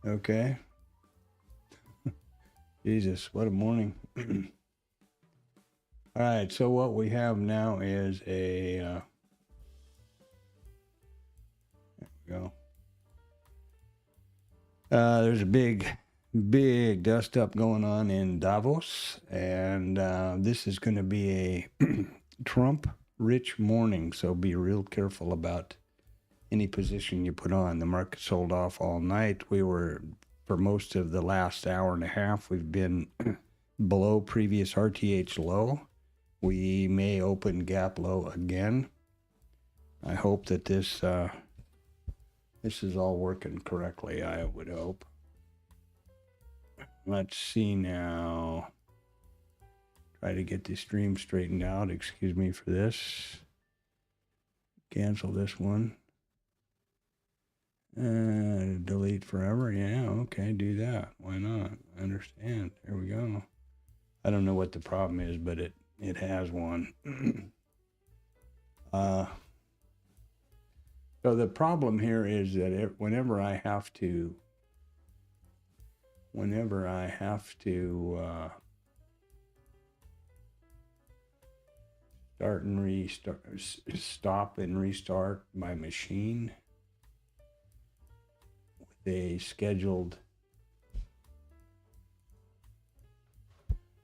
Okay. Jesus, what a morning. All right, so what we have now is a, there we go. There's a big dust up going on in Davos, and this is going to be a Trump-rich morning, so be real careful about any position you put on. The market sold off all night. We were, for most of the last hour and a half, we've been below previous RTH low. We may open gap low again. I hope that this is all working correctly, I would hope. Let's see now. Try to get the stream straightened out. Excuse me for this. Cancel this one. Delete forever. Yeah, okay, do that. Why not? I understand. There we go. I don't know what the problem is, but it has one. So the problem here is that whenever I have to stop and restart my machine with a scheduled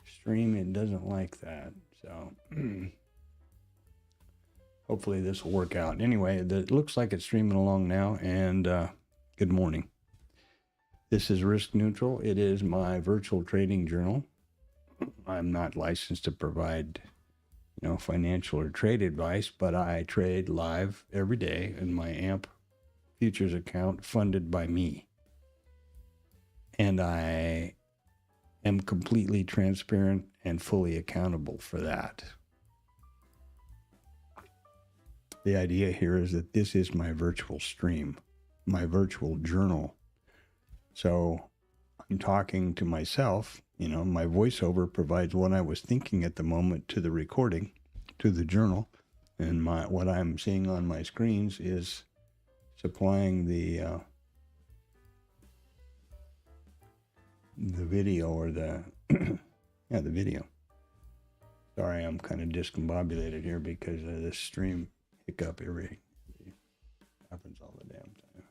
stream, it doesn't like that. So hopefully this will work out. Anyway, it looks like it's streaming along now, and good morning. This is Risk Neutral. It is my virtual trading journal. I'm not licensed to provide, financial or trade advice, but I trade live every day in my AMP futures account funded by me. And I am completely transparent and fully accountable for that. The idea here is that this is my virtual stream, my virtual journal. So I'm talking to myself, my voiceover provides what I was thinking at the moment to the recording, to the journal, and what I'm seeing on my screens is supplying the video, or the the video. Sorry, I'm kind of discombobulated here because of this stream hiccup happens all the damn time.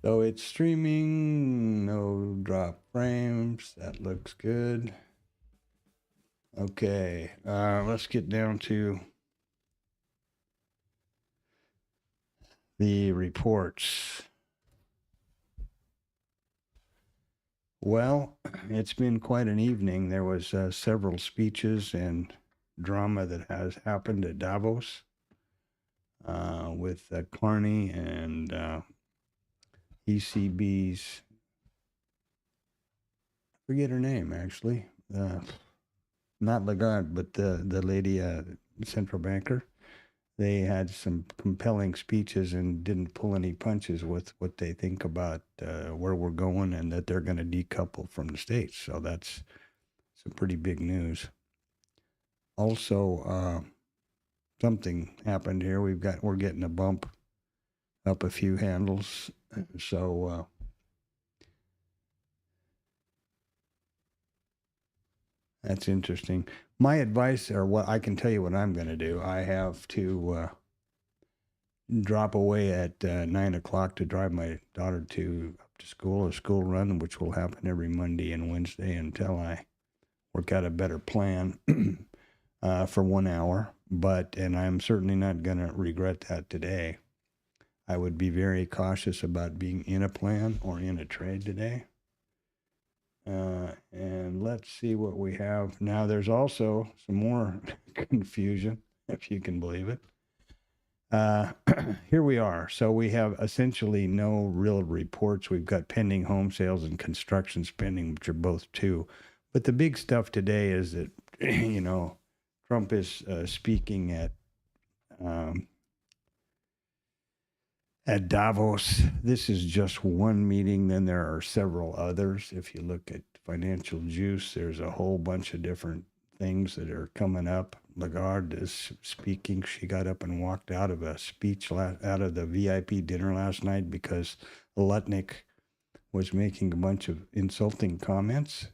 So it's streaming, no drop frames. That looks good. Okay, let's get down to the reports. Well, it's been quite an evening. There was several speeches and drama that has happened at Davos with Carney and ECB's, I forget her name actually, not Lagarde, but the lady, central banker. They had some compelling speeches and didn't pull any punches with what they think about where we're going, and that they're going to decouple from the States. So that's some pretty big news. Also, something happened here. We're getting a bump up a few handles. So that's interesting. My advice, or what I can tell you what I'm going to do, I have to drop away at 9 o'clock to drive my daughter up to school, a school run, which will happen every Monday and Wednesday until I work out a better plan for 1 hour. And I'm certainly not going to regret that today. I would be very cautious about being in a plan or in a trade today. And let's see what we have. Now there's also some more confusion, if you can believe it. Here we are. So we have essentially no real reports. We've got pending home sales and construction spending, which are both 2. But the big stuff today is that, Trump is speaking at Davos. This is just one meeting. Then there are several others. If you look at Financial Juice, there's a whole bunch of different things that are coming up. Lagarde is speaking. She got up and walked out of a speech out of the VIP dinner last night because Lutnick was making a bunch of insulting comments,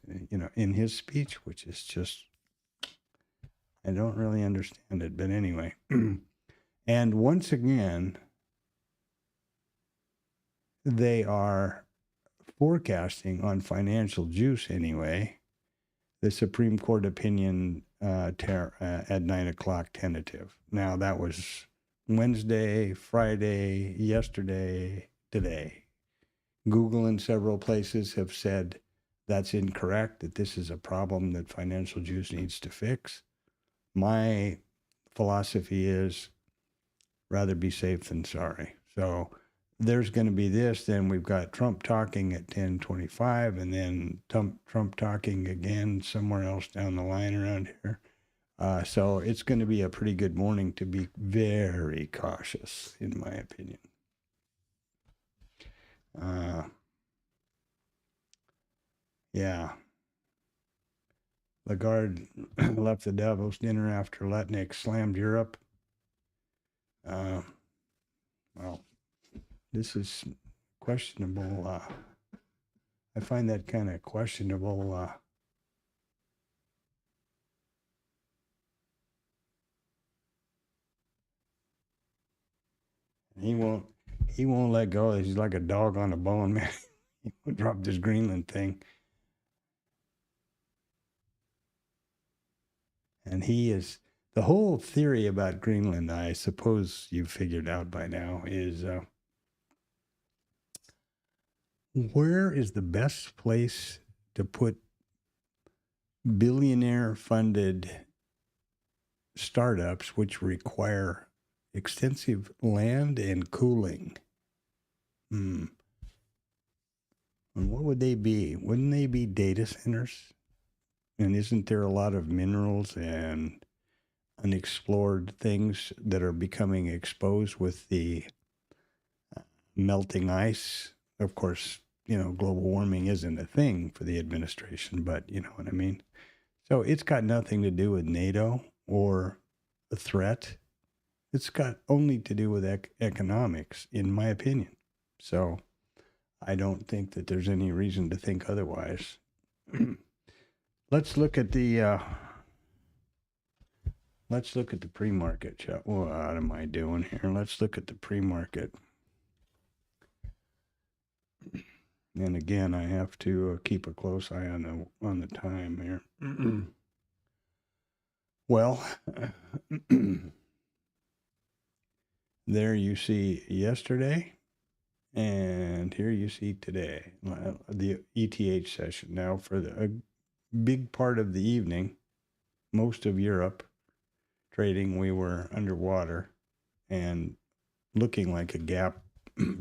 in his speech, which is just, I don't really understand it. But anyway, and once again, they are forecasting on financial juice anyway, the Supreme Court opinion at 9 o'clock tentative. Now, that was Wednesday, Friday, yesterday, today. Google and several places have said that's incorrect, that this is a problem that financial juice needs to fix. My philosophy is rather be safe than sorry. So there's going to be this, then we've got Trump talking at 10:25, and then Trump talking again somewhere else down the line around here. So it's going to be a pretty good morning to be very cautious, in my opinion. Yeah. Lagarde left the Davos dinner after Lutnick slammed Europe. Well, this is questionable. I find that kind of questionable. He won't let go. He's like a dog on a bone, man. He won't drop this Greenland thing. And he is, the whole theory about Greenland, I suppose you've figured out by now, is where is the best place to put billionaire-funded startups which require extensive land and cooling? And what would they be? Wouldn't they be data centers? And isn't there a lot of minerals and unexplored things that are becoming exposed with the melting ice? Of course, global warming isn't a thing for the administration, but you know what I mean? So it's got nothing to do with NATO or a threat. It's got only to do with economics, in my opinion. So I don't think that there's any reason to think otherwise. Let's look at the pre-market. What am I doing here? Let's look at the pre-market. And again, I have to keep a close eye on the time here. Well, there you see yesterday, and here you see today, the ETH session. Now, for a big part of the evening, most of Europe trading, we were underwater and looking like a gap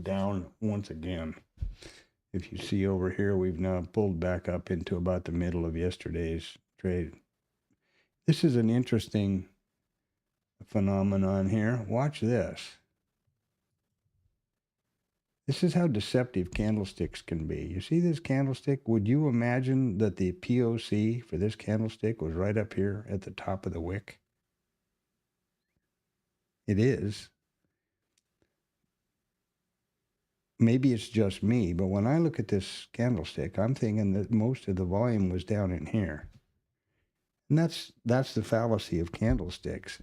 down once again. If you see over here, we've now pulled back up into about the middle of yesterday's trade. This is an interesting phenomenon here. Watch this. This is how deceptive candlesticks can be. You see this candlestick? Would you imagine that the POC for this candlestick was right up here at the top of the wick? It is. Maybe it's just me, but when I look at this candlestick, I'm thinking that most of the volume was down in here. And that's the fallacy of candlesticks.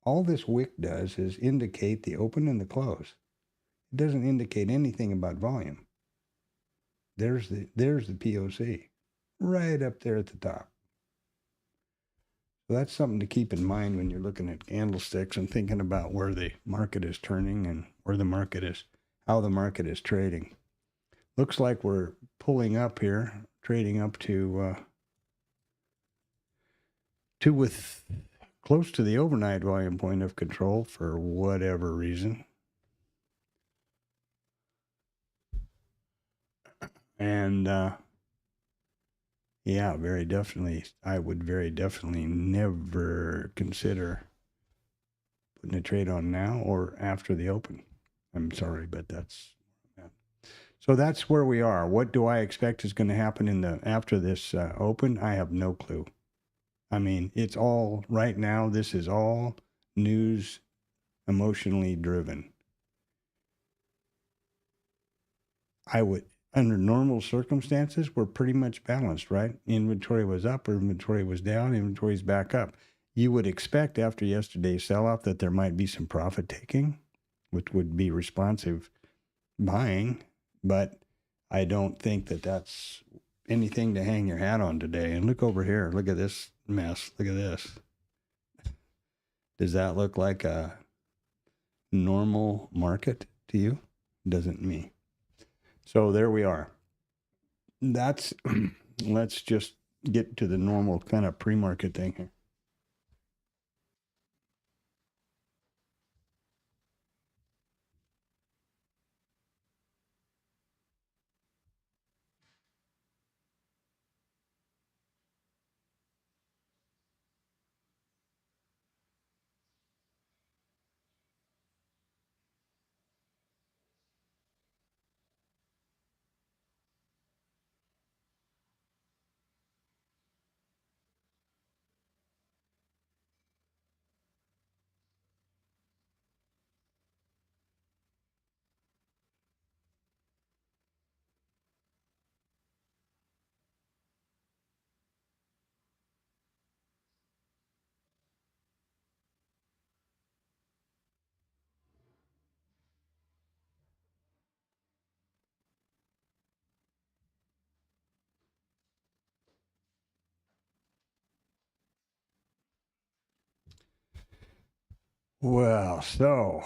All this wick does is indicate the open and the close. It doesn't indicate anything about volume. There's the POC right up there at the top. So that's something to keep in mind when you're looking at candlesticks and thinking about where the market is turning and where the market is, how the market is trading. Looks like we're pulling up here, trading up to with close to the overnight volume point of control for whatever reason. And yeah, very definitely, I would very definitely never consider putting a trade on now or after the open. I'm sorry, but that's, yeah. So that's where we are. What do I expect is going to happen after this open? I have no clue. I mean, it's all right now. This is all news, emotionally driven. I would, under normal circumstances, we're pretty much balanced, right? Inventory was up, or inventory was down, inventory's back up. You would expect after yesterday's sell-off that there might be some profit taking, which would be responsive buying, but I don't think that that's anything to hang your hat on today. And look over here. Look at this mess. Look at this. Does that look like a normal market to you? Doesn't me. So there we are. That's, let's just get to the normal kind of pre-market thing here. Well, so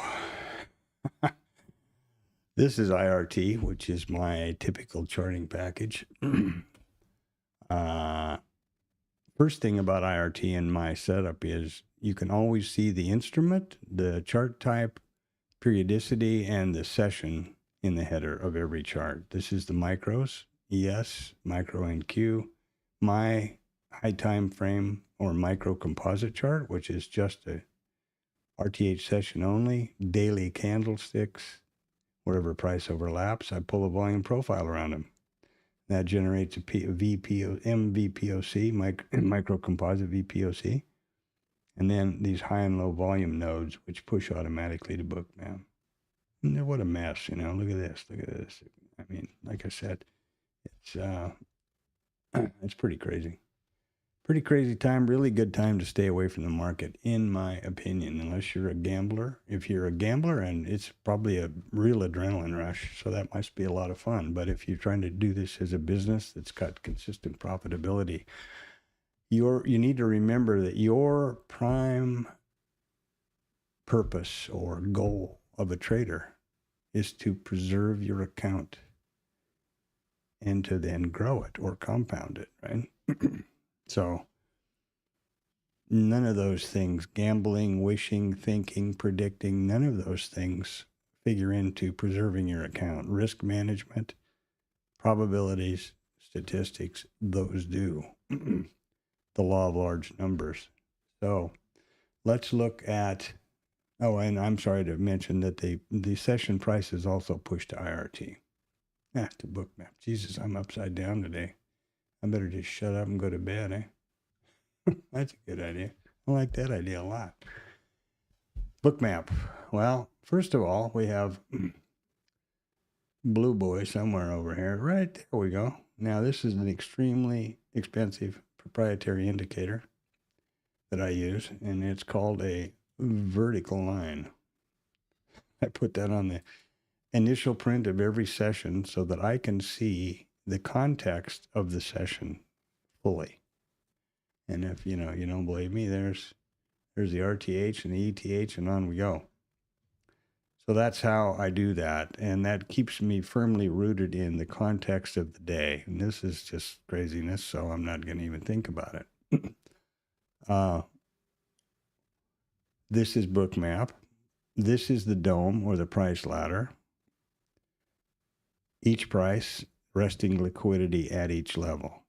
this is IRT, which is my typical charting package. First thing about IRT in my setup is you can always see the instrument, the chart type, periodicity, and the session in the header of every chart. This is the micros, ES, micro and Q, my high time frame or micro composite chart, which is just a RTH session only, daily candlesticks, whatever price overlaps. I pull a volume profile around them. That generates a MVPOC, micro composite VPOC. And then these high and low volume nodes, which push automatically to Bookmap. And what a mess, you know. Look at this. Look at this. I mean, like I said, it's pretty crazy. Pretty crazy time, really good time to stay away from the market, in my opinion, unless you're a gambler. If you're a gambler, and it's probably a real adrenaline rush, so that must be a lot of fun. But if you're trying to do this as a business that's got consistent profitability, you need to remember that your prime purpose or goal of a trader is to preserve your account and to then grow it or compound it, right? So none of those things, gambling, wishing, thinking, predicting, none of those things figure into preserving your account. Risk management, probabilities, statistics, those do. The law of large numbers. So let's look at, oh, and I'm sorry to mention that the session price is also pushed to IRT. To Bookmap. Jesus, I'm upside down today. I better just shut up and go to bed, eh? That's a good idea. I like that idea a lot. Bookmap. Well, first of all, we have Blue Boy somewhere over here. Right there we go. Now, this is an extremely expensive proprietary indicator that I use, and it's called a vertical line. I put that on the initial print of every session so that I can see the context of the session fully. And if you don't believe me, there's the RTH and the ETH, and on we go. So that's how I do that, and that keeps me firmly rooted in the context of the day. And this is just craziness, so I'm not going to even think about it. This is Bookmap. This is the dome or the price ladder. Each price, resting liquidity at each level.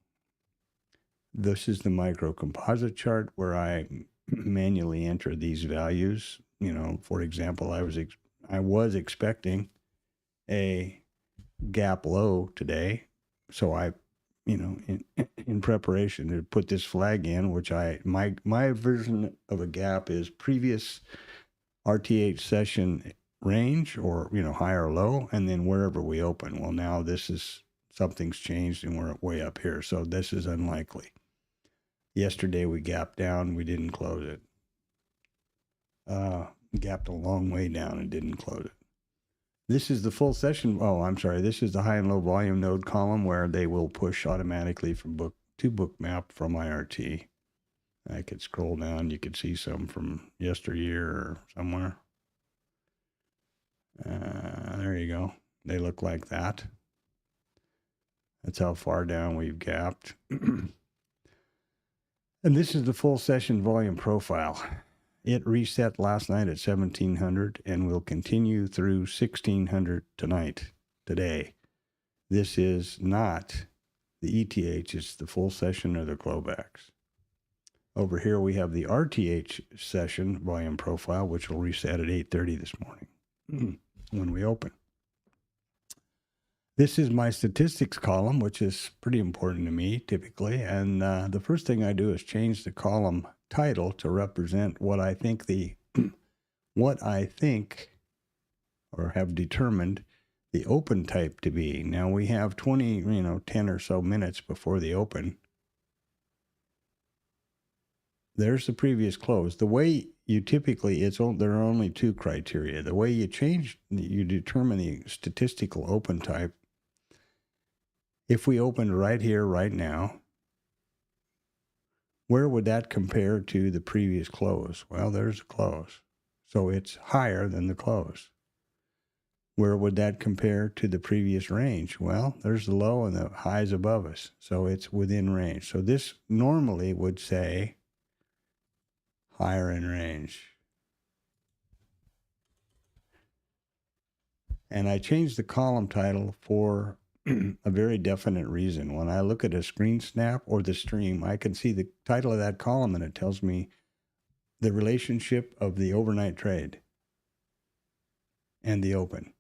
This is the micro composite chart where I manually enter these values. You know, for example, I was expecting a gap low today, so I in preparation to put this flag in, which my version of a gap is previous RTH session range, or high or low, and then wherever we open. Well, now something's changed and we're way up here, so this is unlikely. Yesterday we gapped down, we didn't close it. Gapped a long way down and didn't close it. This is the full session. Oh, I'm sorry. This is the high and low volume node column where they will push automatically from book to bookmap from IRT. I could scroll down. You could see some from yesteryear or somewhere. There you go. They look like that. That's how far down we've gapped. And this is the full session volume profile. It reset last night at 1700 and will continue through 1600 today. This is not the ETH, it's the full session or the Globex. Over here we have the RTH session volume profile, which will reset at 8:30 this morning when we open. This is my statistics column, which is pretty important to me typically. And the first thing I do is change the column title to represent what I think or have determined the open type to be. Now we have 10 or so minutes before the open. There's the previous close. The way you typically, there are only two criteria. The way you determine the statistical open type. If we opened right here, right now, where would that compare to the previous close? Well, there's the close. So it's higher than the close. Where would that compare to the previous range? Well, there's the low and the highs above us. So it's within range. So this normally would say higher in range. And I changed the column title for a very definite reason. When I look at a screen snap or the stream, I can see the title of that column and it tells me the relationship of the overnight trade and the open.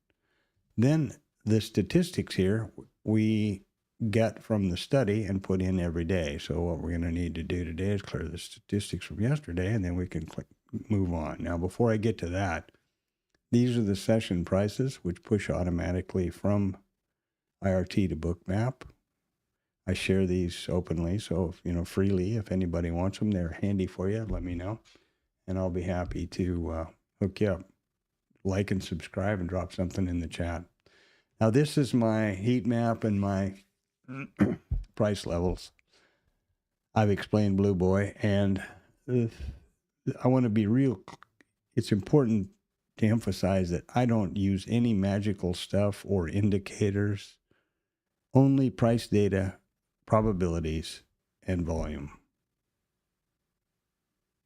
Then the statistics here we get from the study and put in every day. So what we're going to need to do today is clear the statistics from yesterday, and then we can move on. Now, before I get to that, these are the session prices, which push automatically from IRT to bookmap. I share these openly, so freely. If anybody wants them, they're handy for you. Let me know, and I'll be happy to hook you up. Like and subscribe, and drop something in the chat. Now, this is my heat map and my price levels. I've explained Blue Boy, and I want to be real. It's important to emphasize that I don't use any magical stuff or indicators. Only price data, probabilities, and volume.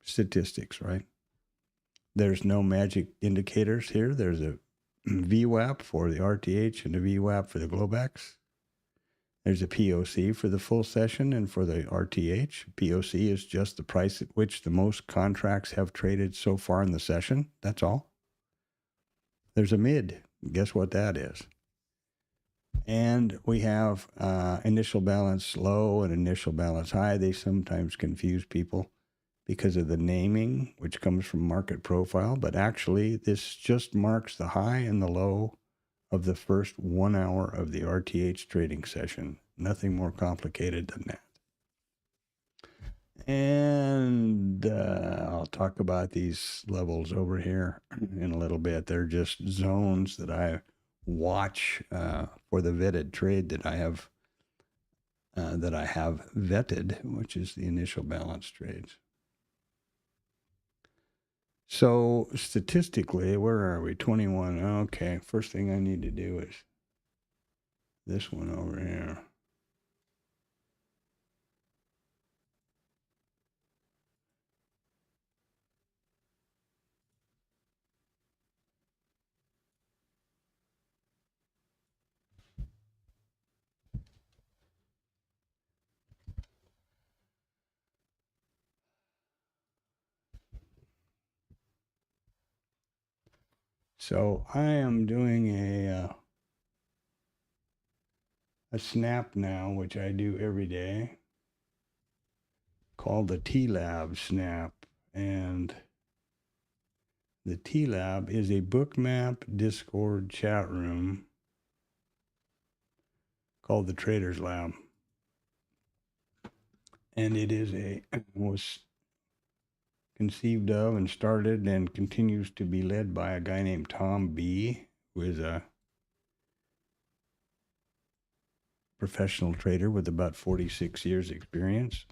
Statistics, right? There's no magic indicators here. There's a VWAP for the RTH and a VWAP for the Globex. There's a POC for the full session and for the RTH. POC is just the price at which the most contracts have traded so far in the session. That's all. There's a mid. Guess what that is? And we have initial balance low and initial balance high. They sometimes confuse people because of the naming, which comes from market profile. But actually, this just marks the high and the low of the first 1 hour of the RTH trading session. Nothing more complicated than that. And I'll talk about these levels over here in a little bit. They're just zones that I watch for the vetted trade that I have vetted, which is the initial balance trades. So statistically, where are we? 21. Okay, first thing I need to do is this one over here. So I am doing a snap now, which I do every day, called the TLab snap. And the TLab is a bookmap Discord chat room called the Traders Lab. And it is was conceived of and started and continues to be led by a guy named Tom B., who is a professional trader with about 46 years experience.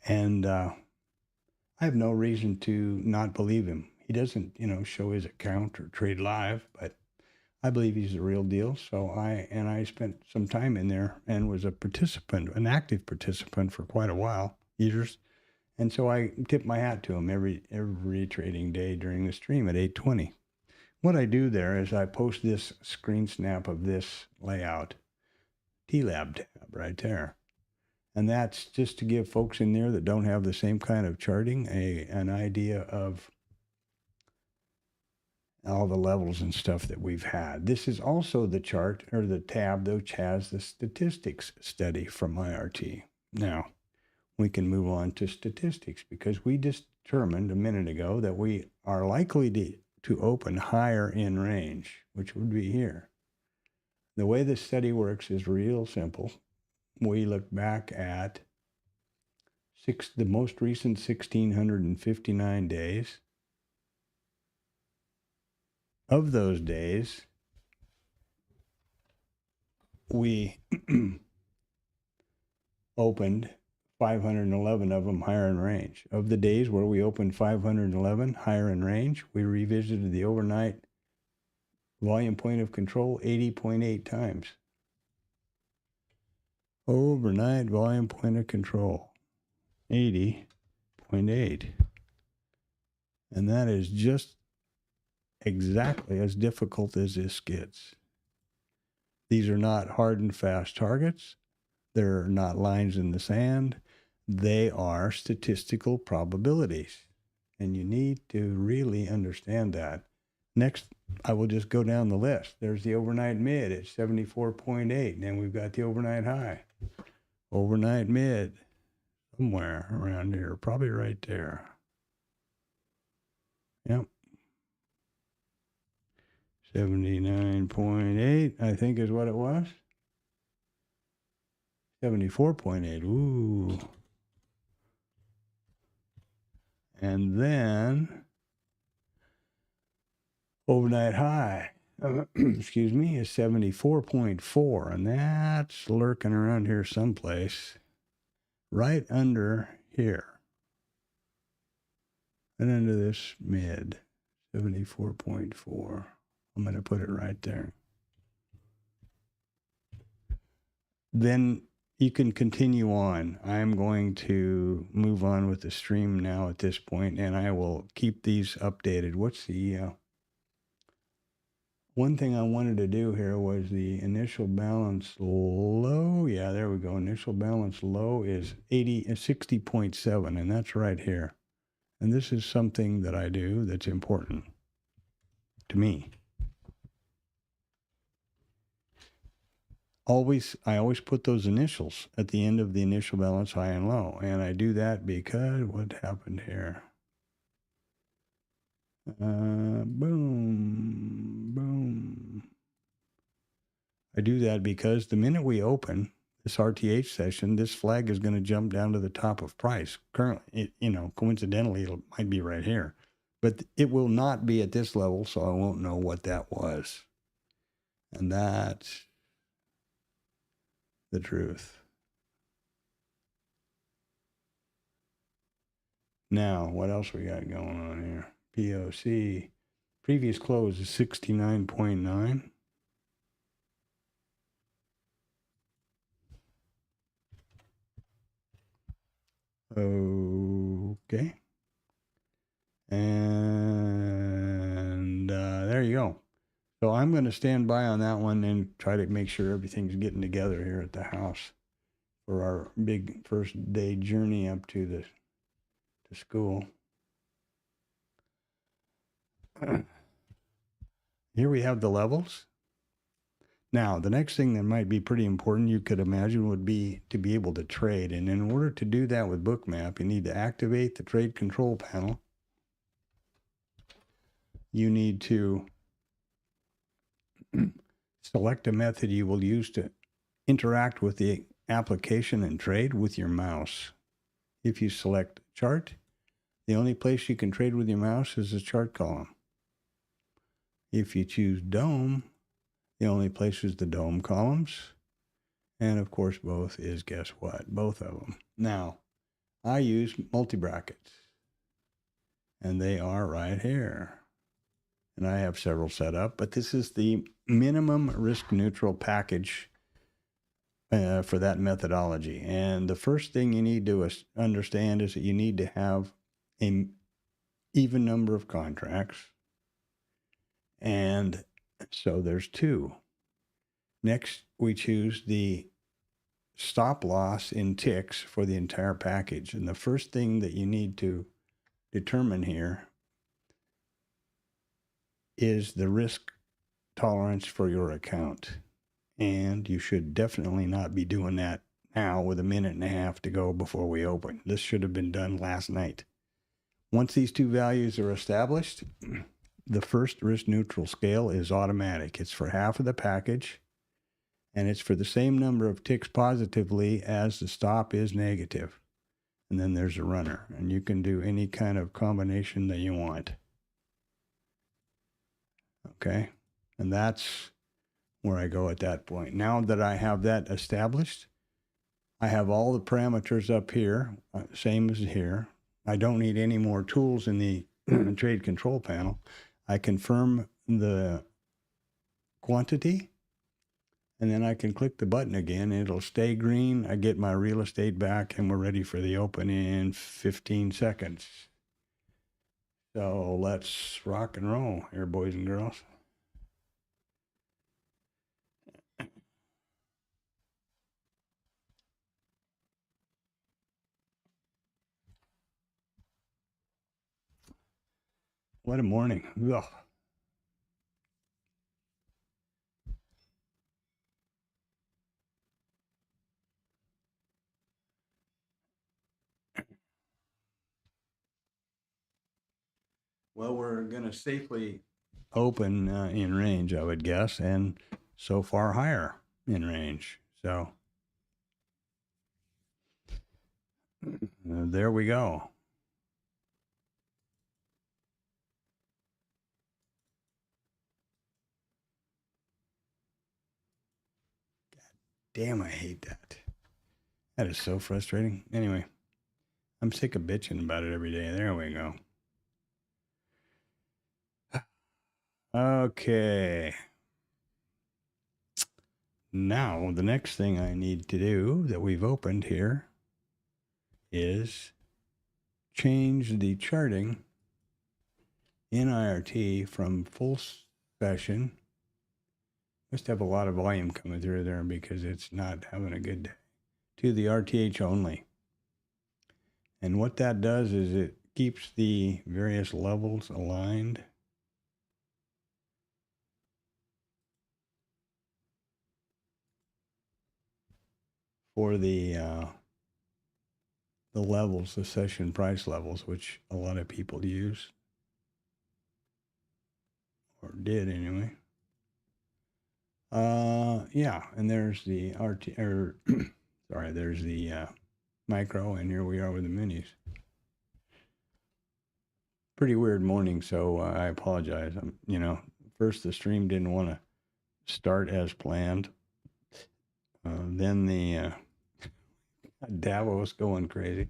And I have no reason to not believe him. He doesn't, show his account or trade live, but I believe he's the real deal. So I spent some time in there and was a participant, an active participant for quite a while, years. And so I tip my hat to him every trading day during the stream at 8:20. What I do there is I post this screen snap of this layout, TLab tab right there. And that's just to give folks in there that don't have the same kind of charting an idea of all the levels and stuff that we've had. This is also the chart or the tab which has the statistics study from IRT. Now, we can move on to statistics because we determined a minute ago that we are likely to open higher in range, which would be here. The way this study works is real simple. We look back at the most recent 1,659 days. Of those days, we opened 511 of them higher in range. Of the days where we opened 511 higher in range, we revisited the overnight volume point of control 80.8 times. Overnight volume point of control 80.8. And that is just exactly as difficult as this gets. These are not hard and fast targets. They're not lines in the sand. They are statistical probabilities. And you need to really understand that. Next, I will just go down the list. There's the overnight mid at 74.8. And then we've got the overnight high. Overnight mid, somewhere around here, probably right there. Yep. 79.8, I think is what it was. 74.8, ooh. And then, overnight high, excuse me, is 74.4, and that's lurking around here someplace, right under here. And under this mid, 74.4. I'm going to put it right there. Then you can continue on. I'm going to move on with the stream now at this point, and I will keep these updated. What's the one thing I wanted to do here was the initial balance low. Yeah, there we go. Initial balance low is 60.7, and that's right here. And this is something that I do that's important to me. I always put those initials at the end of the initial balance high and low. And I do that because what happened here? Boom, boom. I do that because the minute we open this RTH session, this flag is going to jump down to the top of price. Currently, coincidentally, it might be right here. But it will not be at this level, so I won't know what that was. And that's the truth. Now, what else we got going on here? POC. Previous close is 69.9. Okay. And you go. So I'm going to stand by on that one and try to make sure everything's getting together here at the house for our big first day journey up to school. Here we have the levels. Now, the next thing that might be pretty important, you could imagine, would be to be able to trade. And in order to do that with Bookmap, you need to activate the trade control panel. You need to select a method you will use to interact with the application and trade with your mouse. If you select chart, the only place you can trade with your mouse is the chart column. If you choose dome, the only place is the dome columns. And of course, both is, guess what? Both of them. Now, I use multi-brackets. And they are right here. And I have several set up, but this is the minimum risk neutral package for that methodology. And the first thing you need to understand is that you need to have an even number of contracts. And so there's 2. Next, we choose the stop loss in ticks for the entire package. And the first thing that you need to determine here is the risk tolerance for your account. And you should definitely not be doing that now with 1.5 minutes to go before we open. This should have been done last night. Once these 2 values are established, the first risk neutral scale is automatic. It's for half of the package, and it's for the same number of ticks positively as the stop is negative. And then there's a runner, and you can do any kind of combination that you want. Okay, and that's where I go at that point. Now that I have that established, I have all the parameters up here, same as here. I don't need any more tools in the trade control panel. I confirm the quantity, and then I can click the button again, and it'll stay green. I get my real estate back, and we're ready for the open in 15 seconds. So let's rock and roll here, boys and girls. What a morning. Ugh. Well, we're going to safely open in range, I would guess, and so far higher in range. So there we go. God damn, I hate that. That is so frustrating. Anyway, I'm sick of bitching about it every day. There we go. Okay. Now, the next thing I need to do that we've opened here is change the charting in IRT from full session. Must have a lot of volume coming through there because it's not having a good day, to the RTH only. And what that does is it keeps the various levels aligned. For the levels, the session price levels, which a lot of people use, or did anyway. Yeah, and there's the there's the micro, and here we are with the minis. Pretty weird morning, so I apologize. First the stream didn't want to start as planned. Then the Davos going crazy.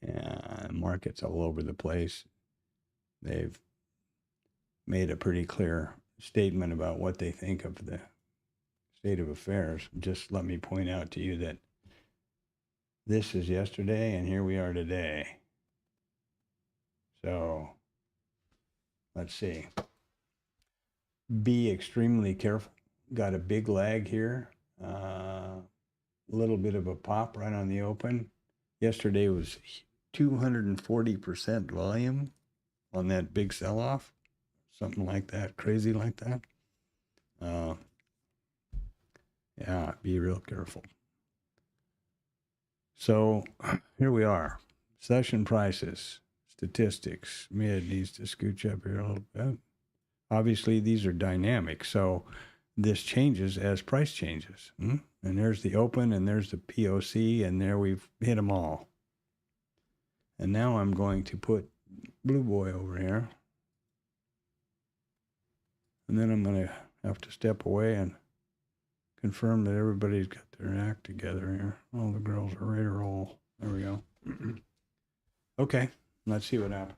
Yeah, markets all over the place. They've made a pretty clear statement about what they think of the state of affairs. Just let me point out to you that this is yesterday, and here we are today. So let's see. be extremely careful. Got a big lag here. A little bit of a pop right on the open. Yesterday was 240% volume on that big sell-off, something like that, crazy like that. Yeah, be real careful. So here we are. Session prices, statistics. Mid needs to scooch up here a little bit. Obviously, these are dynamic, so this changes as price changes. And there's the open, and there's the POC, and there we've hit them all. And now I'm going to put Blue Boy over here. And then I'm going to have to step away and confirm that everybody's got their act together here. All the girls are ready to roll. There we go. Okay, let's see what happens.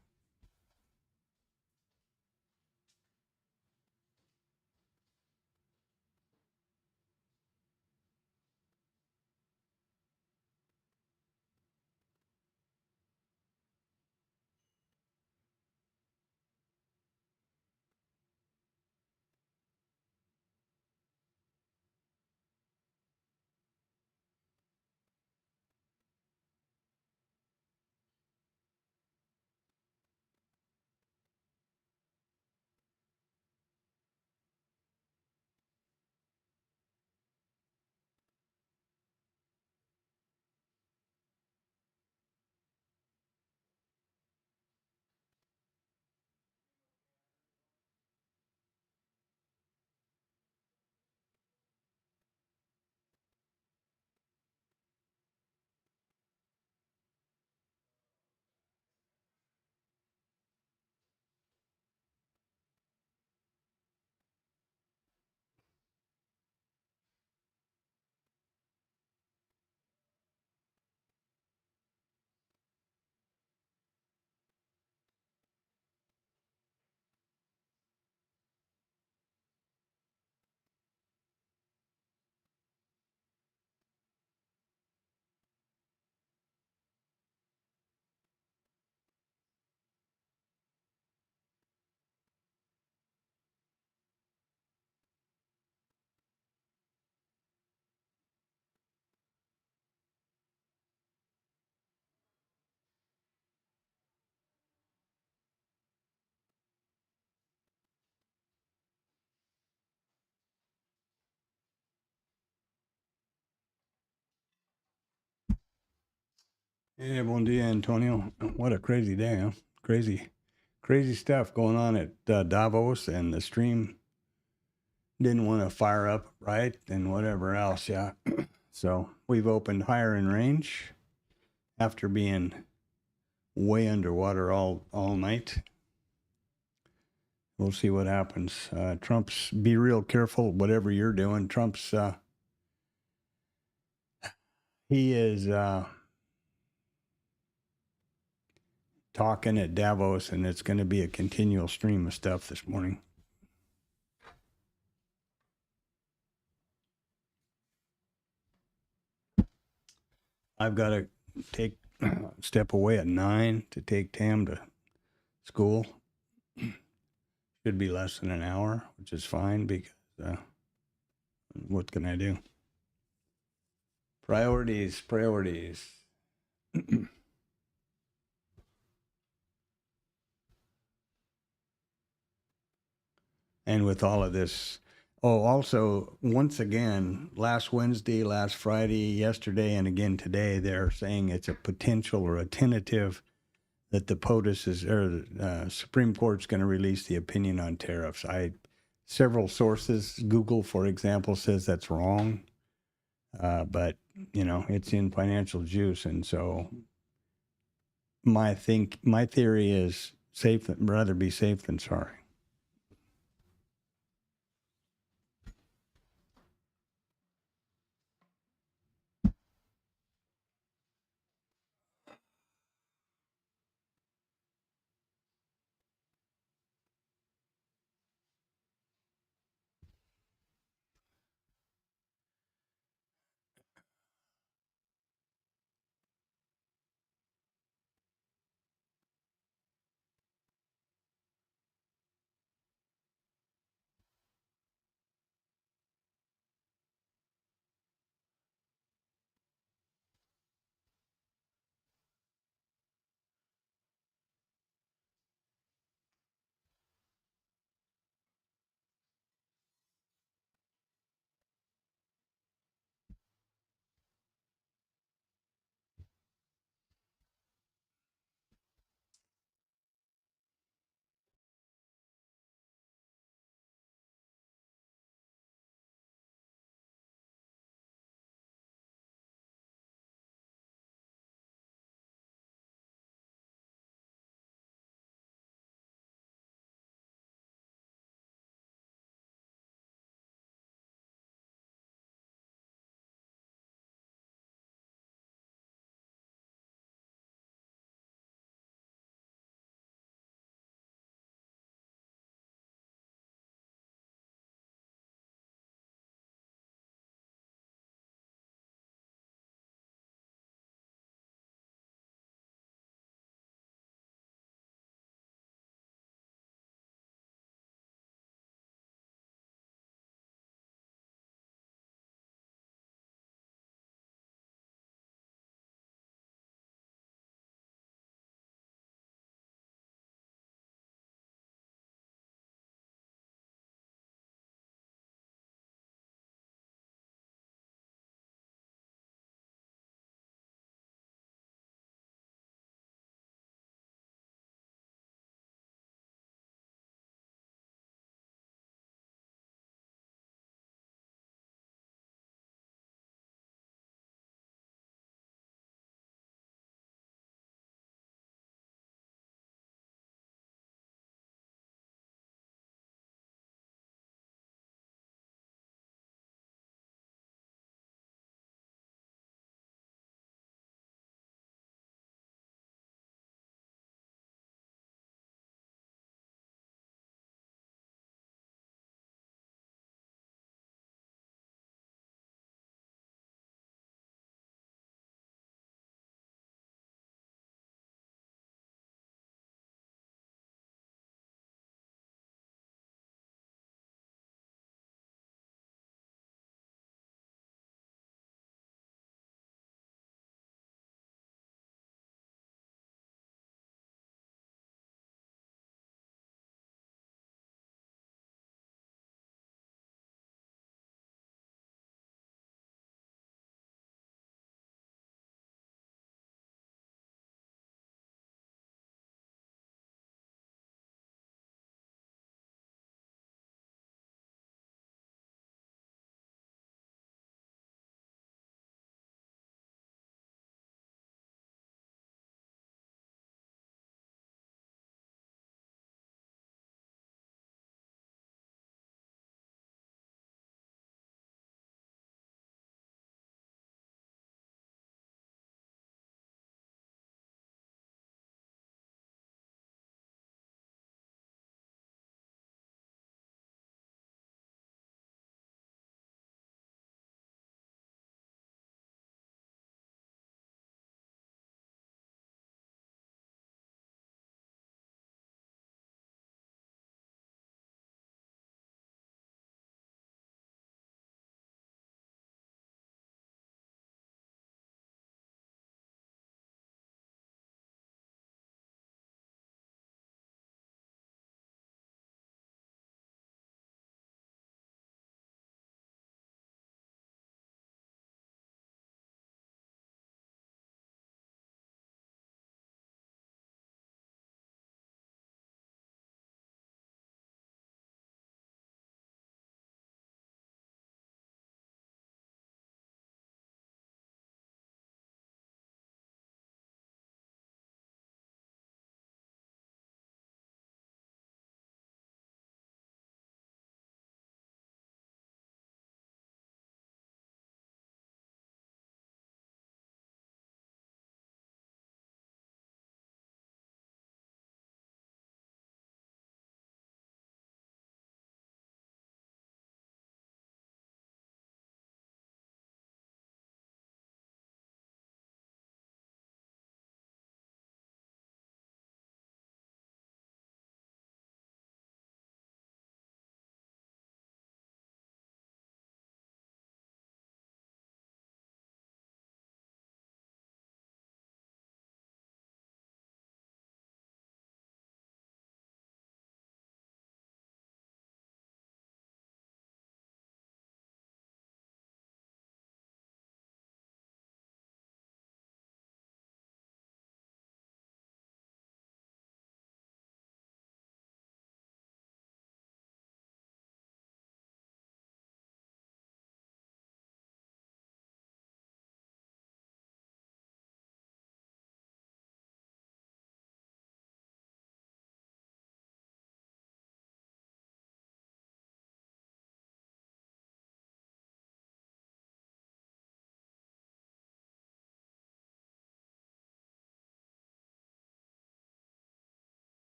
Hey, bom dia, Antonio. What a crazy day, huh? Crazy stuff going on at Davos, and the stream didn't want to fire up right and whatever else. Yeah. So we've opened higher in range after being way underwater all night. We'll see what happens. Trump's, be real careful, whatever you're doing. Trump's, he is talking at Davos, and it's going to be a continual stream of stuff this morning. I've got to step away at 9 to take Tam to school. Should be less than an hour, which is fine because what can I do? Priorities. And with all of this, also, once again, last Wednesday, last Friday, yesterday, and again today, they're saying it's a potential or a tentative that the POTUS is, or Supreme Court's going to release the opinion on tariffs. Several sources, Google, for example, says that's wrong, but it's in financial juice, and so my theory is rather be safe than sorry.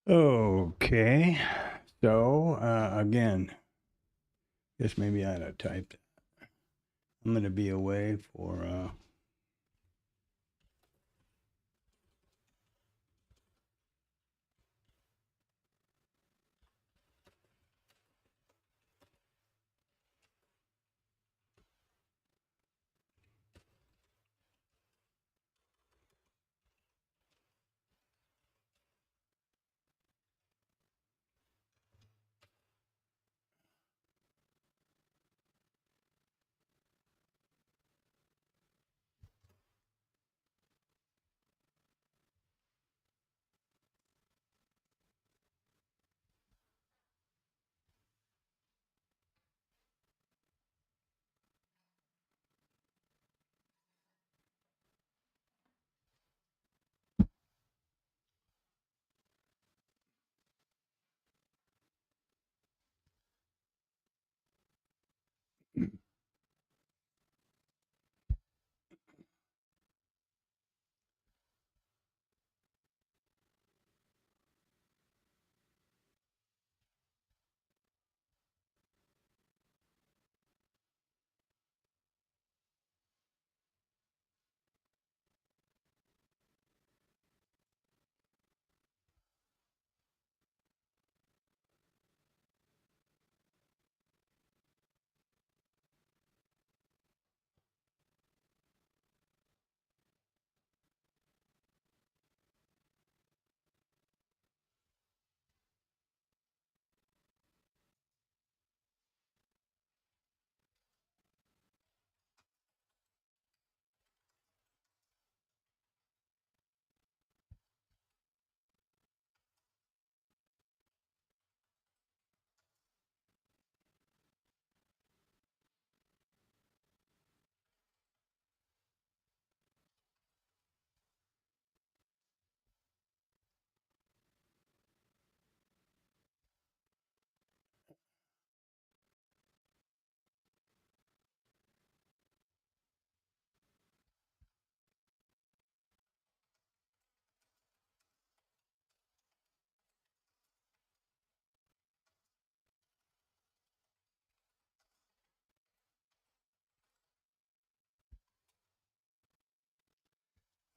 Okay. So, again, guess maybe I ought to type. I'm going to be away for,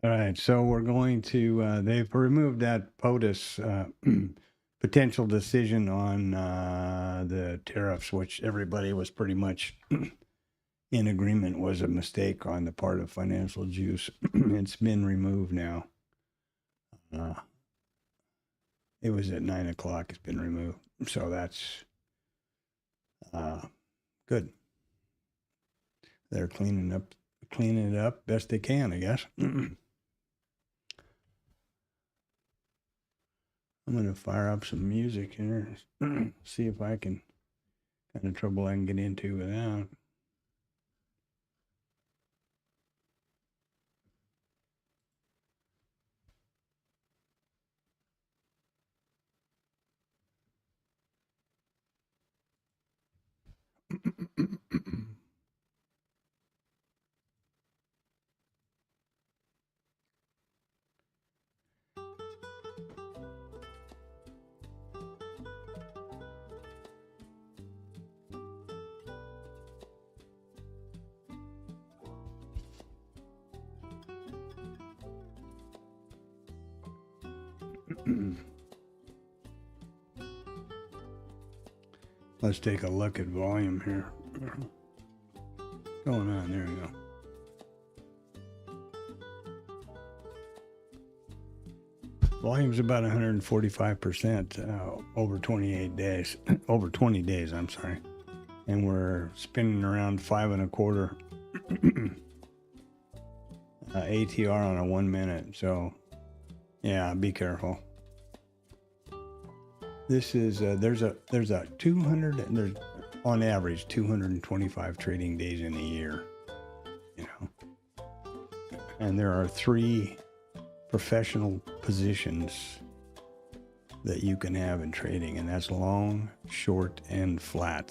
all right, so we're going to, they've removed that POTUS potential decision on the tariffs, which everybody was pretty much in agreement was a mistake on the part of Financial Juice. It's been removed now. It was at 9 o'clock. It's been removed. So that's good. They're cleaning it up best they can, I guess. I'm going to fire up some music here, see if I can, kind of trouble I can get into without. Let's take a look at volume here. What's going on? There we go. Volume's about 145% over 28 days, over 20 days, I'm sorry. And we're spinning around 5 1/4 ATR on a 1 minute. So yeah, be careful. This is, there's a 200, there's on average 225 trading days in a year, you know, and there are 3 professional positions that you can have in trading, and that's long, short, and flat.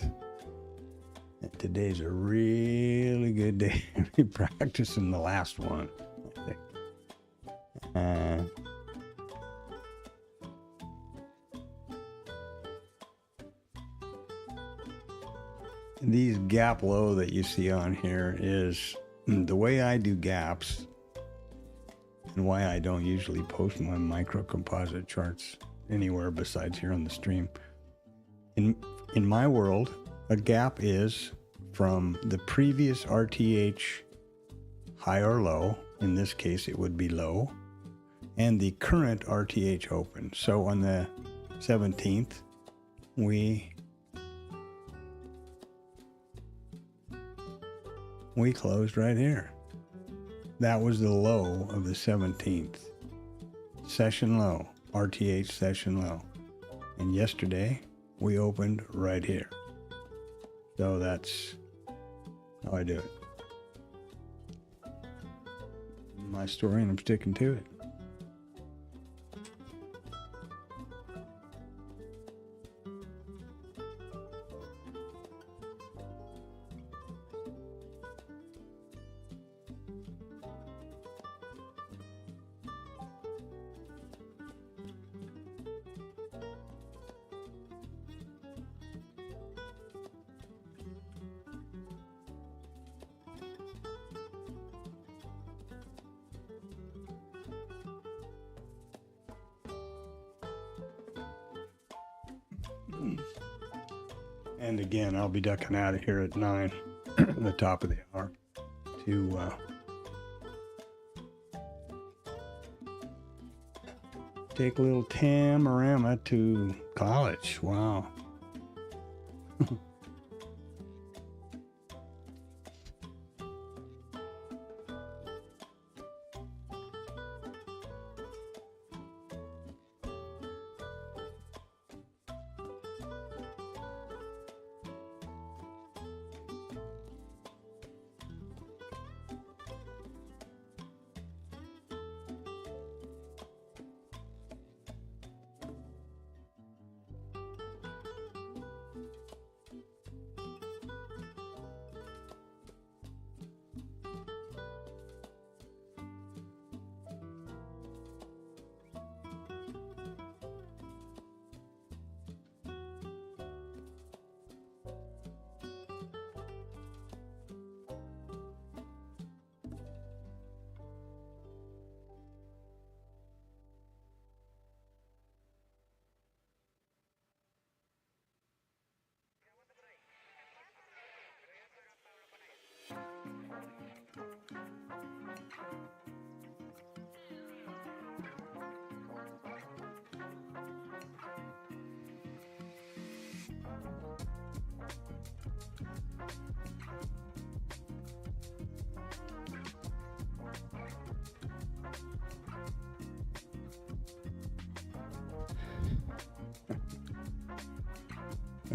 And today's a really good day to be practicing the last one, I think. these gap low that you see on here is the way I do gaps, and why I don't usually post my micro composite charts anywhere besides here on the stream. In my world, a gap is from the previous RTH high or low, in this case it would be low, and the current RTH open. So on the 17th, we closed right here. That was the low of the 17th. Session low, RTH session low. And yesterday, we opened right here. So that's how I do it. My story, and I'm sticking to it. And again, I'll be ducking out of here at 9, the top of the hour, to take a little Tamarama to college. Wow.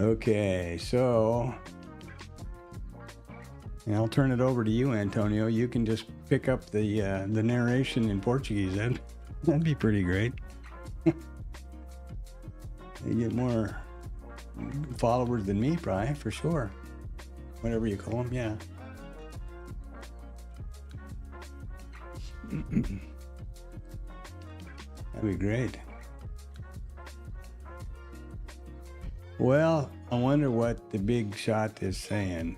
Okay, so and I'll turn it over to you, Antonio. You can just pick up the narration in Portuguese. That'd be pretty great. You get more followers than me, probably, for sure. Whatever you call them, yeah. That'd be great. Well, I wonder what the big shot is saying.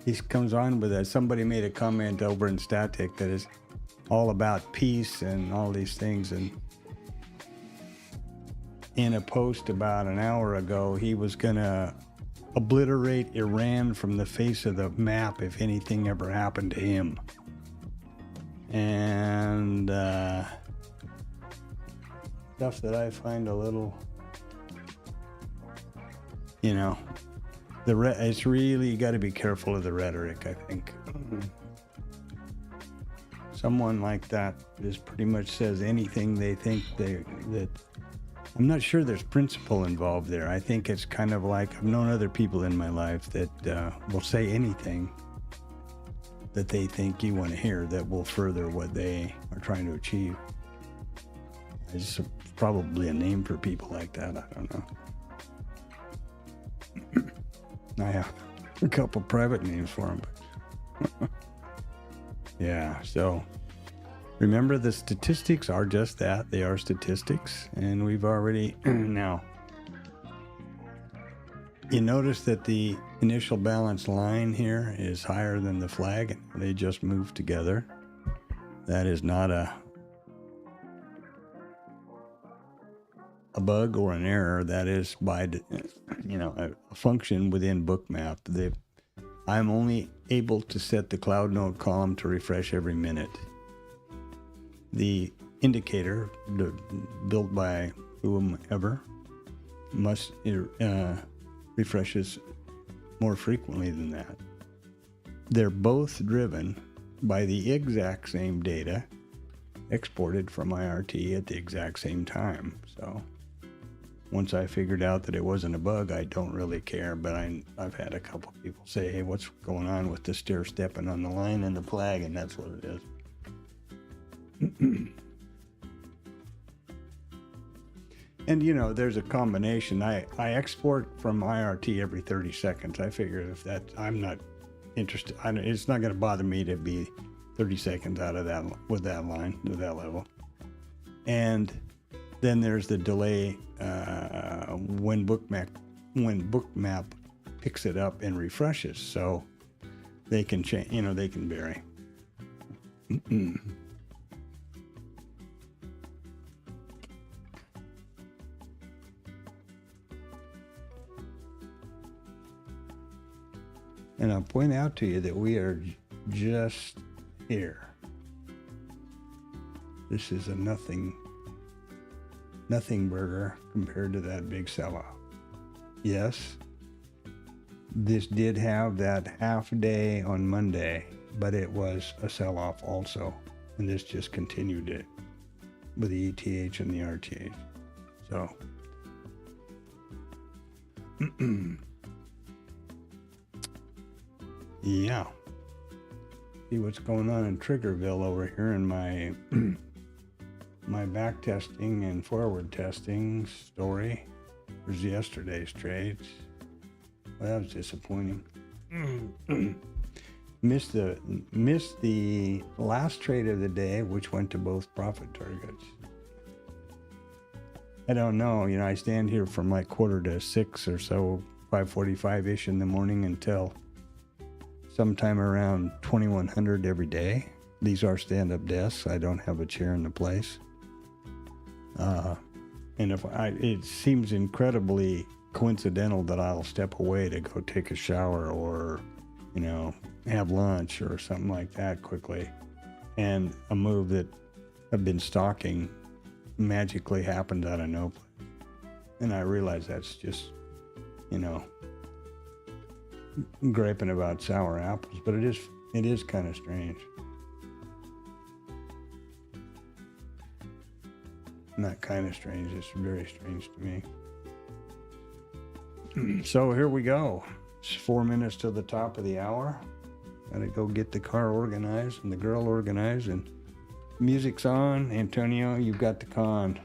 He comes on with somebody made a comment over in Static that is all about peace and all these things. And in a post about an hour ago, he was going to obliterate Iran from the face of the map if anything ever happened to him. And stuff that I find a little... You know, it's really got to be careful of the rhetoric, I think. Someone like that just pretty much says anything they think that I'm not sure there's principle involved there. I think it's kind of like I've known other people in my life that will say anything that they think you want to hear that will further what they are trying to achieve. There's probably a name for people like that. I don't know. I have a couple private names for them, but yeah, so remember the statistics are just that. They are statistics, and we've already now You notice that the initial balance line here is higher than the flag. They just moved together. That is not a bug or an error. That is by, a function within Bookmap. I'm only able to set the cloud node column to refresh every minute. The indicator built by whomever must refreshes more frequently than that. They're both driven by the exact same data exported from IRT at the exact same time. So once I figured out that it wasn't a bug, I don't really care, but I've had a couple people say, hey, what's going on with the stair stepping on the line and the flag? And that's what it is. And there's a combination. I export from IRT every 30 seconds. I figure if that, I'm not interested. It's not going to bother me to be 30 seconds out of that with that line, with that level. And then there's the delay when Bookmap picks it up and refreshes, so they can change. They can vary. And I'll point out to you that we are just here. This is a nothing burger compared to that big sell-off. Yes, this did have that half day on Monday, but it was a sell-off also. And this just continued it with the ETH and the RTH. So, yeah. See what's going on in Triggerville over here in my my back testing and forward testing story. There's yesterday's trades. Well, that was disappointing. Missed the last trade of the day, which went to both profit targets. I don't know. I stand here from like 5:45 or so, 5:45-ish in the morning until sometime around 2100 every day. These are stand-up desks. I don't have a chair in the place. And it seems incredibly coincidental that I'll step away to go take a shower or, have lunch or something like that quickly. And a move that I've been stalking magically happened out of no place. And I realize that's just, griping about sour apples, but it is kind of strange. Not kind of strange, it's very strange to me. So here we go. It's 4 minutes to the top of the hour. Gotta go get the car organized and the girl organized, and music's on. Antonio, you've got the con.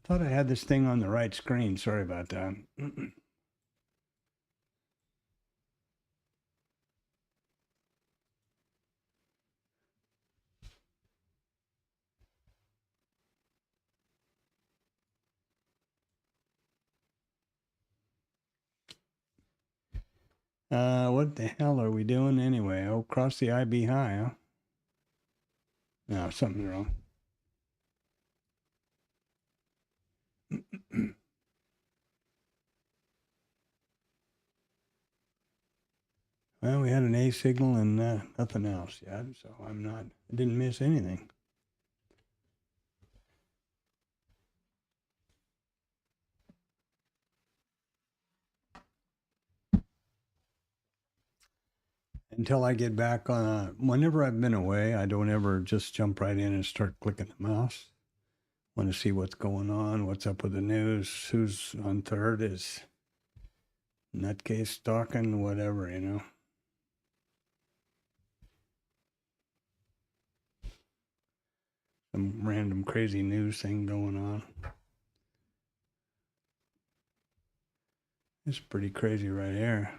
Thought I had this thing on the right screen. Sorry about that. What the hell are we doing anyway? Oh, cross the IB high, huh? No, something's wrong. Well, we had an A signal and nothing else yet, so I didn't miss anything. Until I get back on, whenever I've been away, I don't ever just jump right in and start clicking the mouse. Want to see what's going on, what's up with the news, who's on third, is nutcase stalking, whatever, you know. Some random crazy news thing going on. It's pretty crazy right here.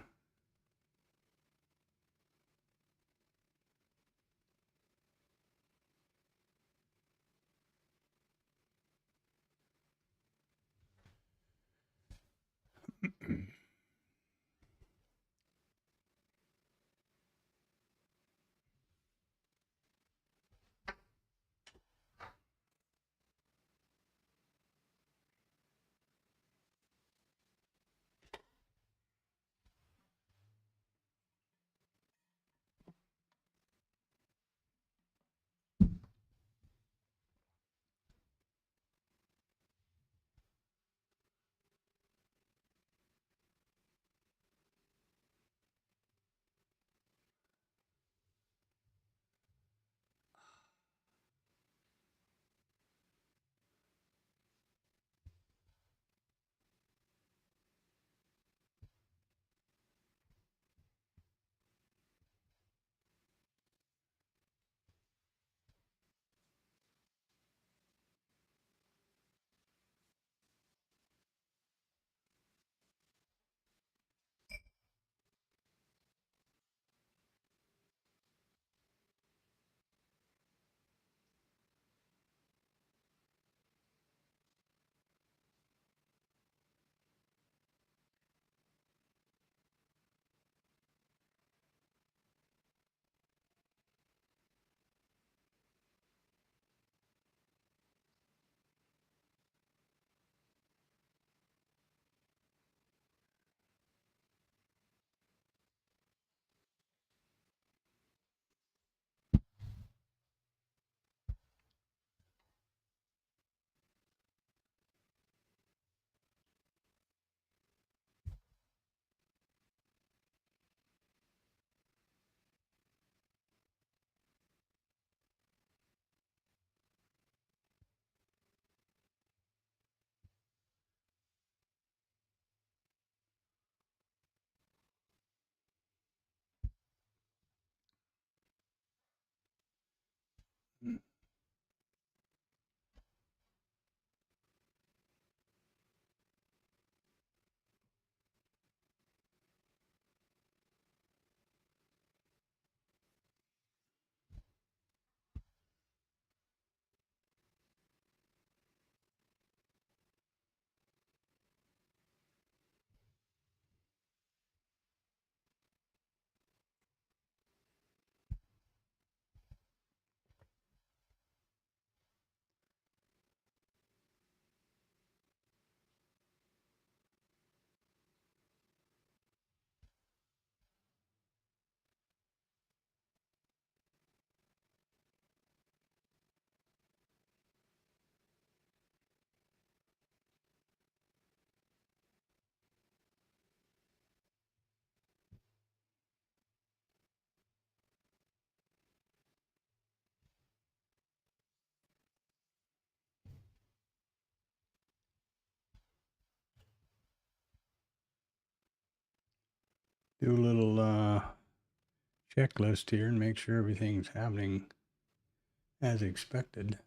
Do a little checklist here and make sure everything's happening as expected.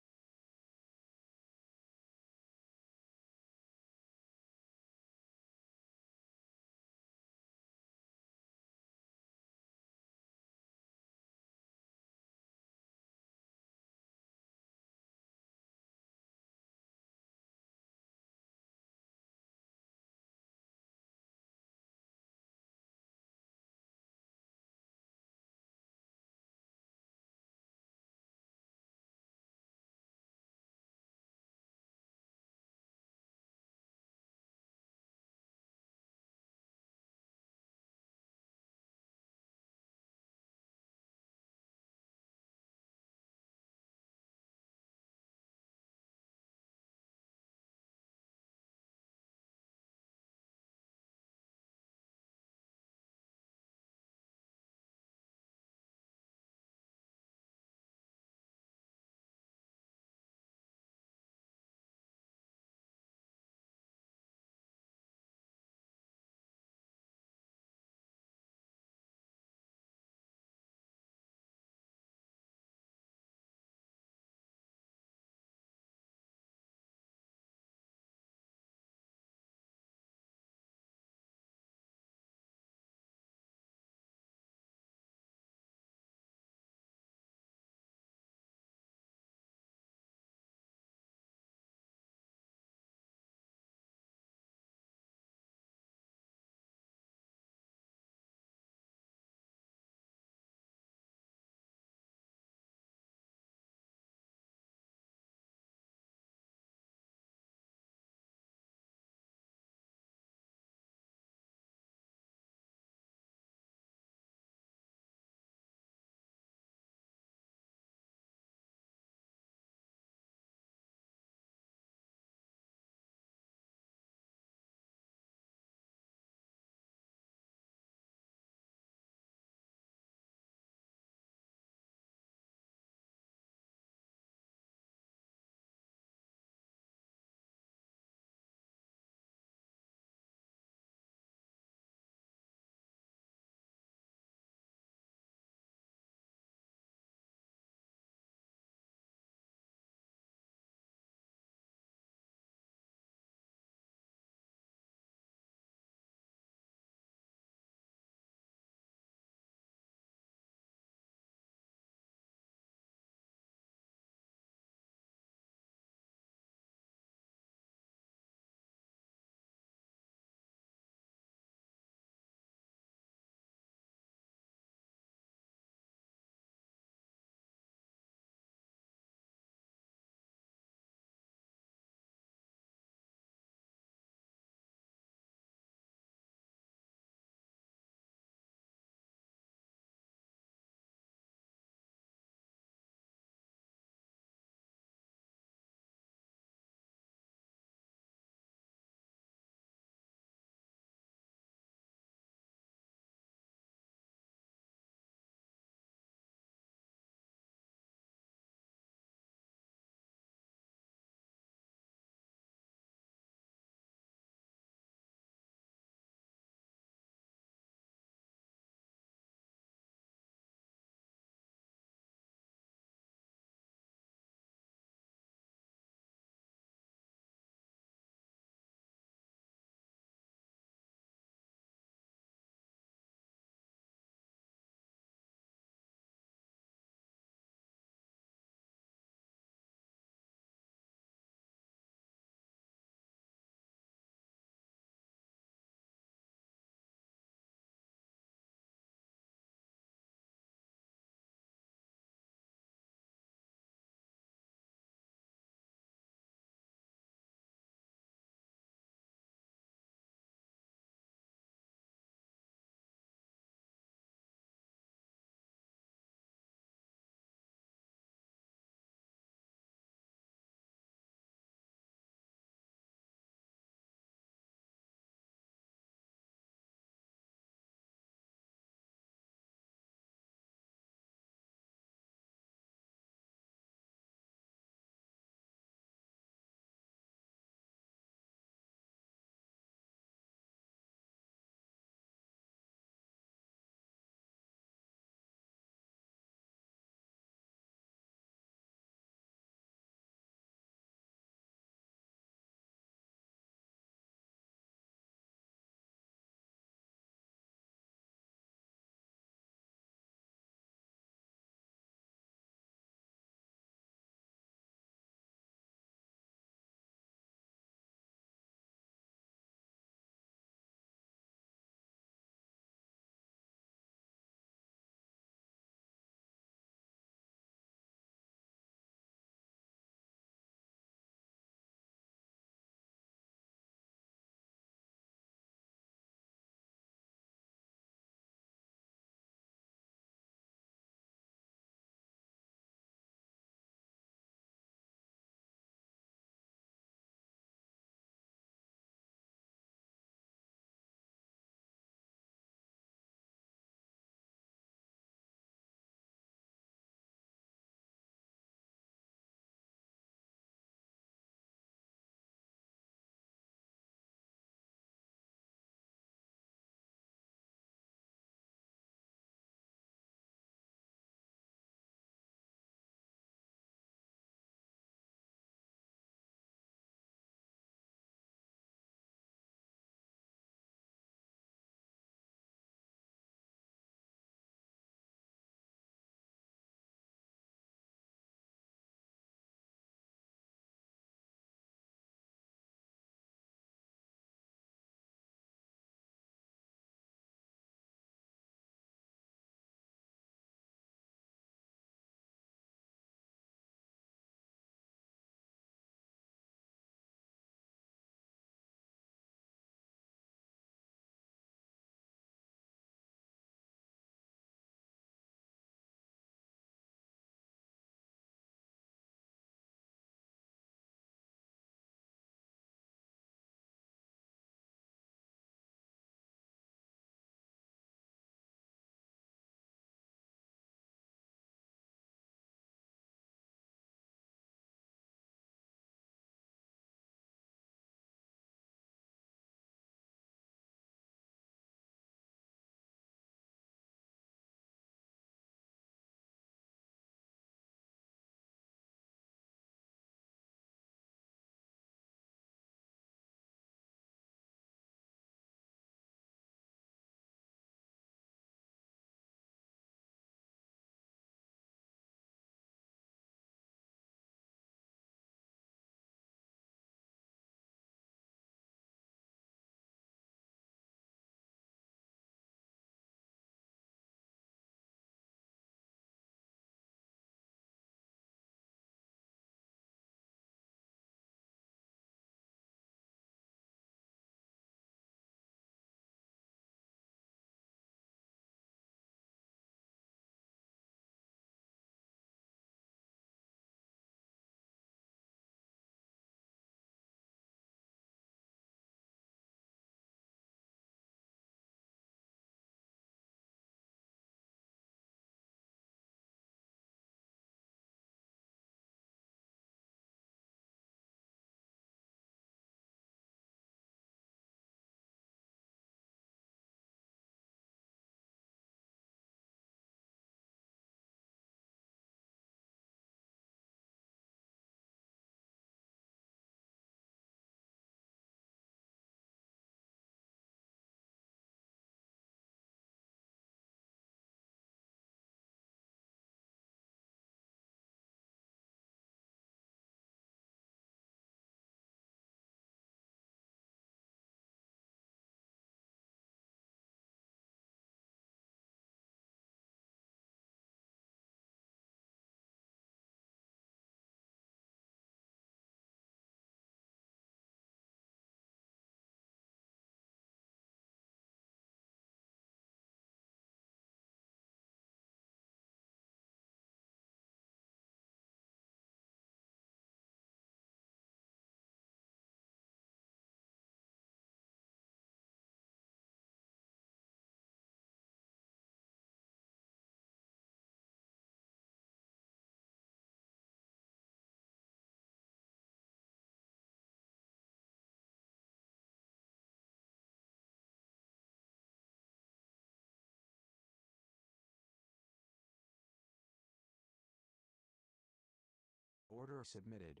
Order submitted.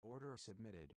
Order submitted.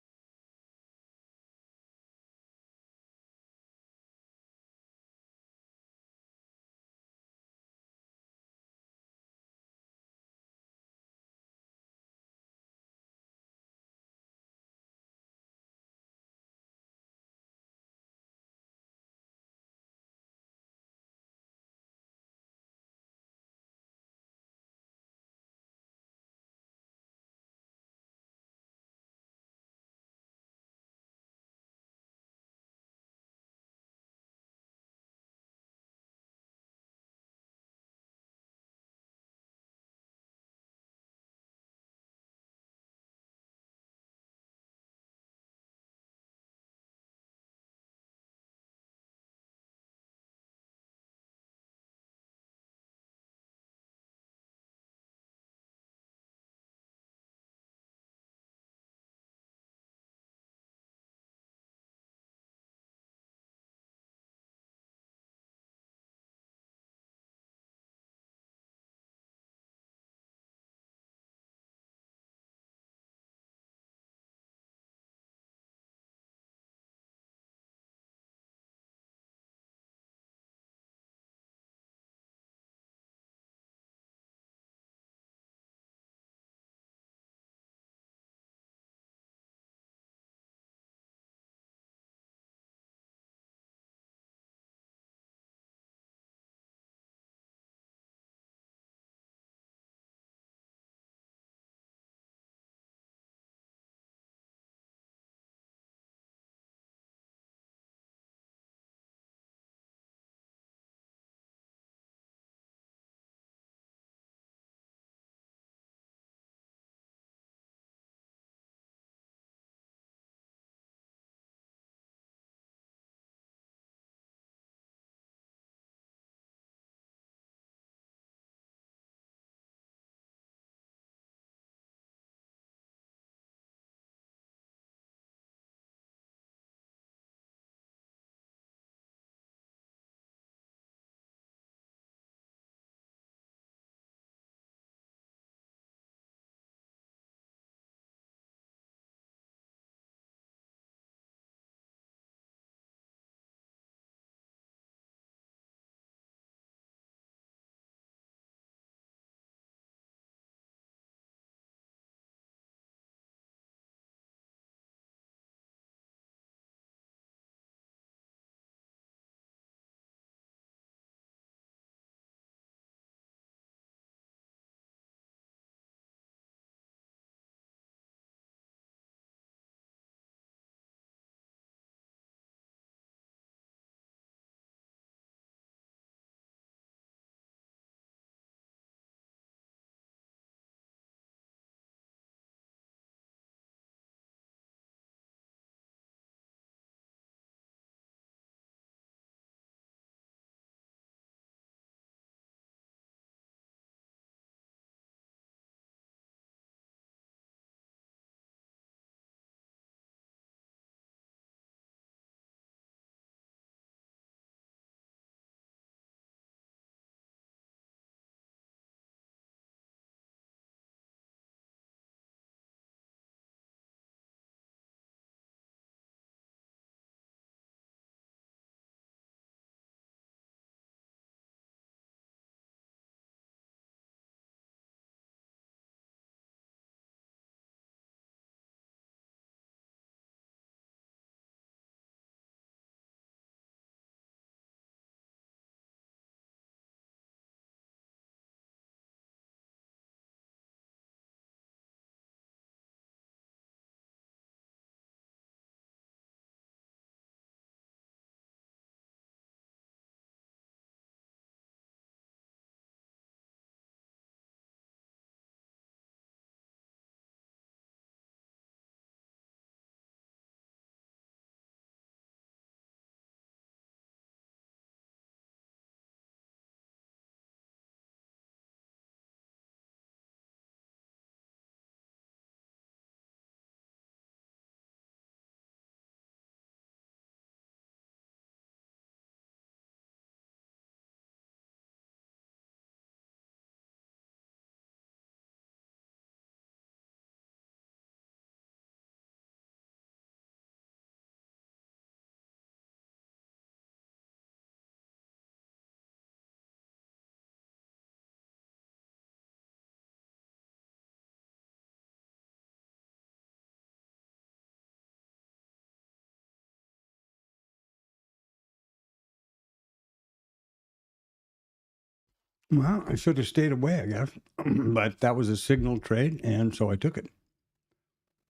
Well, I should have stayed away, I guess. But that was a signal trade, and so I took it.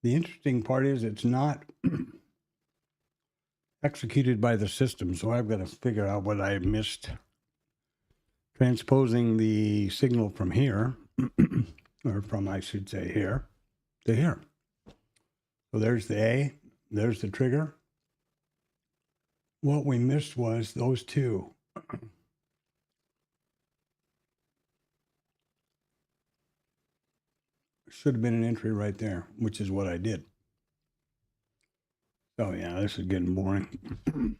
The interesting part is it's not executed by the system, so I've got to figure out what I missed. Transposing the signal from here, or from, I should say, here to here. So there's the A, there's the trigger. What we missed was those two. Should have been an entry right there, which is what I did. Oh yeah, this is getting boring.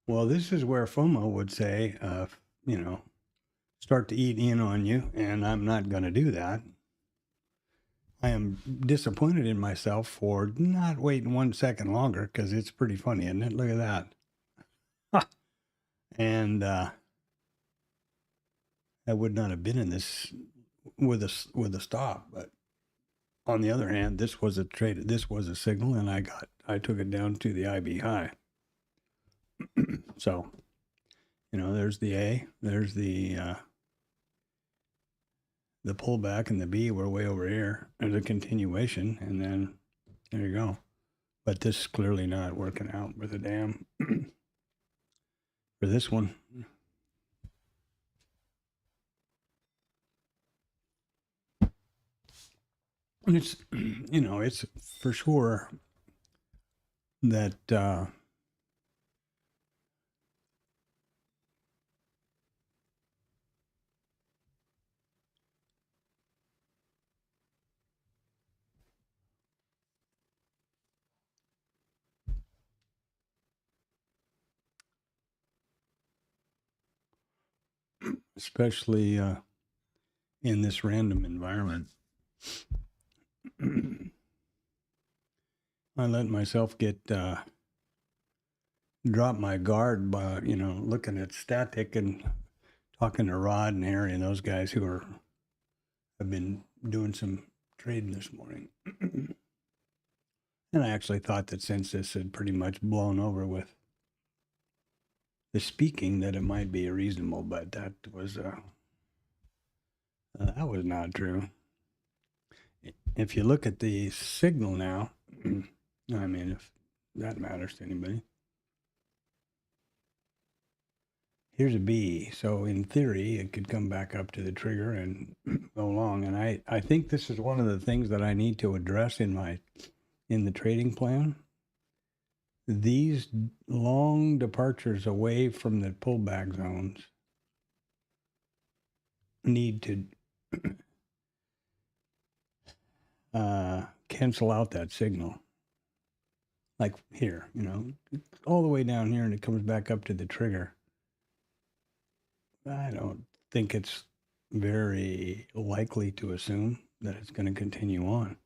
Well, this is where FOMO would say, start to eat in on you, and I'm not going to do that. I am disappointed in myself for not waiting 1 second longer because it's pretty funny, isn't it? Look at that. And I would not have been in this with a stop, but on the other hand, this was a trade. This was a signal, and I took it down to the IB high. So, there's the A, there's the pullback, and the B. We're way over here. There's a continuation, and then there you go. But this is clearly not working out with a damn for this one. And it's, it's for sure that especially in this random environment. I let myself get drop my guard by looking at static and talking to Rod and Harry and those guys who have been doing some trading this morning. And I actually thought that since this had pretty much blown over with the speaking, that it might be reasonable, but that was not true. If you look at the signal now, I mean, if that matters to anybody, here's a B. So in theory, it could come back up to the trigger and go long. And I think this is one of the things that I need to address in the trading plan. These long departures away from the pullback zones need to cancel out that signal. Like here, all the way down here, and it comes back up to the trigger. I don't think it's very likely to assume that it's going to continue on.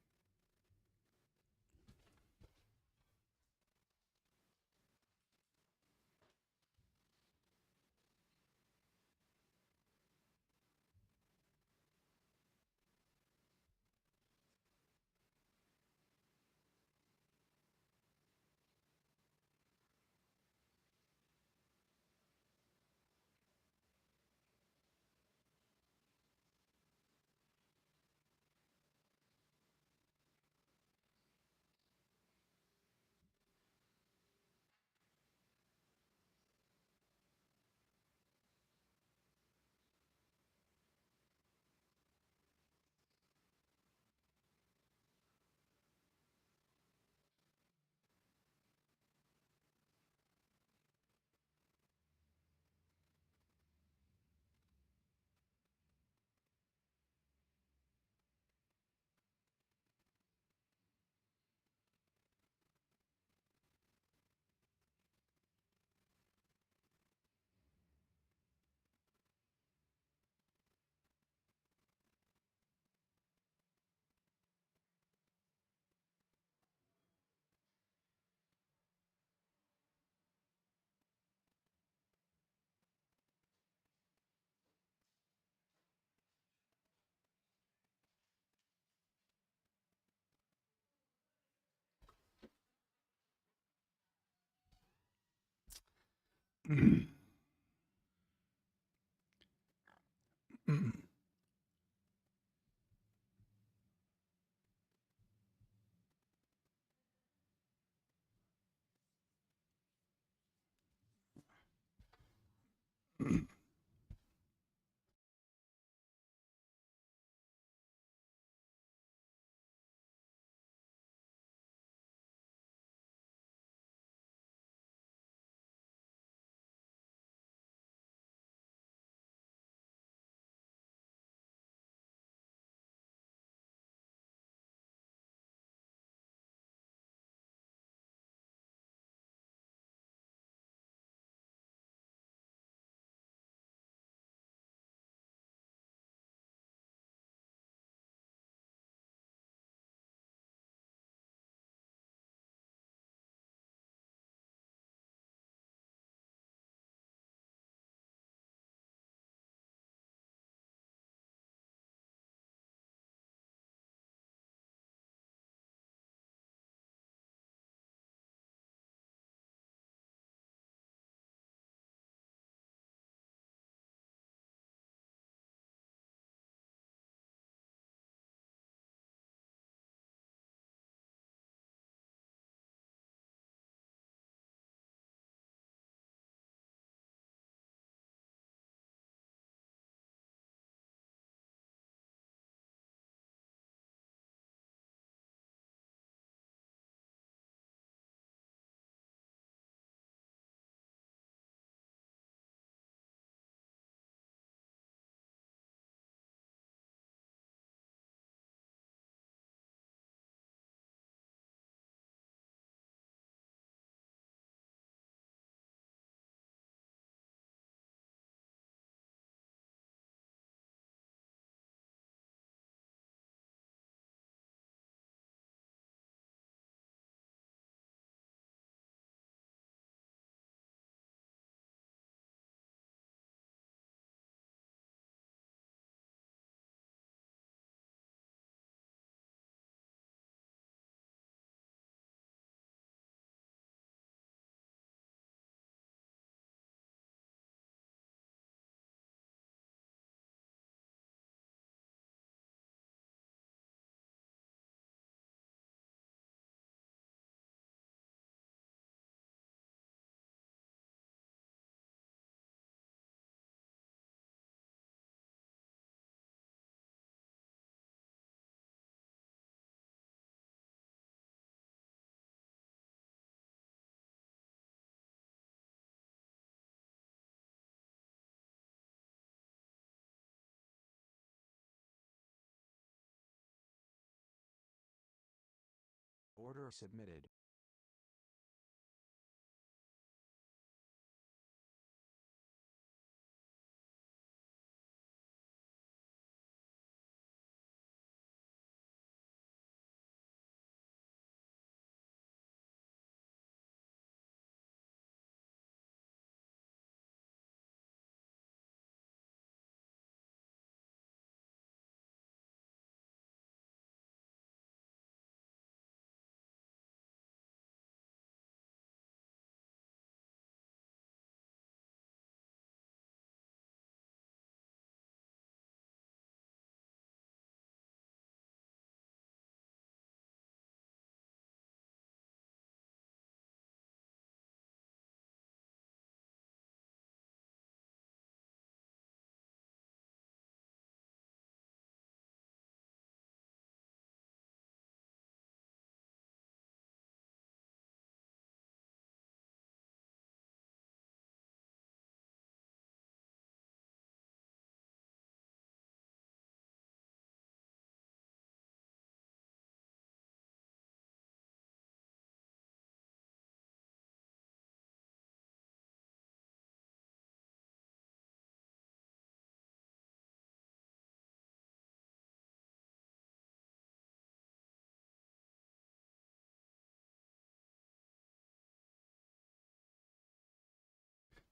Order submitted.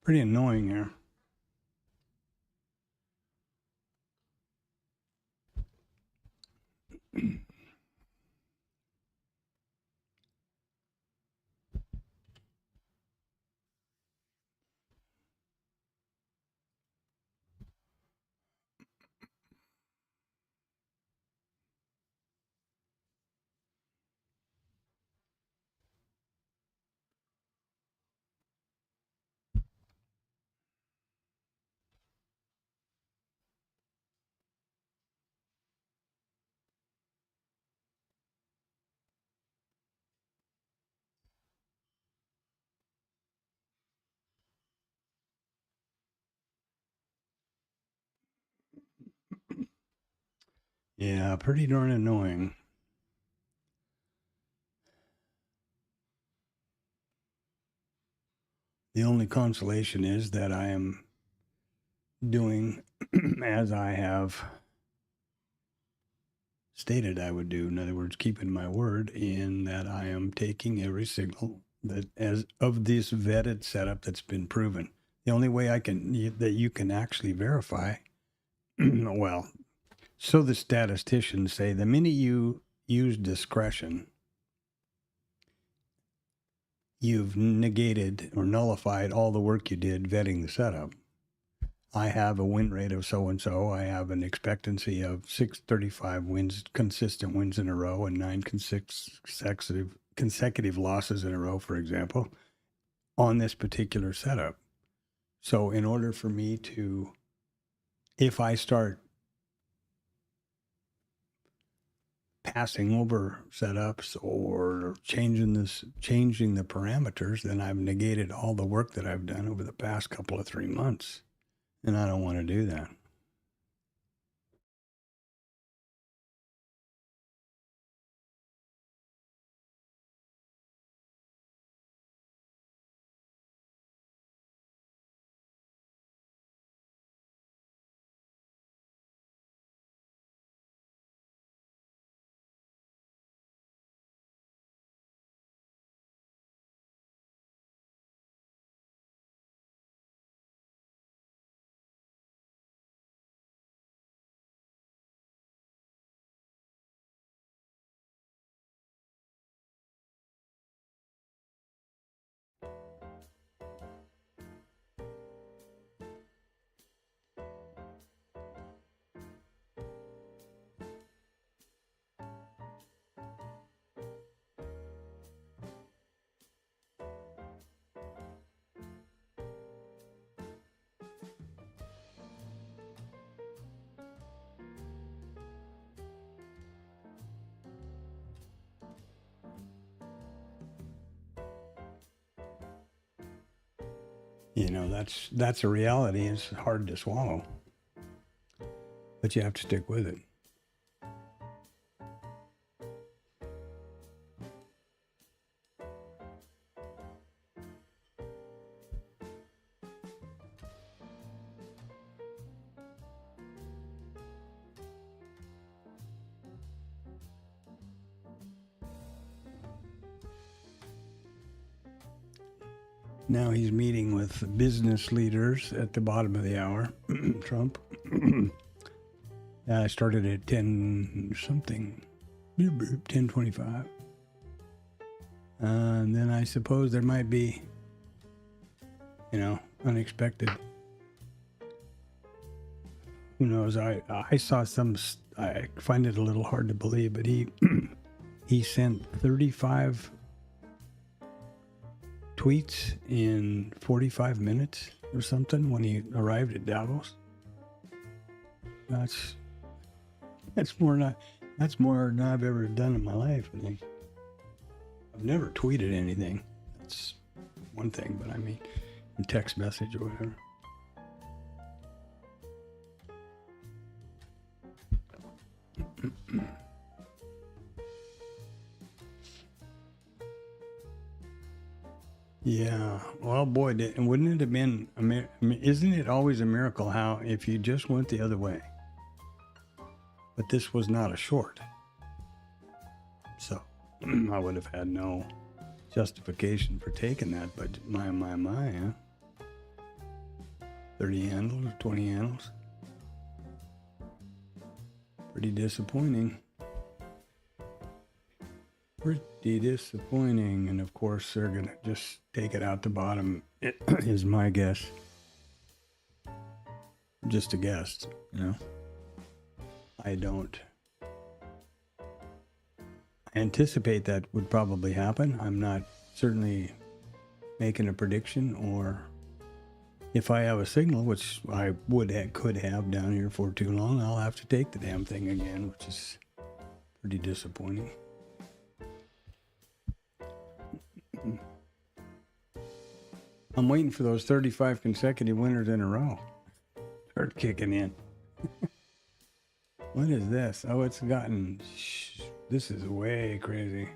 Pretty annoying here. Yeah, pretty darn annoying. The only consolation is that I am doing as I have stated I would do. In other words, keeping my word in that I am taking every signal that as of this vetted setup that's been proven. The only way that you can actually verify, well, so the statisticians say the minute you use discretion, you've negated or nullified all the work you did vetting the setup. I have a win rate of so and so. I have an expectancy of 635 wins, consistent wins in a row, and 9 consecutive losses in a row, for example, on this particular setup. So, in order for me to, if I start passing over setups or changing the parameters, then I've negated all the work that I've done over the past couple of 3 months, and I don't want to do that. You know, that's a reality. It's hard to swallow, but you have to stick with it. Now he's meeting with business leaders at the bottom of the hour. Trump. I started at 10 something, 10:25. And then I suppose there might be, unexpected. Who knows? I saw some. I find it a little hard to believe, but he sent 35 tweets in 45 minutes or something when he arrived at Davos. That's more than I've ever done in my life, I think. I've never tweeted anything. That's one thing, but I mean, a text message or whatever. Yeah. Well, boy, wouldn't it have been, isn't it always a miracle how if you just went the other way? But this was not a short. So I would have had no justification for taking that, but my, huh? 30 handles, 20 handles. Pretty disappointing. Pretty disappointing. And of course, they're going to just take it out the bottom, is my guess. Just a guess, I don't anticipate that would probably happen. I'm not certainly making a prediction, or if I have a signal, which I could have down here for too long, I'll have to take the damn thing again, which is pretty disappointing. I'm waiting for those 35 consecutive winners in a row. Start kicking in. What is this? Oh, it's gotten... This is way crazy.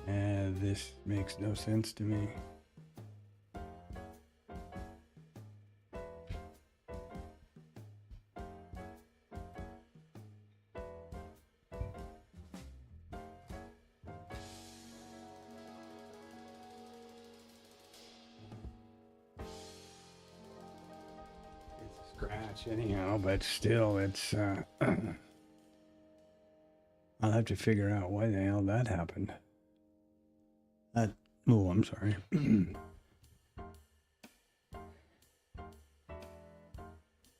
And this makes no sense to me. Anyhow, but still, it's I'll have to figure out why the hell that happened. I'm sorry.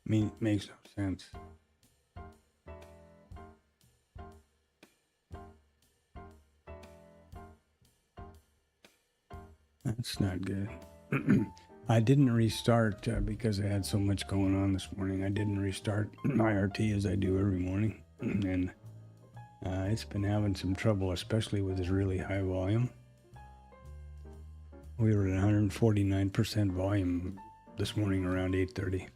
Makes no sense. That's not good. I didn't restart because I had so much going on this morning. I didn't restart my RT as I do every morning. And it's been having some trouble, especially with this really high volume. We were at 149% volume this morning around 8:30.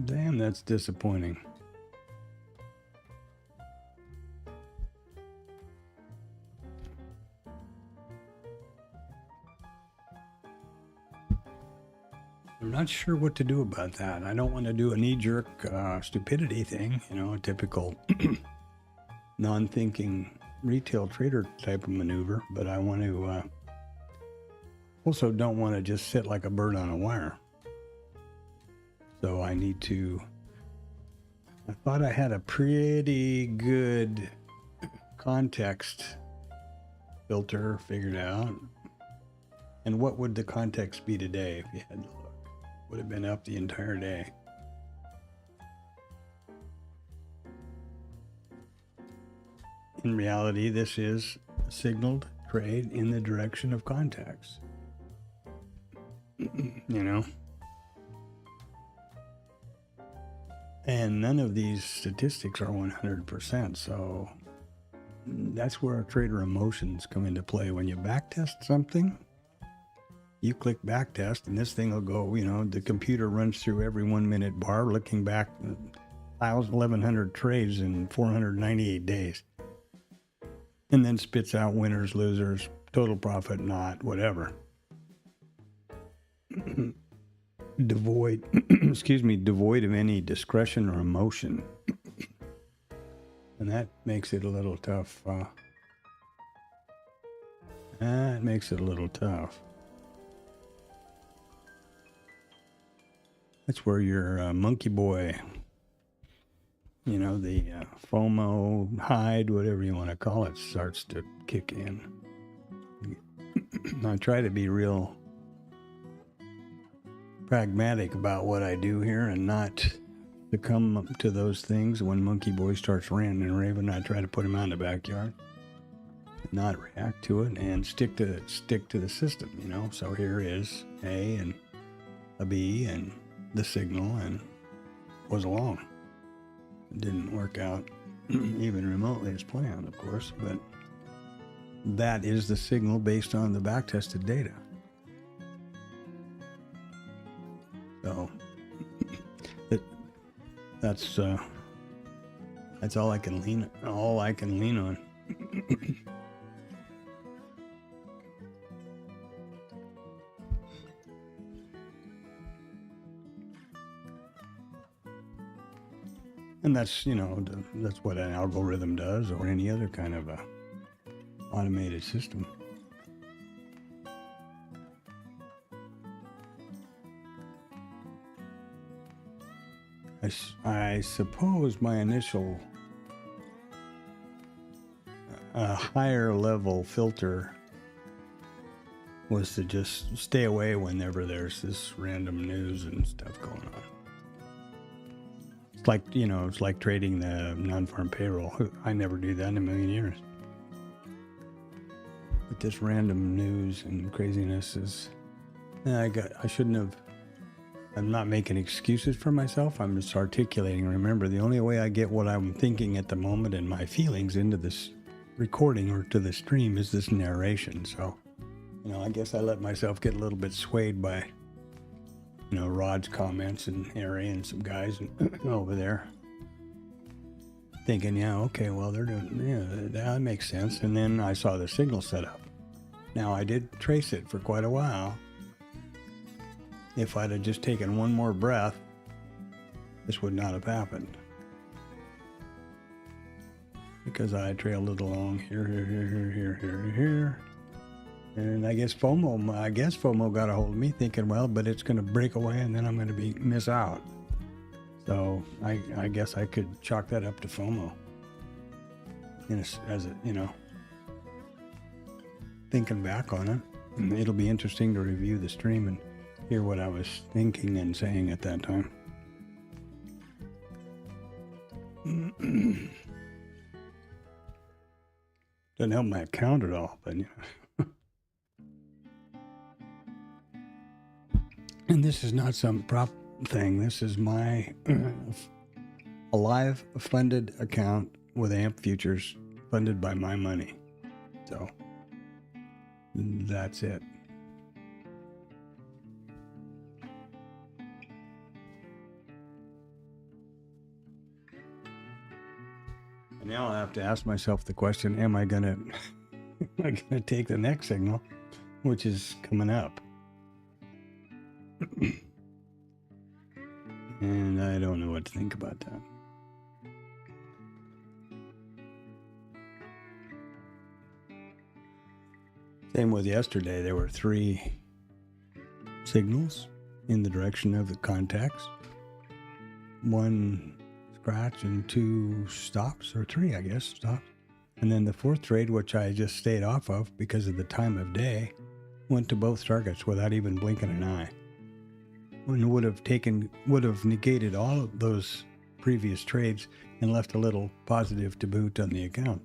Damn, that's disappointing. I'm not sure what to do about that. I don't want to do a knee-jerk stupidity thing, a typical non-thinking retail trader type of maneuver, but I want to also don't want to just sit like a bird on a wire. So I thought I had a pretty good context filter figured out. And what would the context be today if you had to look? Would have been up the entire day. In reality, this is a signaled trade in the direction of contacts. You know? And none of these statistics are 100%, so that's where trader emotions come into play. When you backtest something, you click backtest, and this thing will go, you know, the computer runs through every 1 minute bar, looking back 1,100 trades in 498 days. And then spits out winners, losers, total profit, not, whatever. Devoid of any discretion or emotion. And that makes it a little tough. That makes it a little tough. That's where your monkey boy, you know, the FOMO, hide, whatever you want to call it, starts to kick in. I try to be real pragmatic about what I do here and not succumb to those things. When monkey boy starts ranting and raving, I try to put him out in the backyard, not react to it, and stick to the system, you know. So here is A and a B and the signal, and was along. It didn't work out even remotely as planned, of course, but that is the signal based on the back-tested data. So that's all I can lean on. And that's, you know, that's what an algorithm does, or any other kind of a automated system. I suppose my initial higher level filter was to just stay away whenever there's this random news and stuff going on. It's like, you know, it's like trading the non-farm payroll. I never do that in a million years. But this random news and craziness is, I shouldn't have. I'm not making excuses for myself. I'm just articulating. Remember, the only way I get what I'm thinking at the moment and my feelings into this recording or to the stream is this narration. So, you know, I guess I let myself get a little bit swayed by, you know, Rod's comments and Harry and some guys over there, thinking, yeah, okay, well, they're doing, yeah, that makes sense. And then I saw the signal set up. Now, I did trace it for quite a while. If I'd have just taken one more breath, this would not have happened. Because I trailed it along here. And I guess FOMO got a hold of me, thinking, well, but it's going to break away and then I'm going to miss out. So I guess I could chalk that up to FOMO. As you know, thinking back on it, and it'll be interesting to review the stream and hear what I was thinking and saying at that time. Doesn't help my account at all, but you know. And this is not some prop thing. This is my a live funded account with AMP futures funded by my money. So that's it. And now I have to ask myself the question, am I gonna take the next signal, which is coming up? And I don't know what to think about that. Same with yesterday. There were 3 signals in the direction of the contacts. one scratch and 2 stops, or 3, I guess, stops. And then the 4th trade, which I just stayed off of because of the time of day, went to both targets without even blinking an eye. And would have negated all of those previous trades and left a little positive to boot on the account.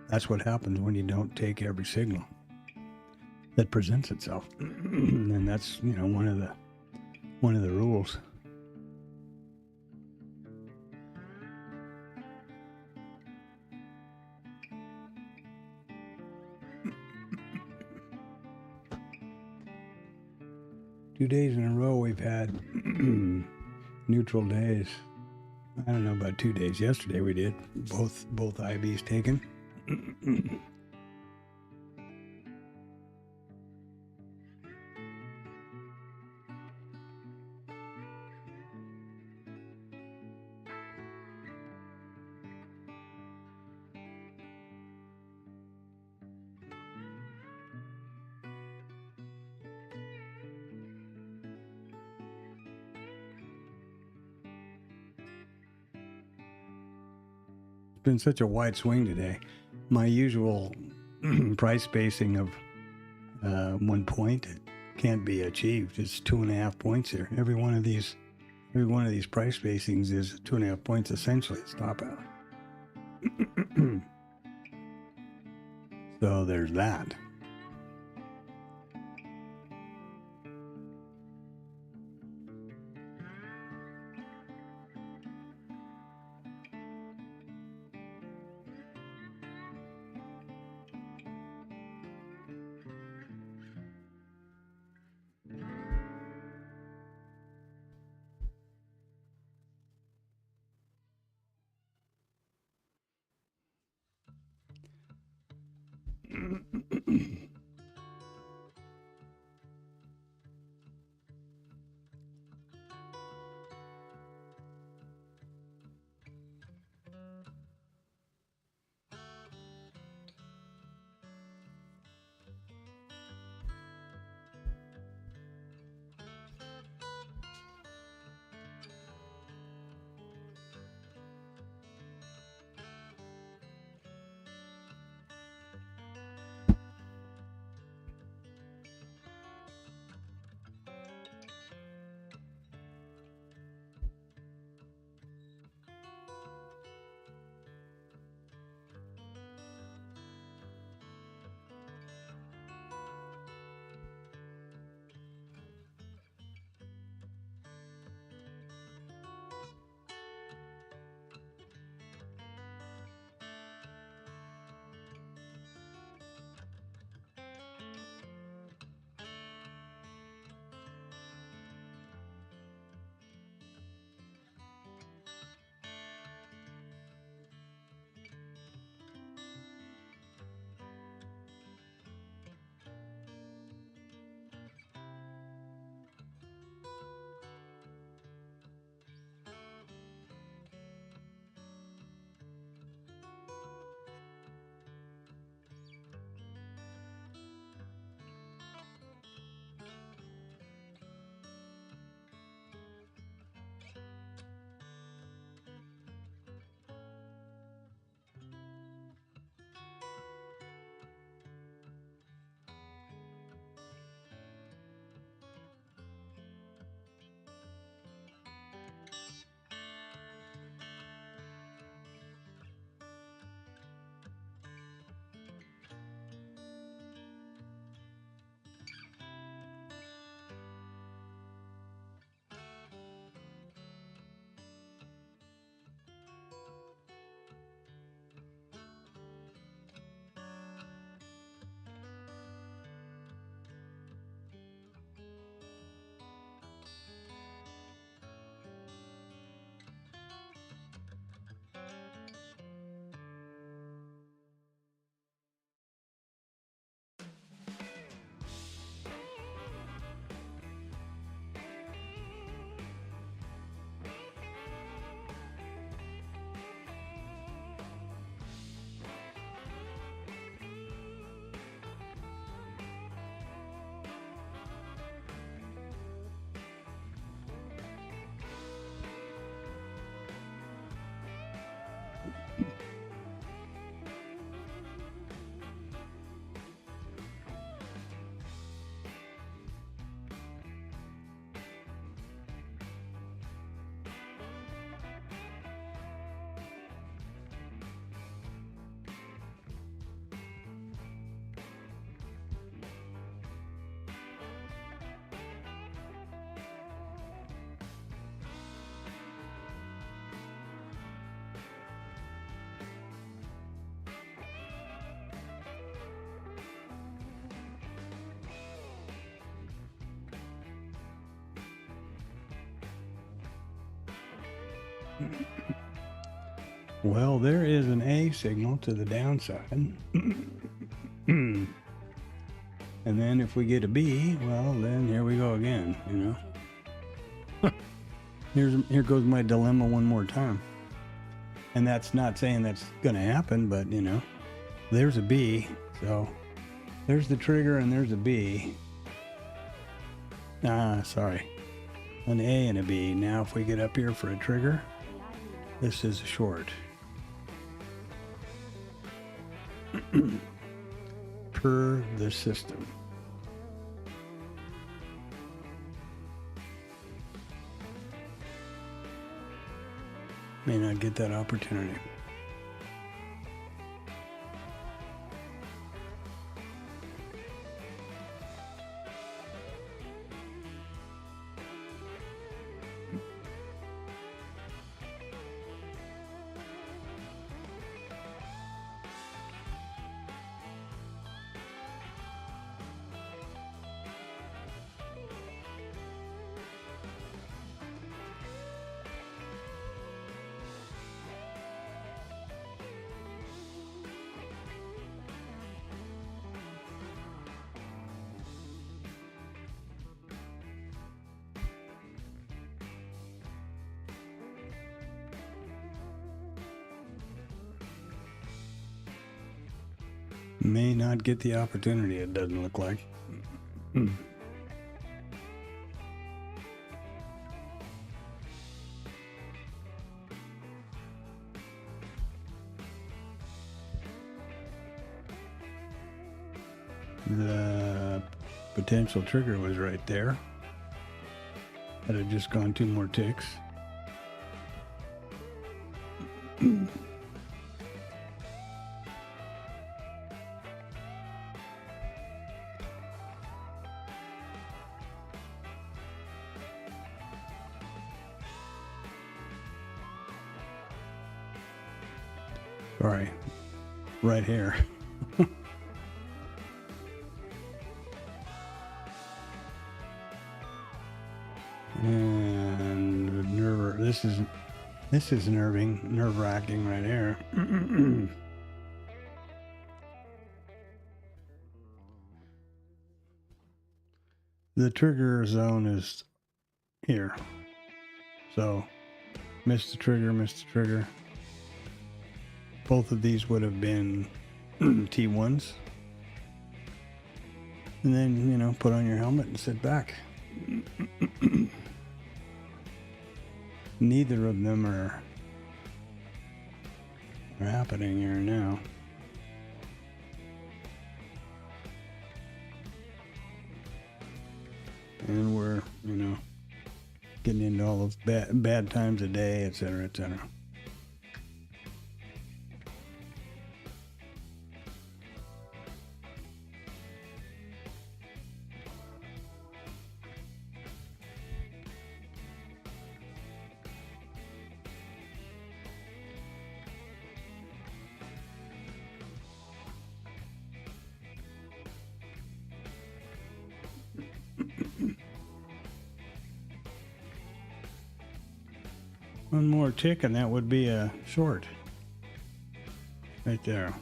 That's what happens when you don't take every signal that presents itself. And that's, one of the rules. Two days in a row we've had neutral days. I don't know about 2 days. Yesterday we did. Both IBs taken. Been such a wide swing today. My usual price spacing of 1 point can't be achieved. It's 2.5 points here. Every one of these price spacings is 2.5 points essentially. Stop out. So there's that. Well, there is an A signal to the downside. And then if we get a B, well, then here we go again, you know. Here goes my dilemma one more time. And that's not saying that's going to happen, but, you know, there's a B. So there's the trigger and there's a B. Sorry. An A and a B. Now if we get up here for a trigger, this is a short. Per the system. May not get that opportunity. May not get the opportunity, it doesn't look like. The potential trigger was right there. Had it just gone 2 more ticks. Sorry, right here. And this is nerve-wracking right here. The trigger zone is here, so missed the trigger. Both of these would have been T1s. And then, you know, put on your helmet and sit back. Neither of them are happening here now. And we're, you know, getting into all those bad times of day, etc., etc. One more tick and that would be a short. Right there.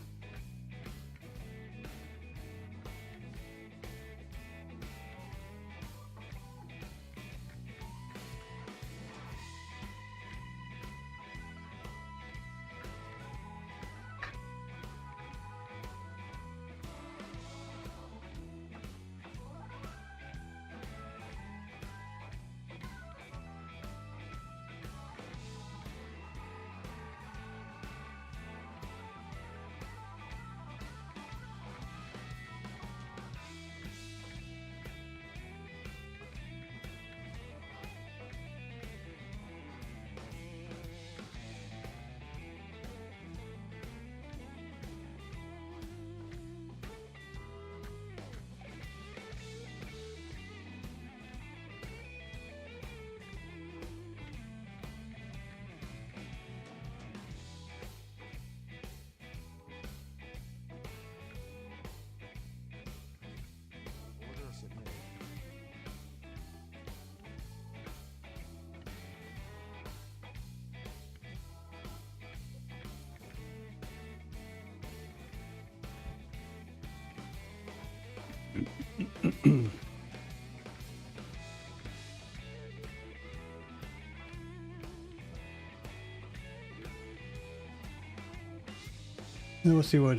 We'll see what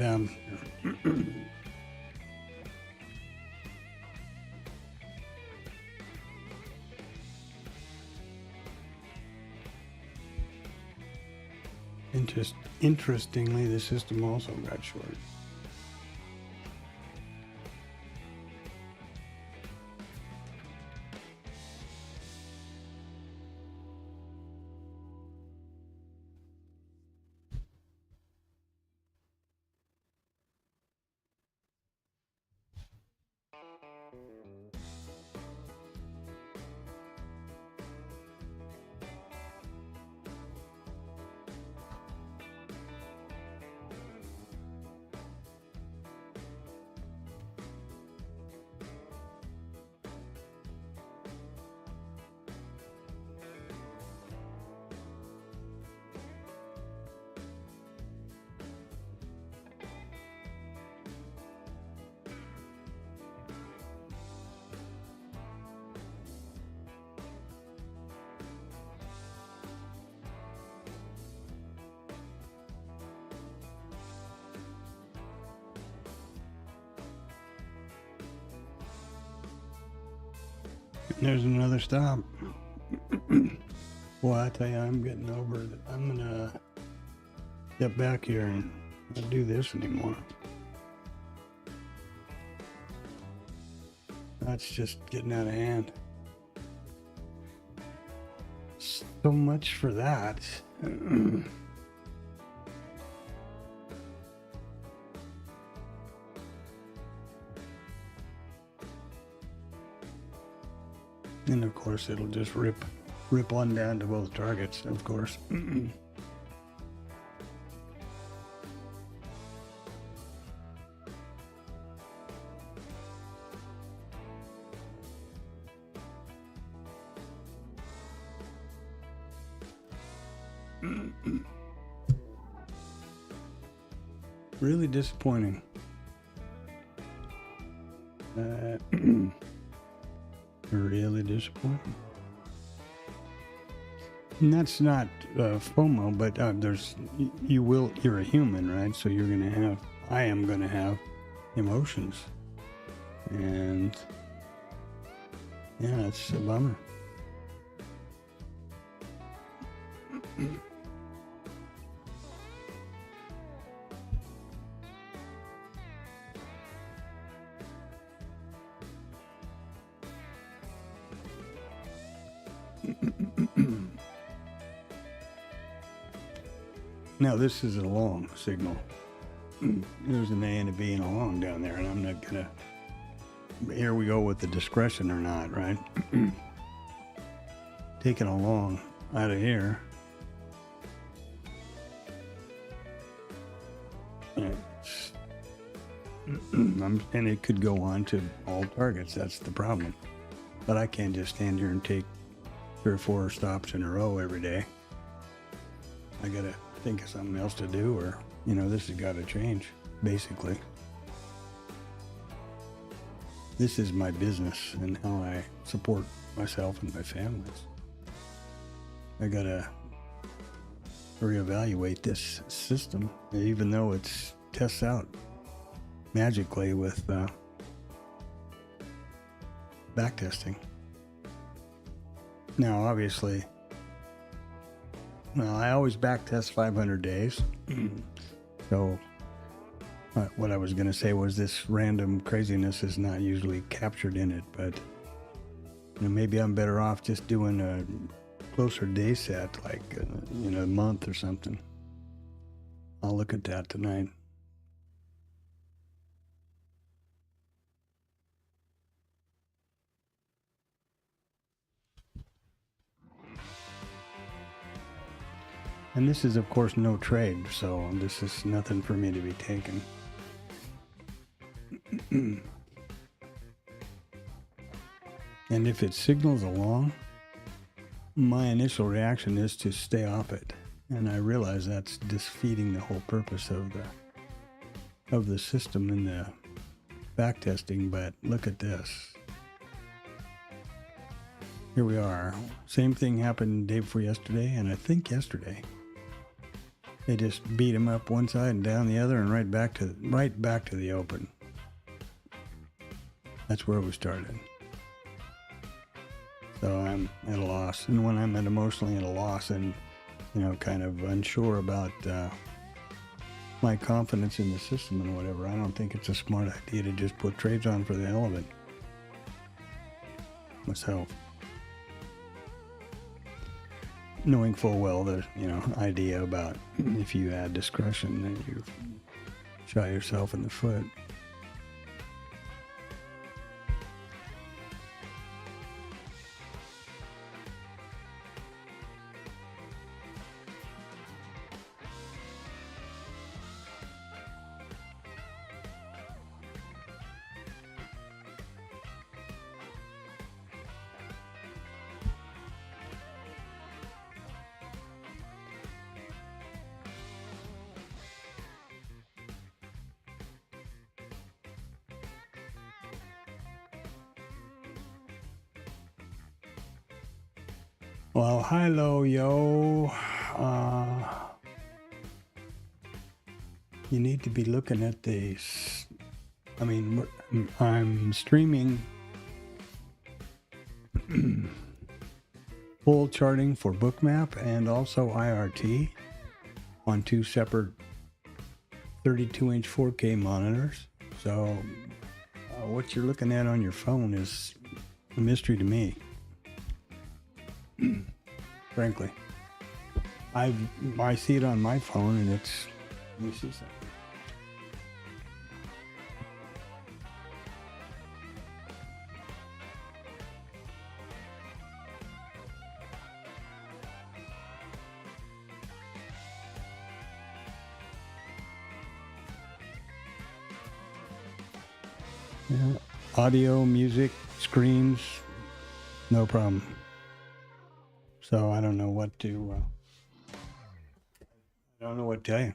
Interestingly, the system also got short. There's another stop. Well, I tell you, I'm getting over it. I'm gonna get back here and not do this anymore. That's just getting out of hand. So much for that. And of course, it'll just rip on down to both targets, of course. Really disappointing. Really disappointing. And that's not FOMO, but you're a human, right? So I am gonna have emotions. And yeah, it's a bummer. Now this is a long signal. There's an A and a B and a long down there, and I'm not gonna. Here we go with the discretion or not, right? Taking a long out of here. And it could go on to all targets. That's the problem. But I can't just stand here and take 3 or 4 stops in a row every day. I gotta think of something else to do, or this has got to change. Basically, this is my business and how I support myself and my families. I gotta reevaluate this system, even though it tests out magically with backtesting. Now, obviously, I always backtest 500 days. So what I was going to say was this random craziness is not usually captured in it, but maybe I'm better off just doing a closer day set, like a month or something. I'll look at that tonight. And this is, of course, no trade, so this is nothing for me to be taken. And if it signals along, my initial reaction is to stay off it. And I realize that's defeating the whole purpose of the system and back testing, but look at this. Here we are. Same thing happened day before yesterday, and I think yesterday. They just beat him up one side and down the other, and right back to the open. That's where we started. So I'm at a loss, and when I'm emotionally at a loss and kind of unsure about my confidence in the system and whatever, I don't think it's a smart idea to just put trades on for the hell of it. Myself, knowing full well the idea about if you add discretion, then you shot yourself in the foot. Well, hello, yo. You need to be looking at these. I mean, I'm streaming full charting for Bookmap and also IRT on two separate 32-inch 4K monitors. So what you're looking at on your phone is a mystery to me. Frankly, I see it on my phone, and it's. Let me see something. Yeah, audio, music, screens, no problem. So I don't know what to. I don't know what to tell you.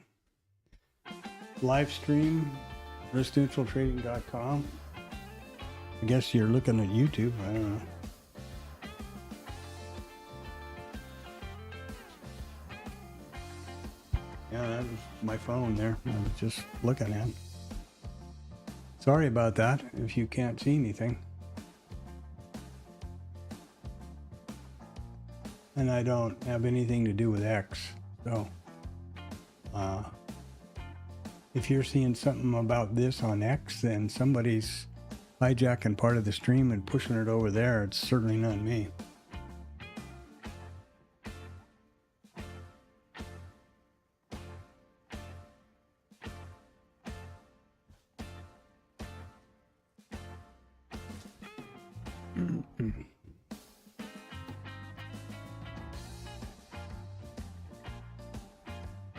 Live stream, residentialtrading.com. I guess you're looking at YouTube. I don't know. Yeah, that was my phone there. I was just looking at it. Sorry about that if you can't see anything. And I don't have anything to do with X. So, if you're seeing something about this on X, then somebody's hijacking part of the stream and pushing it over there. It's certainly not me.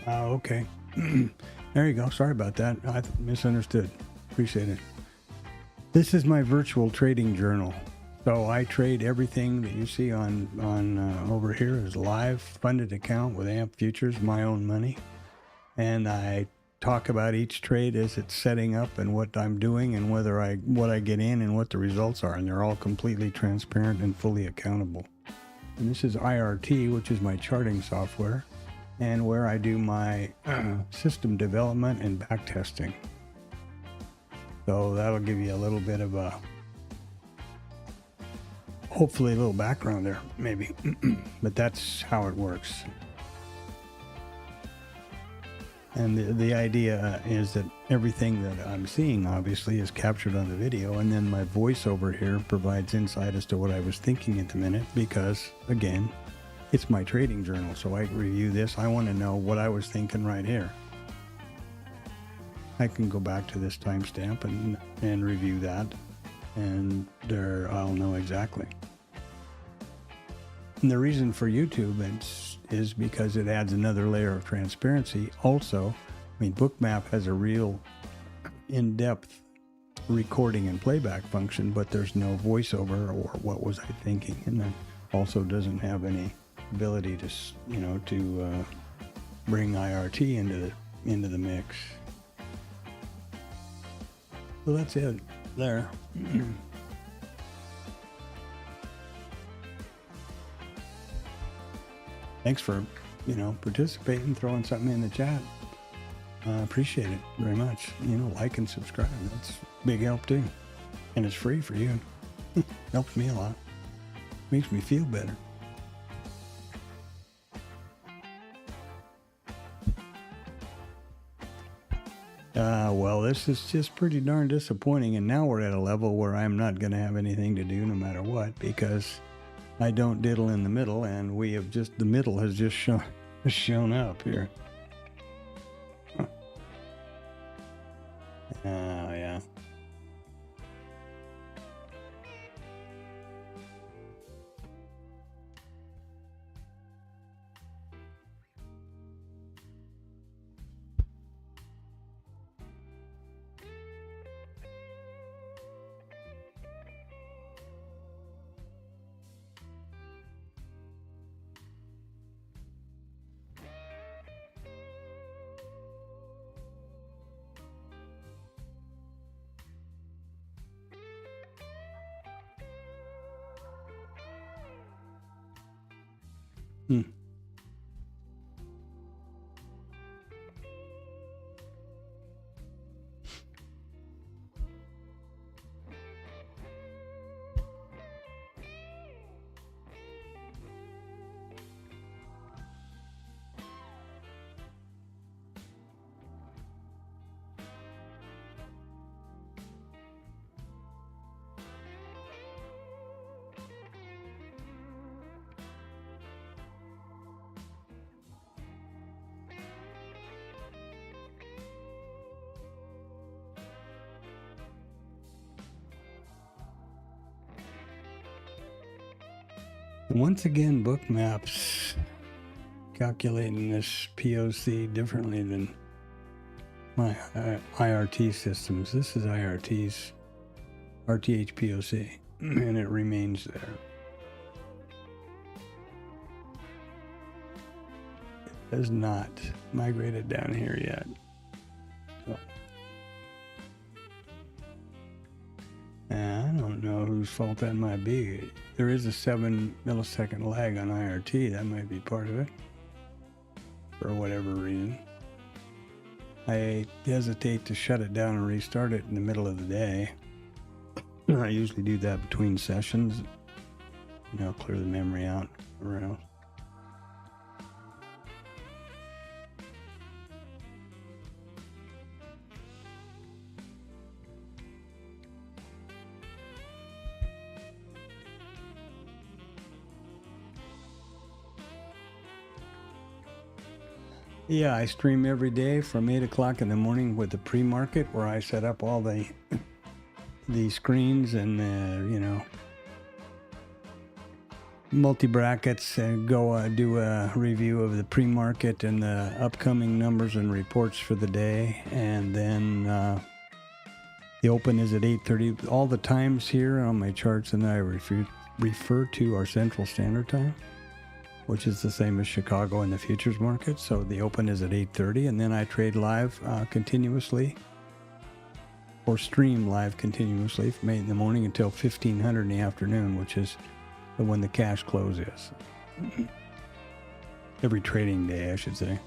Okay. There you go. Sorry about that. I misunderstood. Appreciate it. This is my virtual trading journal. So I trade everything that you see on over here is live funded account with AMP Futures, my own money. And I talk about each trade as it's setting up and what I'm doing and what I get in and what the results are. And they're all completely transparent and fully accountable. And this is IRT, which is my charting software, and where I do my system development and back testing. So that'll give you a little bit of a, hopefully a little background there, maybe. But that's how it works. And the idea is that everything that I'm seeing obviously is captured on the video, and then my voice over here provides insight as to what I was thinking at the minute, because again, it's my trading journal. So I review this. I want to know what I was thinking right here. I can go back to this timestamp and review that, and there I'll know exactly. And the reason for YouTube is because it adds another layer of transparency. Also, I mean, Bookmap has a real in-depth recording and playback function, but there's no voiceover or what was I thinking, and then also doesn't have any ability to bring IRT into the mix. So that's it there. Thanks for, participating, throwing something in the chat. I appreciate it very much. Like and subscribe. That's a big help too. And it's free for you. Helps me a lot. Makes me feel better. Well, this is just pretty darn disappointing. And now we're at a level where I'm not going to have anything to do no matter what, because I don't diddle in the middle, and the middle has just shown up here. Huh. Yeah. Hmm. Once again, Bookmaps calculating this POC differently than my IRT systems. This is IRT's RTH POC, and it remains there. It has not migrated down here yet. So, I don't know whose fault that might be. There is a 7 millisecond lag on IRT. That might be part of it, for whatever reason. I hesitate to shut it down and restart it in the middle of the day. I usually do that between sessions. Clear the memory out around. Yeah, I stream every day from 8 o'clock in the morning with the pre-market, where I set up all the screens and multi-brackets, and go do a review of the pre-market and the upcoming numbers and reports for the day. And then the open is at 8:30. All the times here on my charts and I refer to our Central Standard Time, which is the same as Chicago and the futures market. So the open is at 8:30, and then I trade live continuously, or stream live continuously from 8 in the morning until 1500 in the afternoon, which is when the cash close is. Every trading day, I should say.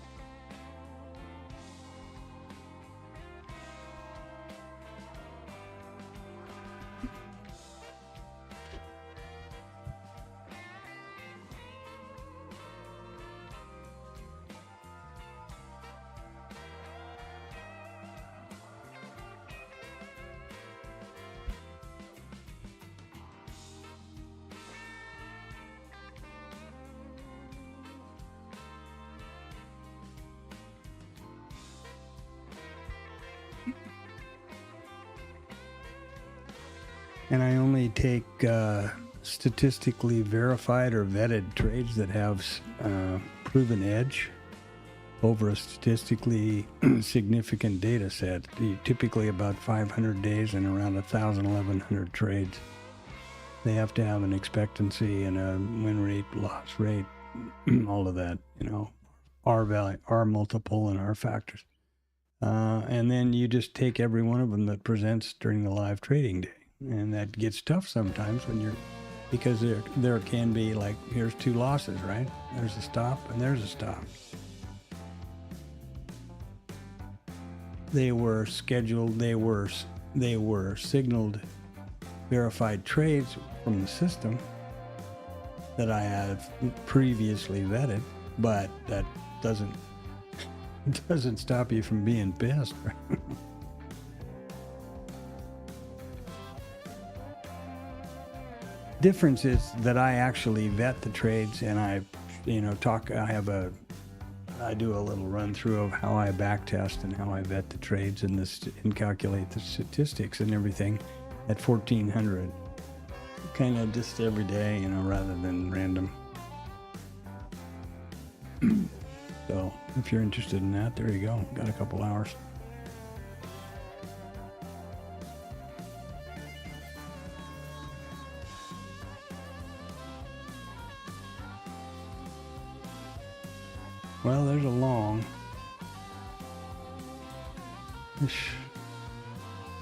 And I only take statistically verified or vetted trades that have proven edge over a statistically significant data set, typically about 500 days and around 1,000, 1,100 trades. They have to have an expectancy and a win rate, loss rate, all of that, R value, R multiple, and R factors. And then you just take every one of them that presents during the live trading day. And that gets tough sometimes when you're, because there can be like, here's two losses, right? There's a stop and there's a stop. They were scheduled, they were signaled verified trades from the system that I have previously vetted, but that doesn't stop you from being pissed. Difference is that I actually vet the trades and I do a little run through of how I back test and how I vet the trades and calculate the statistics and everything at 1400. Kind of just every day, rather than random. So if you're interested in that, there you go. Got a couple hours. Well, there's a long.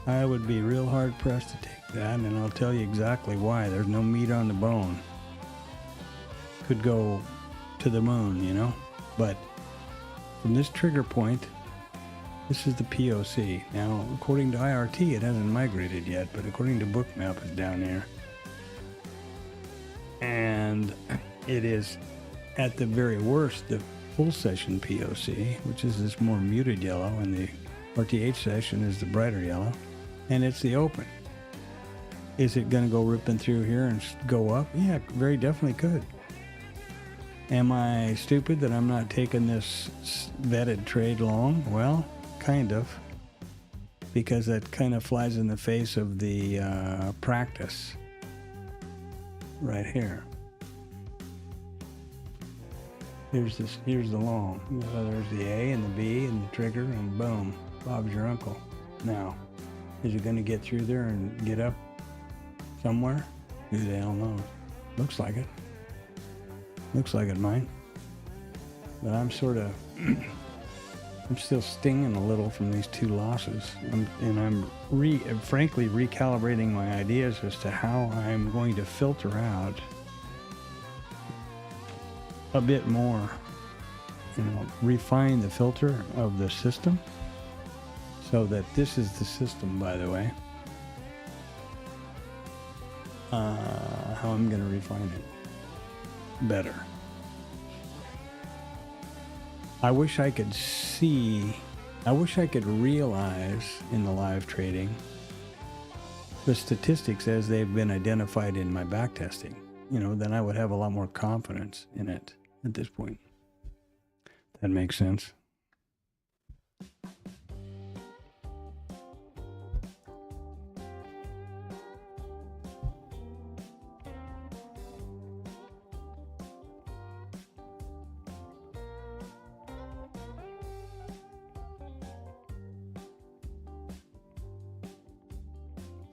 I would be real hard pressed to take that, and I'll tell you exactly why. There's no meat on the bone. Could go to the moon, but from this trigger point, this is the POC. Now, according to IRT, it hasn't migrated yet, but according to Bookmap, it's down there. And it is, at the very worst, the full session POC, which is this more muted yellow, and the RTH session is the brighter yellow, and it's the open. Is it going to go ripping through here and go up? Yeah, very definitely could. Am I stupid that I'm not taking this vetted trade long? Well, kind of, because that kind of flies in the face of the practice right here. Here's the long. There's the A and the B and the trigger, and boom, Bob's your uncle. Now, is it going to get through there and get up somewhere? Who the hell knows? Looks like it. Looks like it might. But I'm sort of, I'm still stinging a little from these two losses. I'm frankly recalibrating my ideas as to how I'm going to filter out a bit more, refine the filter of the system, so that this is the system, by the way, how I'm going to refine it better. I wish I could realize in the live trading the statistics as they've been identified in my backtesting. Then I would have a lot more confidence in it at this point. That makes sense.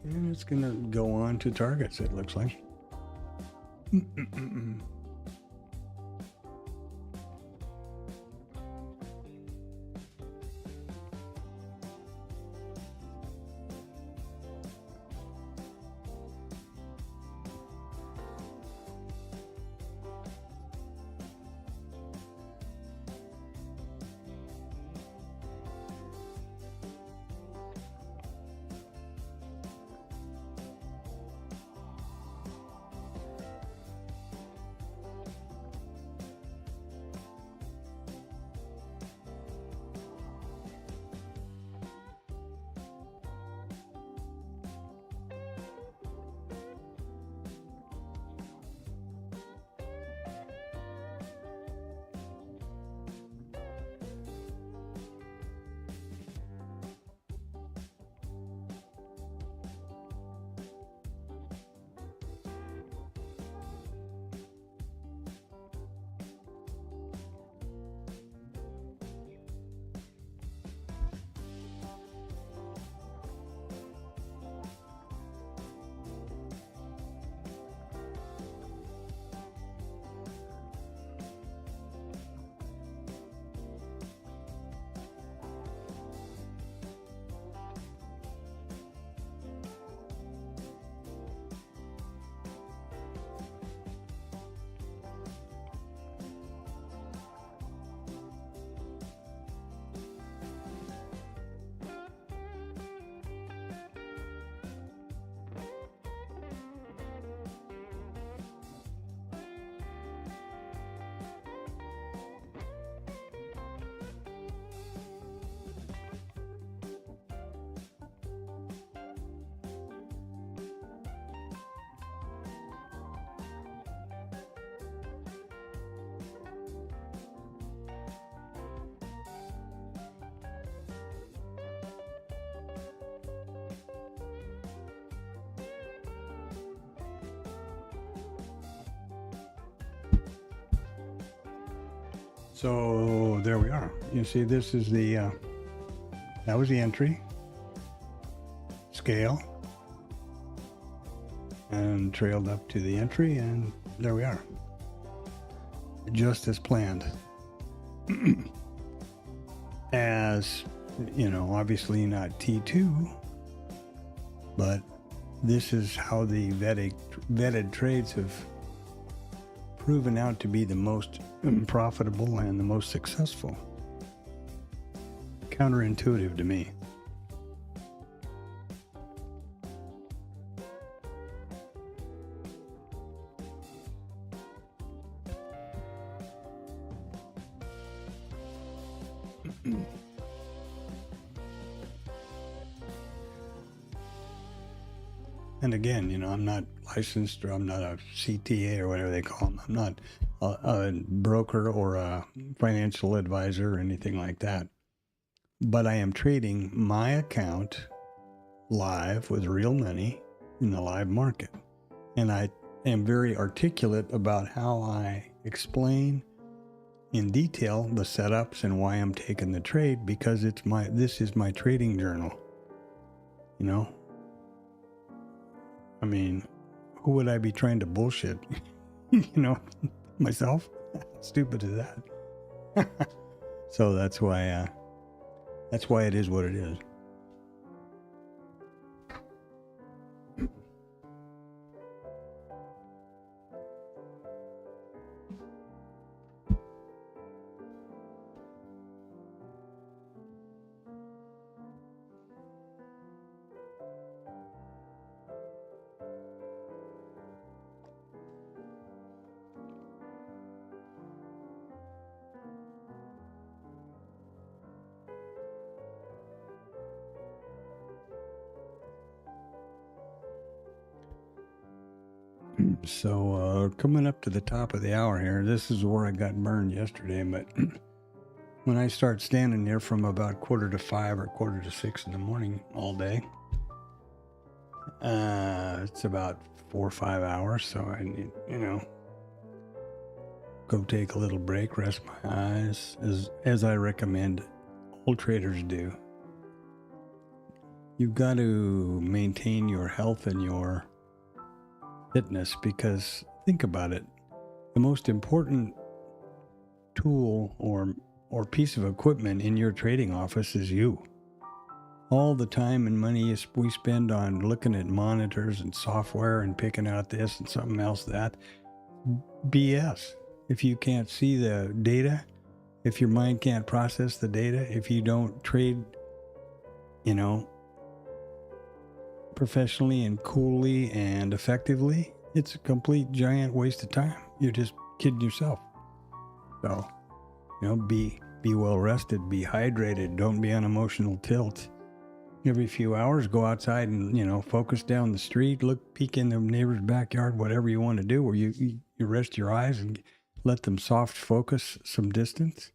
And it's going to go on to targets, it looks like. So there we are. You see, this is the, that was the entry, scale, and trailed up to the entry, and there we are. Just as planned. As, you know, obviously not T2, but this is how the vetted trades have proven out to be the most profitable and the most successful. Counterintuitive to me. And again, you know, I'm not licensed, or I'm not a CTA or whatever they call them. I'm not a broker or a financial advisor or anything like that. But I am trading my account live with real money in the live market. And I am very articulate about how I explain in detail the setups and why I'm taking the trade, because this is my trading journal. You know? I mean, who would I be trying to bullshit? You know, myself? How stupid is that? So that's why it is what it is. So coming up to the top of the hour here, this is where I got burned yesterday, but when I start standing there from about 4:45 or 4:45 in the morning all day, it's about 4 or 5 hours, so I need, you know, go take a little break, rest my eyes, as I recommend all traders do. You've got to maintain your health and your fitness, because think about it, the most important tool or piece of equipment in your trading office is you. All the time and money we spend on looking at monitors and software and picking out this and something else, that BS. If you can't see the data, if your mind can't process the data, if you don't trade, you know, professionally and coolly and effectively, it's a complete giant waste of time. You're just kidding yourself. So, you know, be well rested, be hydrated, don't be on emotional tilt. Every few hours, go outside and, you know, focus down the street, peek in the neighbor's backyard, whatever you want to do, where you rest your eyes and let them soft focus some distance,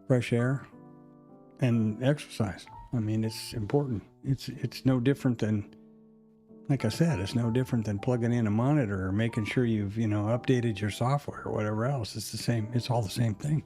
fresh air, and exercise. I mean, it's important. It's no different than, like I said, it's no different than plugging in a monitor or making sure you've, you know, updated your software or whatever else. It's the same. It's all the same thing.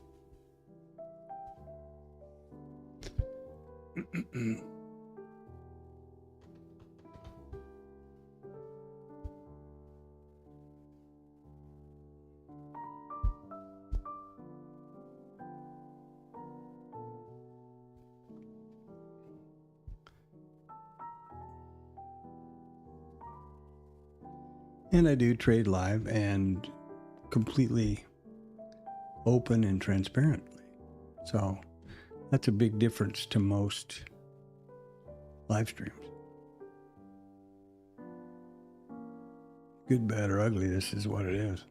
And I do trade live and completely open and transparently. So that's a big difference to most live streams. Good, bad, or ugly, this is what it is.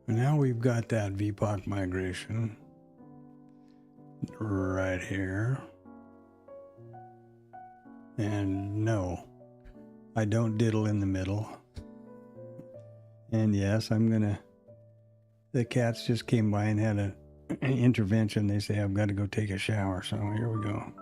And now we've got that VPOC migration right here. And no, I don't diddle in the middle. And yes, the cats just came by and had a intervention. They say I've got to go take a shower. So here we go.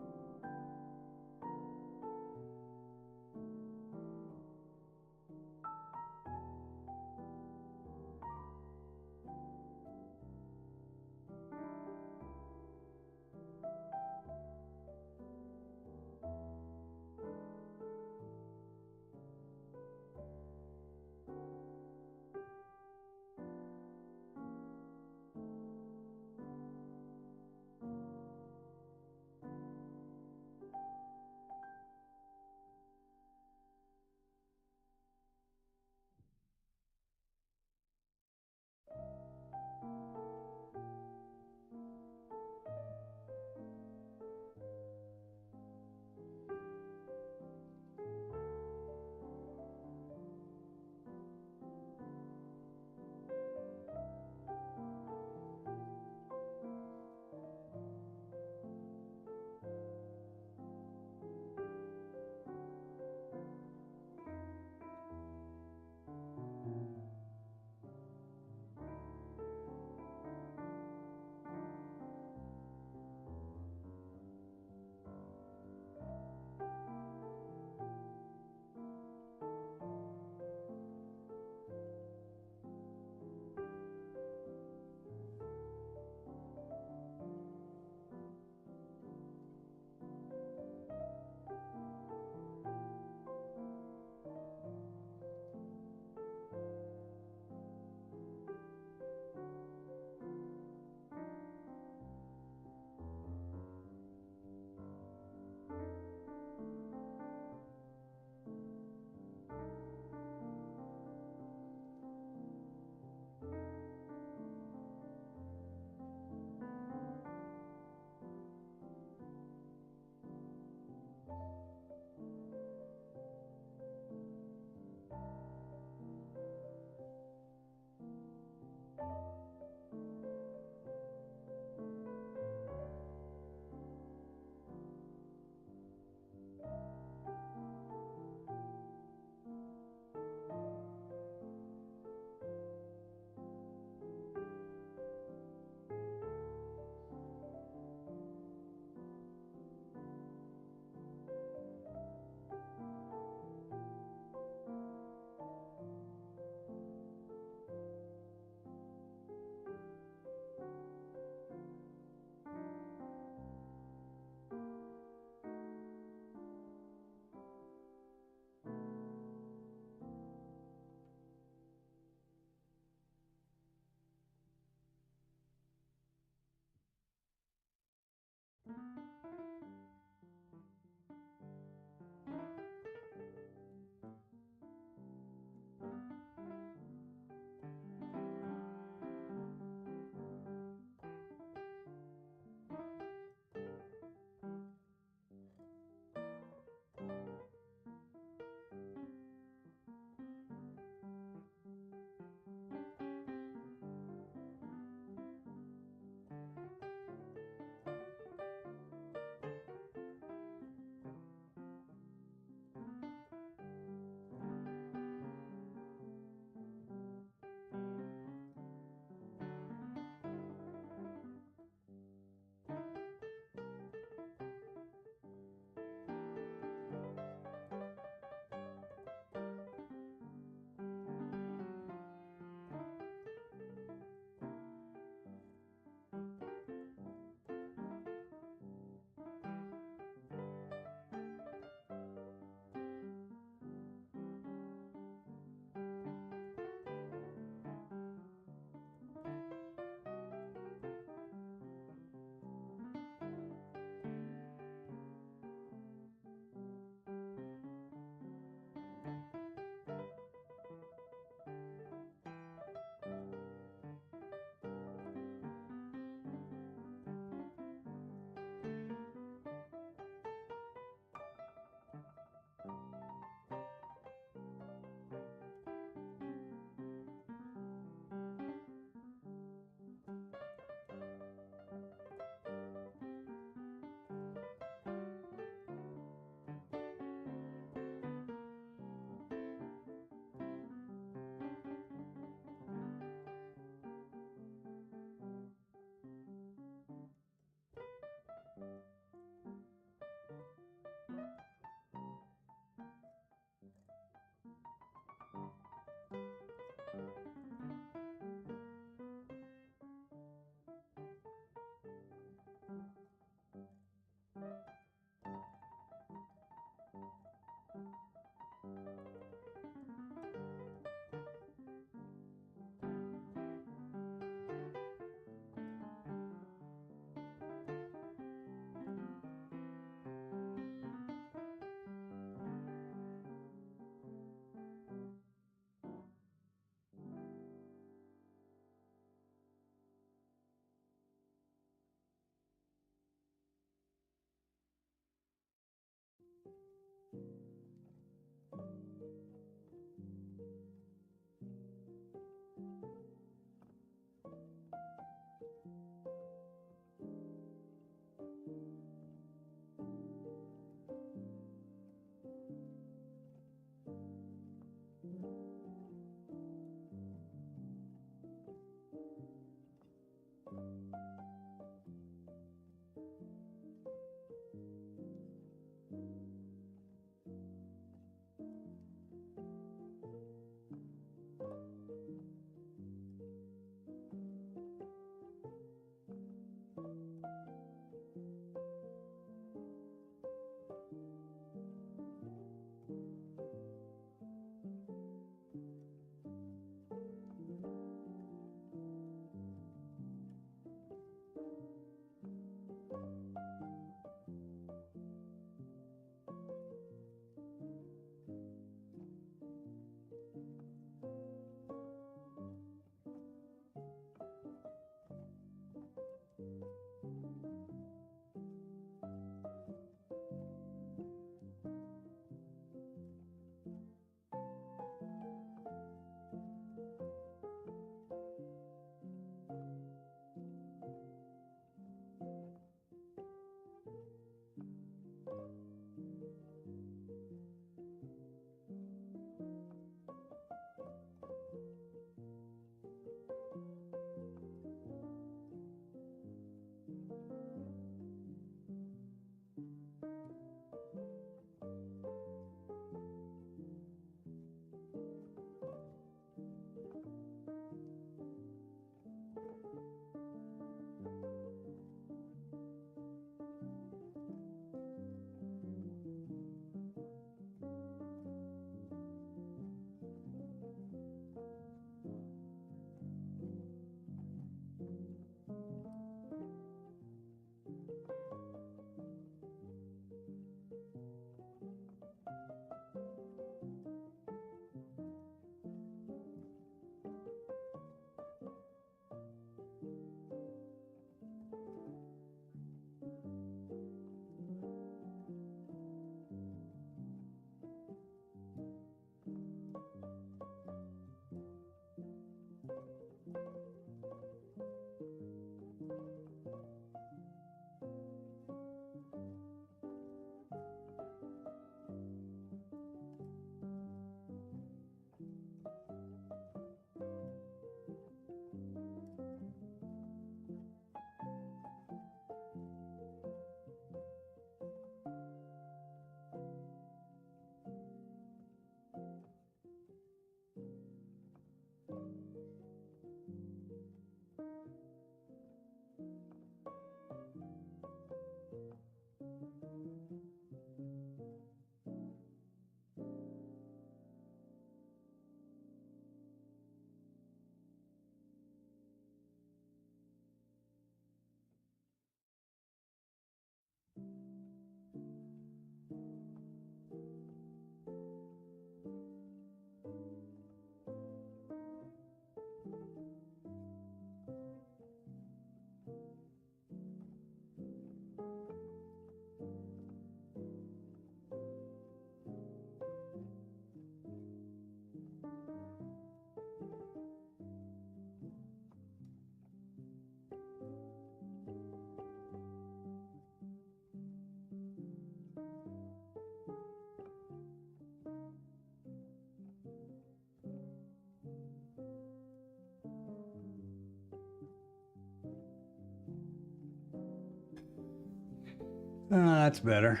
That's better.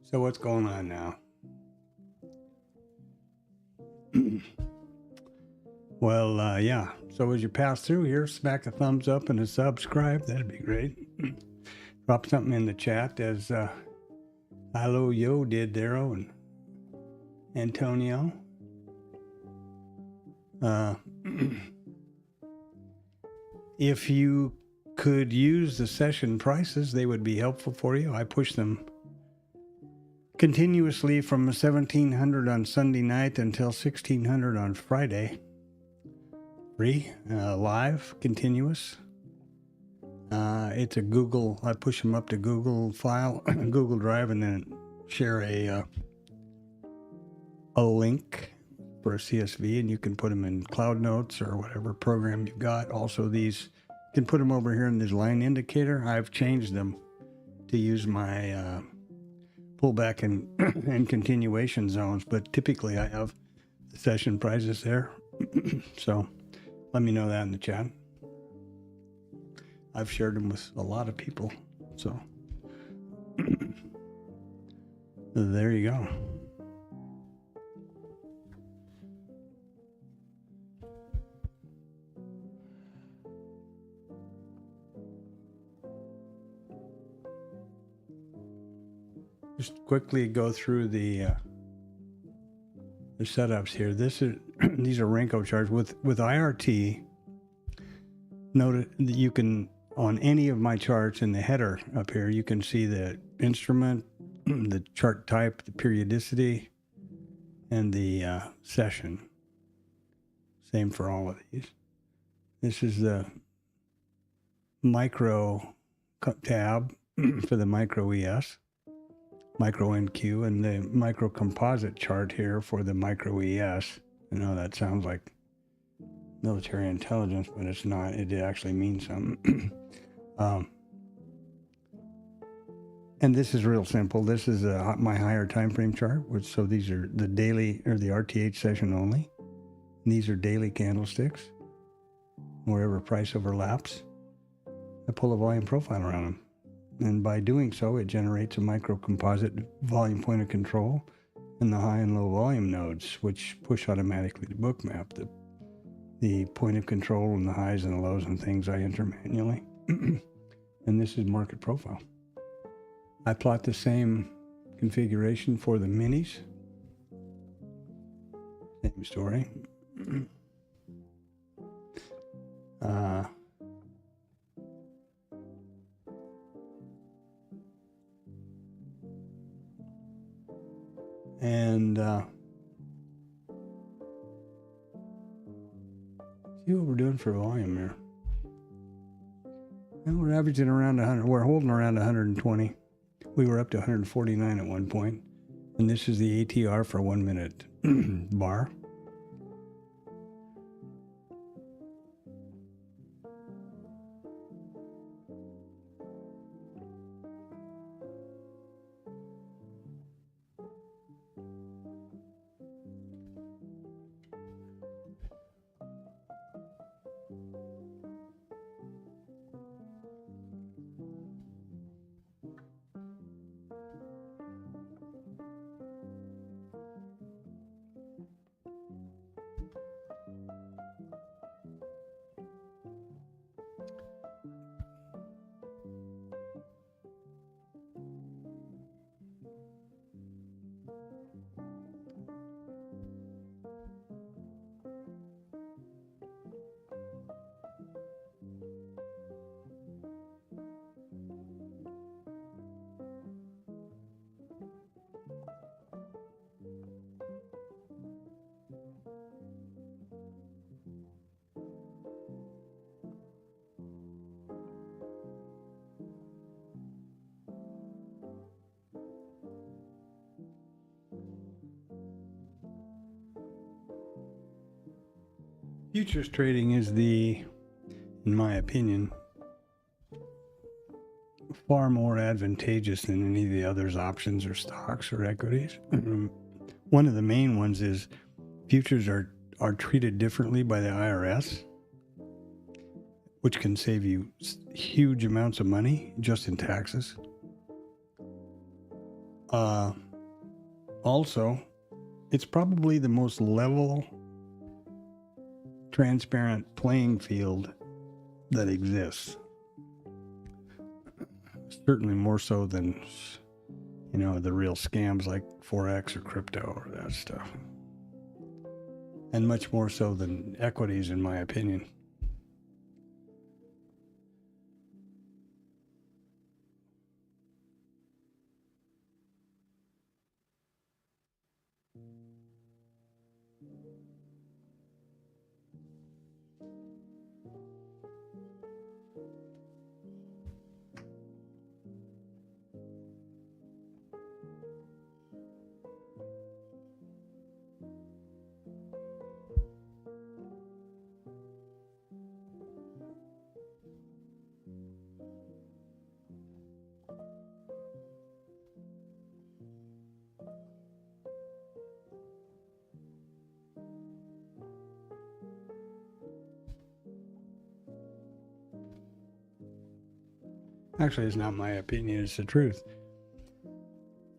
So what's going on now? Well, yeah. So as you pass through here, smack a thumbs up and a subscribe. That'd be great. Drop something in the chat as Ilo Yo did there, and Antonio. If you could use the session prices, they would be helpful for you. I push them continuously from 1700 on Sunday night until 1600 on Friday. Free, live, continuous. It's a Google, I push them up to Google file, Google Drive, and then share a link for a CSV, and you can put them in Cloud Notes or whatever program you've got. Also, these, you can put them over here in this line indicator. I've changed them to use my pullback and continuation zones, but typically I have the session prices there. So let me know that in the chat. I've shared them with a lot of people, so there you go. Just quickly go through the setups here. These are Renko charts with IRT. Note that you can, on any of my charts in the header up here, you can see the instrument, the chart type, the periodicity, and the session. Same for all of these. This is the micro tab for the micro ES, micro NQ, and the micro composite chart here for the micro ES. I know that sounds like military intelligence, but it's not. It actually means something. And this is real simple. This is my higher time frame chart, so these are the daily or the RTH session only. And these are daily candlesticks. Wherever price overlaps, I pull a volume profile around them. And by doing so, it generates a micro composite volume point of control and the high and low volume nodes, which push automatically to bookmap. The point of control and the highs and the lows and things I enter manually. And this is market profile. I plot the same configuration for the minis. Same story. See what we're doing for volume here. Well, we're averaging around 100. We're holding around 120. We were up to 149 at one point. And this is the ATR for 1 minute bar. Futures trading is in my opinion, far more advantageous than any of the others, options or stocks or equities. One of the main ones is futures are treated differently by the IRS. which can save you huge amounts of money just in taxes. Also, it's probably the most level, transparent playing field that exists. Certainly more so than, the real scams like Forex or crypto or that stuff. And much more so than equities, in my opinion. Actually, it's not my opinion, it's the truth.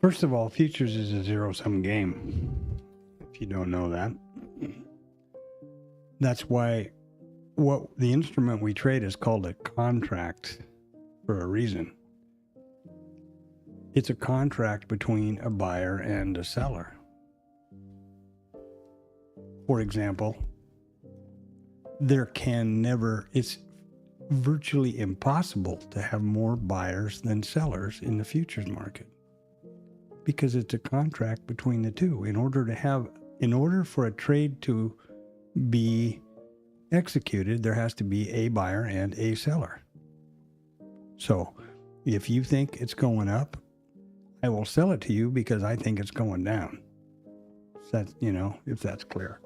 First of all, futures is a zero-sum game, if you don't know that. That's why what the instrument we trade is called a contract for a reason. It's a contract between a buyer and a seller. For example, it's virtually impossible to have more buyers than sellers in the futures market because it's a contract between the two. In order for a trade to be executed, there has to be a buyer and a seller. So if you think it's going up, I will sell it to you because I think it's going down. If that's clear.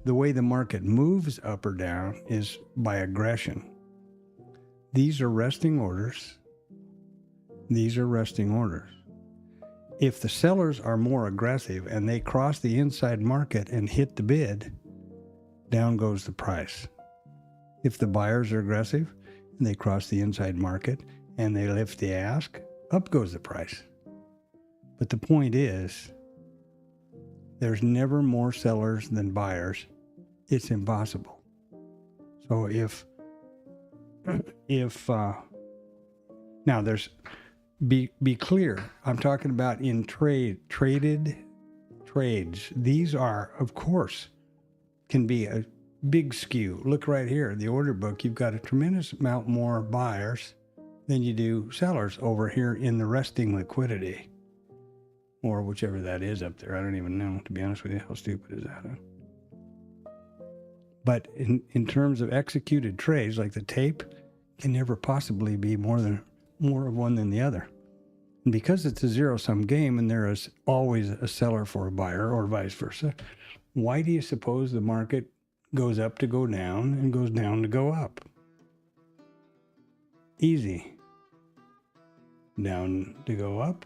The way the market moves up or down is by aggression. These are resting orders. These are resting orders. If the sellers are more aggressive and they cross the inside market and hit the bid, down goes the price. If the buyers are aggressive and they cross the inside market and they lift the ask, up goes the price. But the point is, there's never more sellers than buyers. It's impossible. So now be clear, I'm talking about in traded trades. These are, of course, can be a big skew. Look right here, the order book, you've got a tremendous amount more buyers than you do sellers over here in the resting liquidity, or whichever that is up there. I don't even know, to be honest with you. How stupid is that, huh? But in terms of executed trades, like the tape, can never possibly be more of one than the other. And because it's a zero-sum game and there is always a seller for a buyer or vice versa, why do you suppose the market goes up to go down and goes down to go up? Easy. Down to go up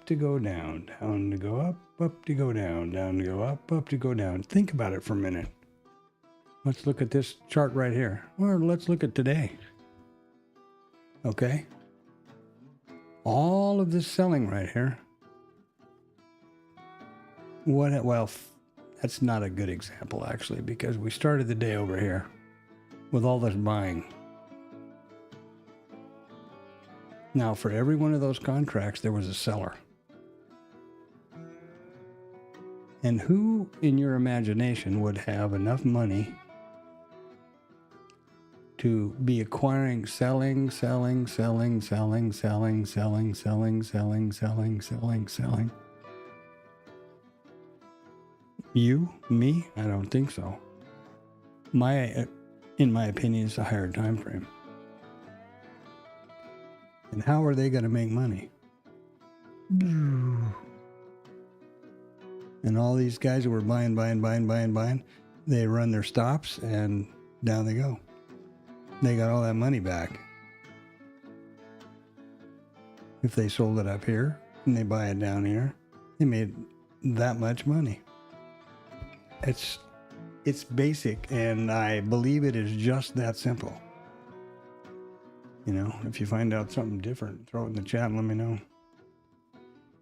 to go down to go up to go down to go up to go down. Think about it for a minute. Let's look at this chart right here. Or let's look at today. Okay? All of this selling right here. Well, that's not a good example, actually, because we started the day over here with all this buying. Now, for every one of those contracts, there was a seller. And who in your imagination would have enough money to be acquiring, selling? You? Me? I don't think so. In my opinion, it's a higher time frame. And how are they going to make money? And all these guys who were buying, they run their stops and down they go. They got all that money back. If they sold it up here and they buy it down here, they made that much money. It's basic, and I believe it is just that simple. You know, if you find out something different, throw it in the chat and let me know.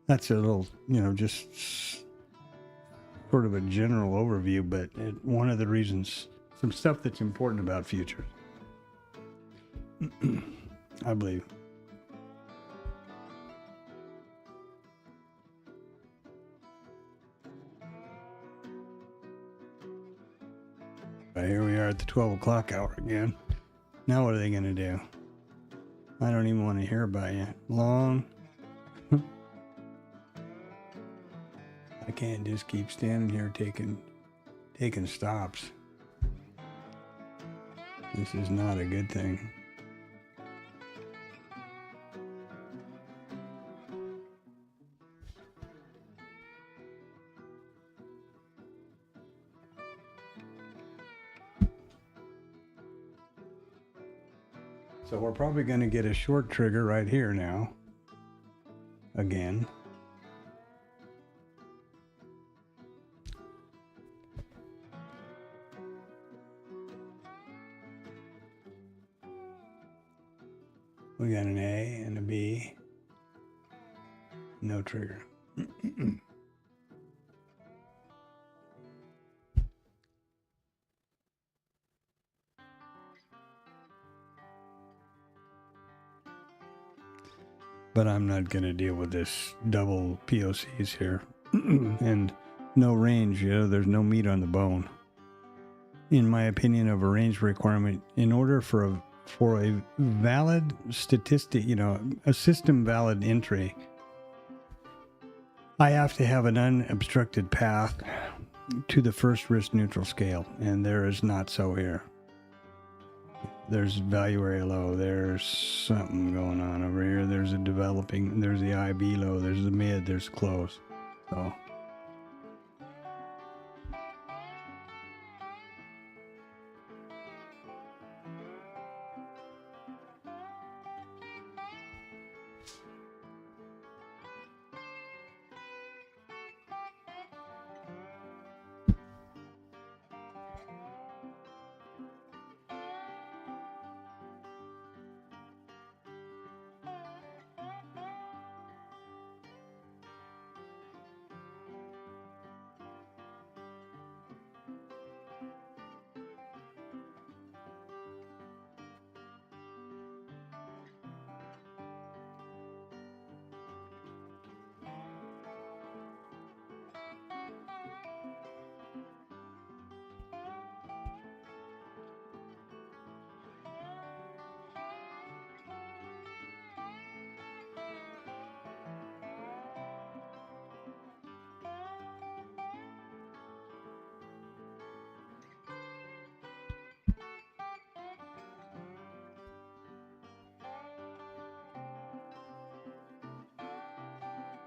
That's a little, you know, just sort of a general overview, but one of the reasons, some stuff that's important about futures, I believe. But here we are at the 12 o'clock hour again. Now what are they going to do? I don't even want to hear about you. Long. I can't just keep standing here taking stops. This is not a good thing. So we're probably going to get a short trigger right here now. Again. We got an A and a B. No trigger. But I'm not going to deal with this double POCs here. And no range, you know, there's no meat on the bone. In my opinion, of a range requirement, in order for a valid statistic, you know, a system valid entry, I have to have an unobstructed path to the first risk neutral scale, and there is not so here. There's value area low, there's something going on over here, there's a developing, there's the IB low, there's the mid, there's close. So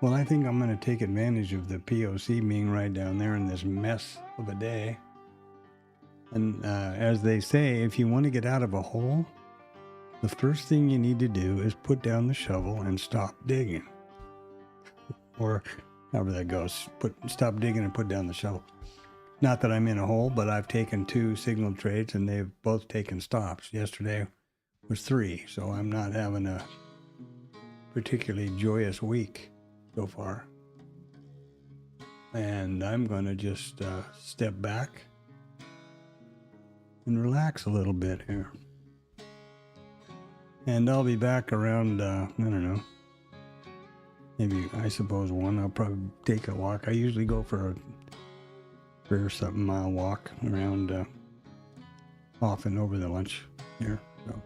well, I think I'm going to take advantage of the POC being right down there in this mess of a day. And as they say, if you want to get out of a hole, the first thing you need to do is put down the shovel and stop digging. Or however that goes, stop digging and put down the shovel. Not that I'm in a hole, but I've taken 2 signal trades and they've both taken stops. Yesterday was 3, so I'm not having a particularly joyous week so far. And I'm going to just step back and relax a little bit here. And I'll be back around, I don't know, maybe, I suppose 1. I'll probably take a walk. I usually go for a 30-something mile walk around, often over the lunch here. So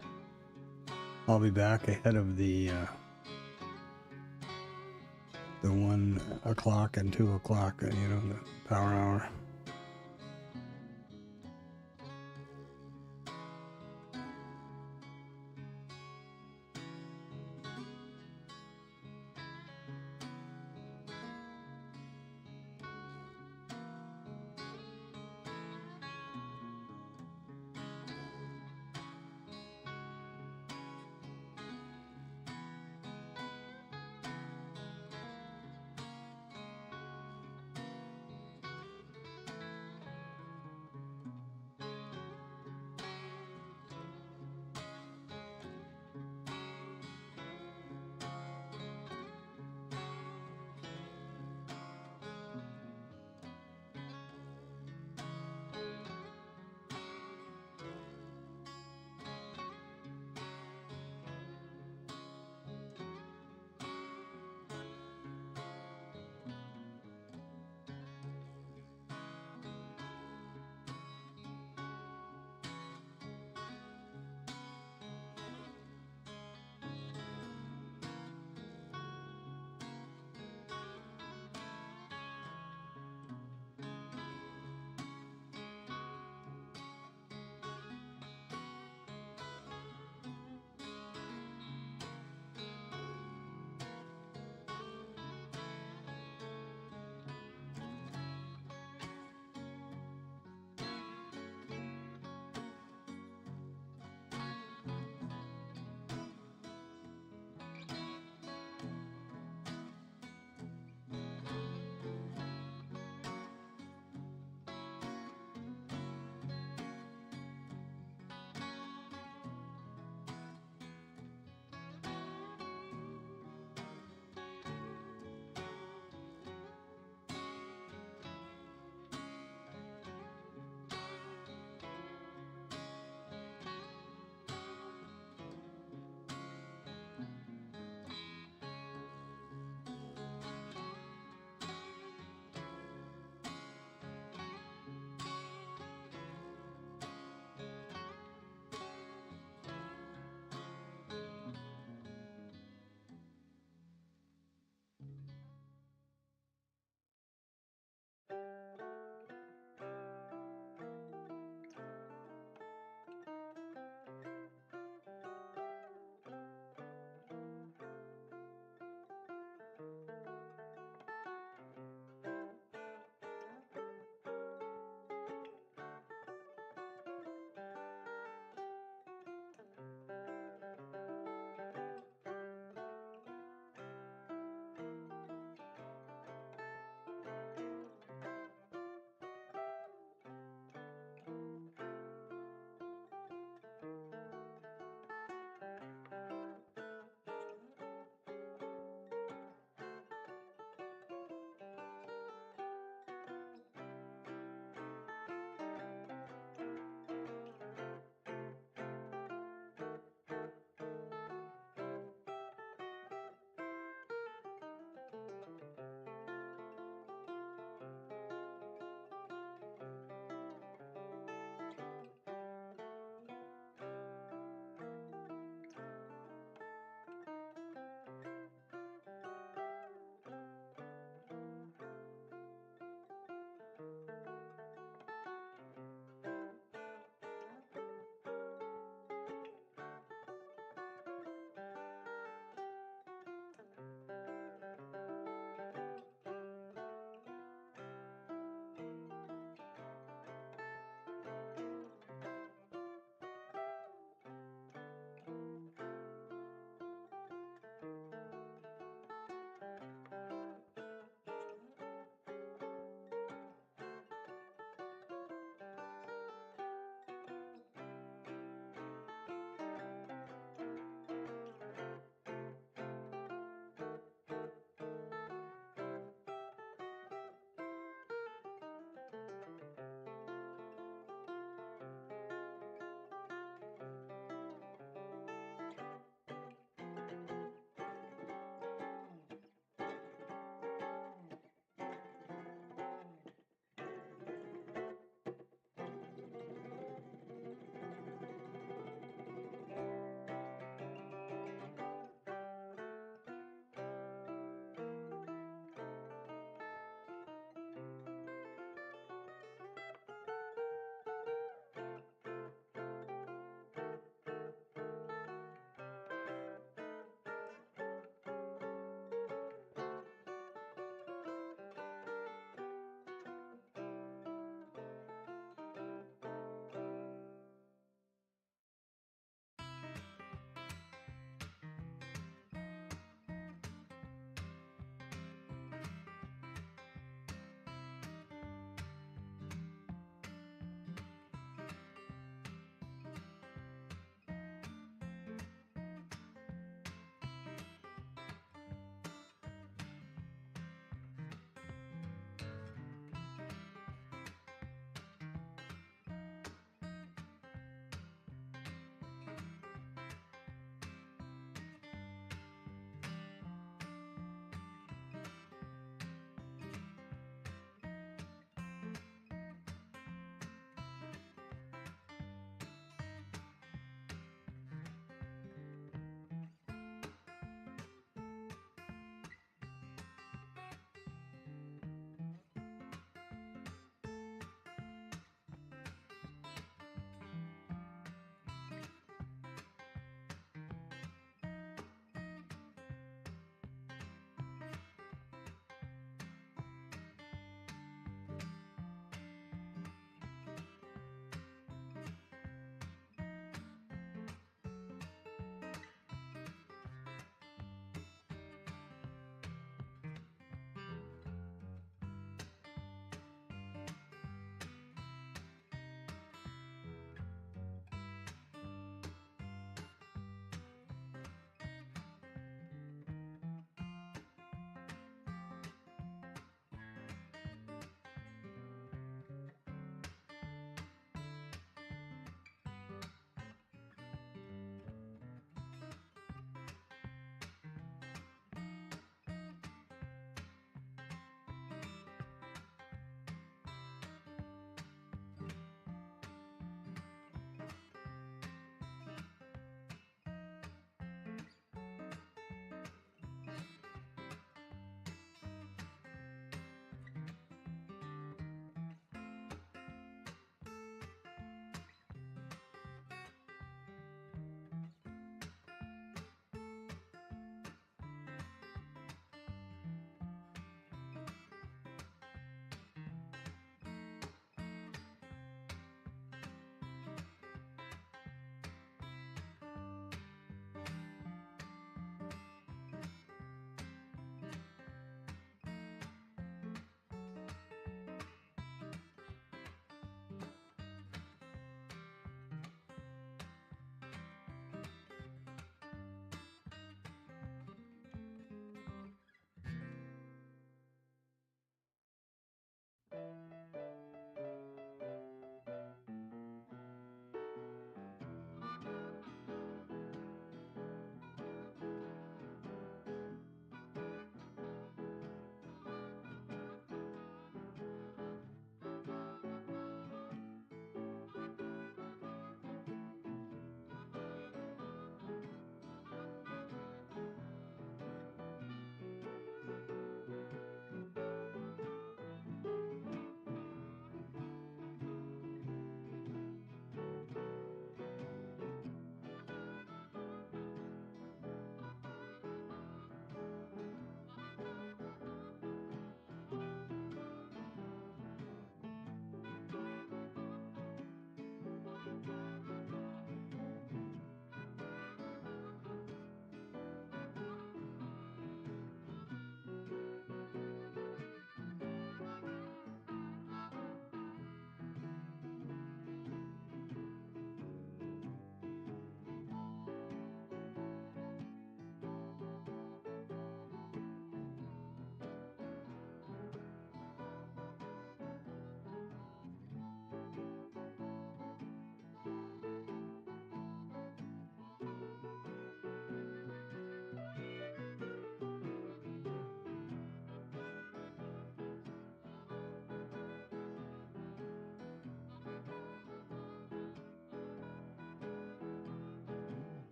I'll be back ahead of the 1 o'clock and 2 o'clock, you know, the power hour.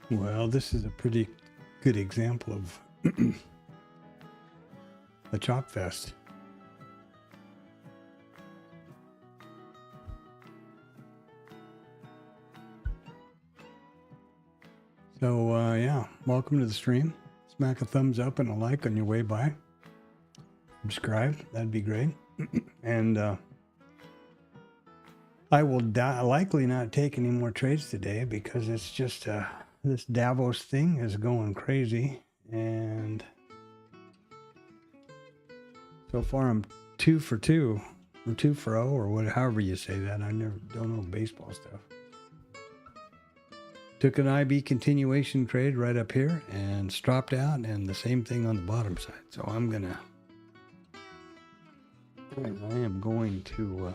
Well, this is a pretty good example of a chop fest. So, yeah, welcome to the stream. Smack a thumbs up and a like on your way by. Subscribe, that'd be great. And I will likely not take any more trades today because it's just this Davos thing is going crazy. And so far I'm 2 for 2 or 2 for 0 or whatever, however you say that. I don't know baseball stuff. Took an IB continuation trade right up here and stropped out, and the same thing on the bottom side. So I am going to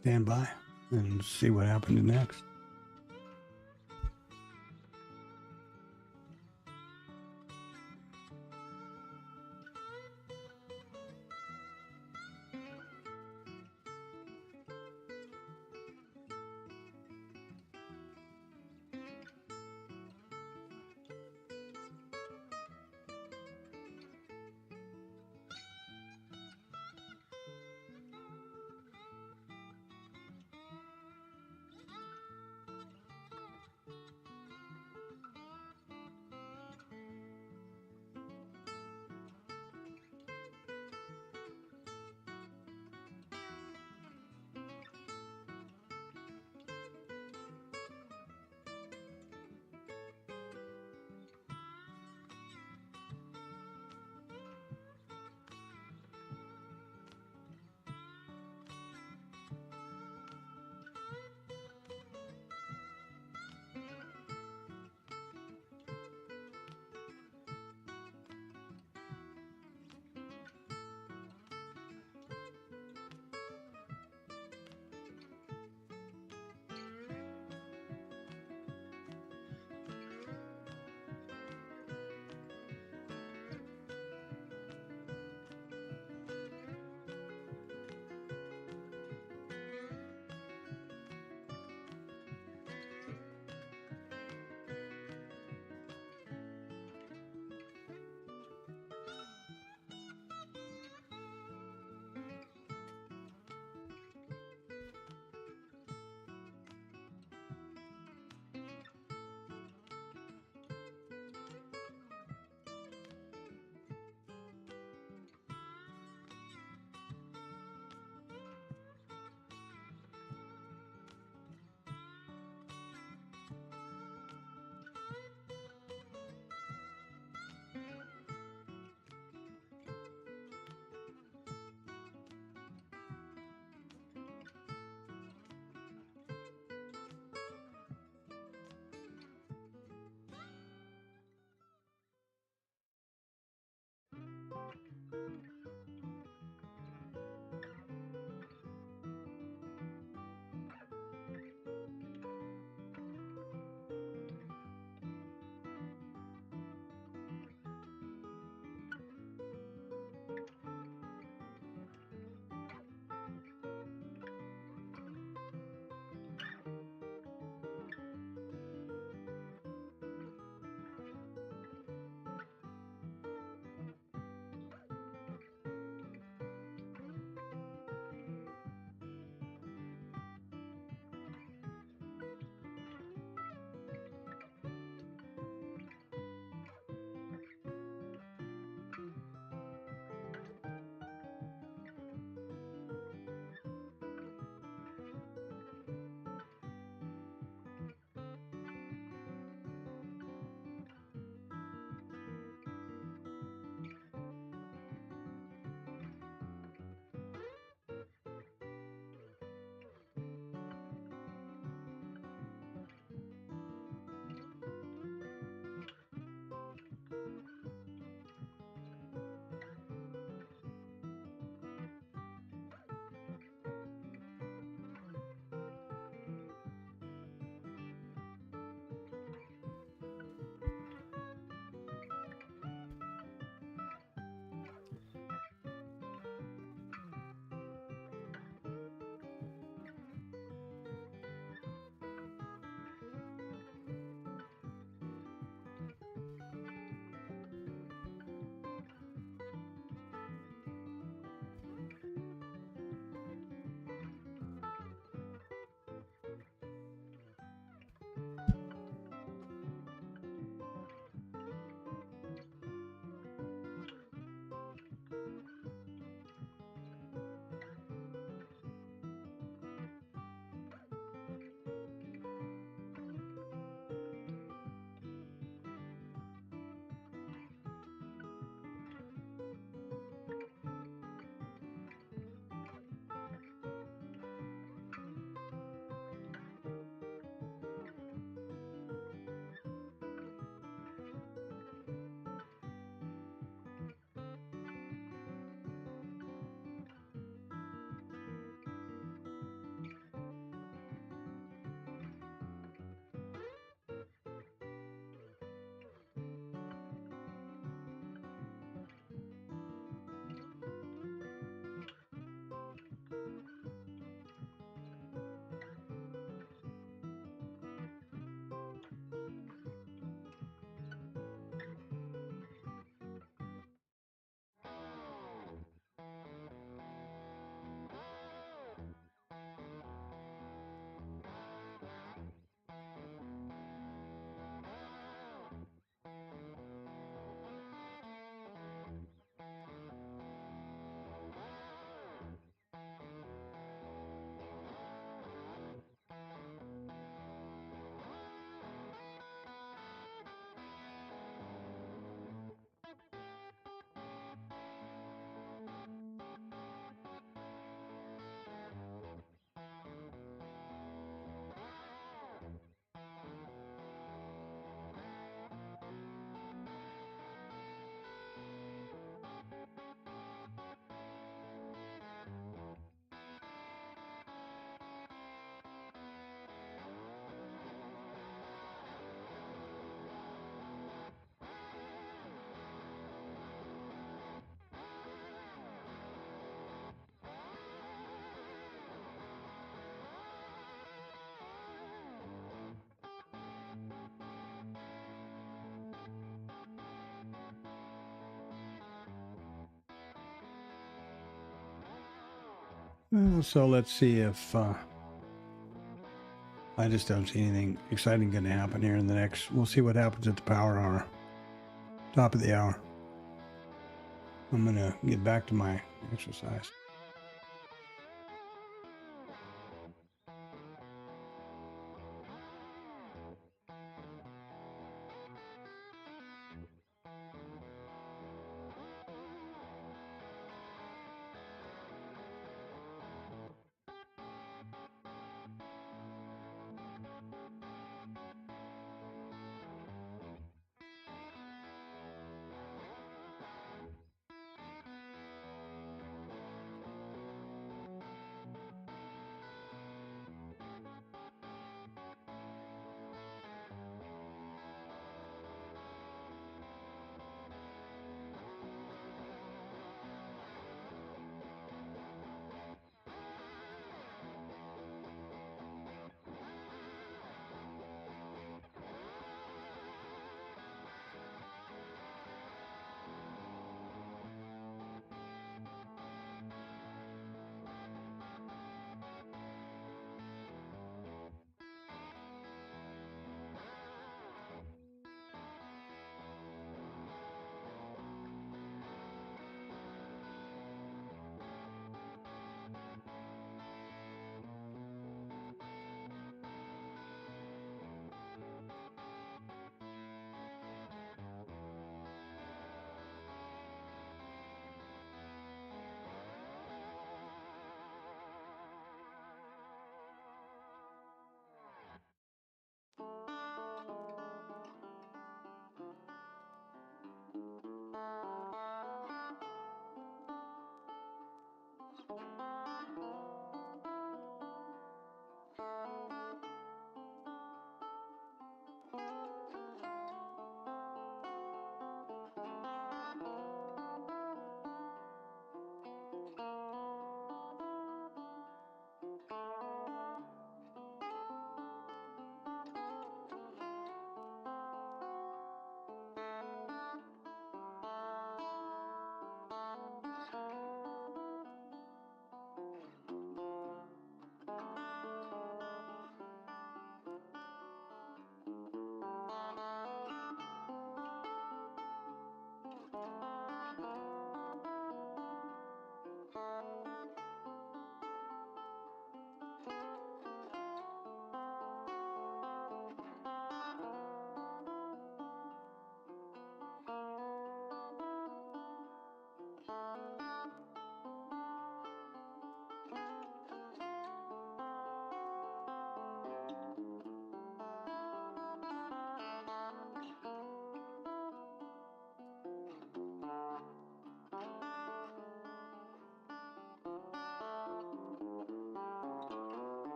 stand by and see what happens next. Well, so let's see if I just don't see anything exciting going to happen here in the next. We'll see what happens at the power hour, top of the hour. I'm going to get back to my exercise.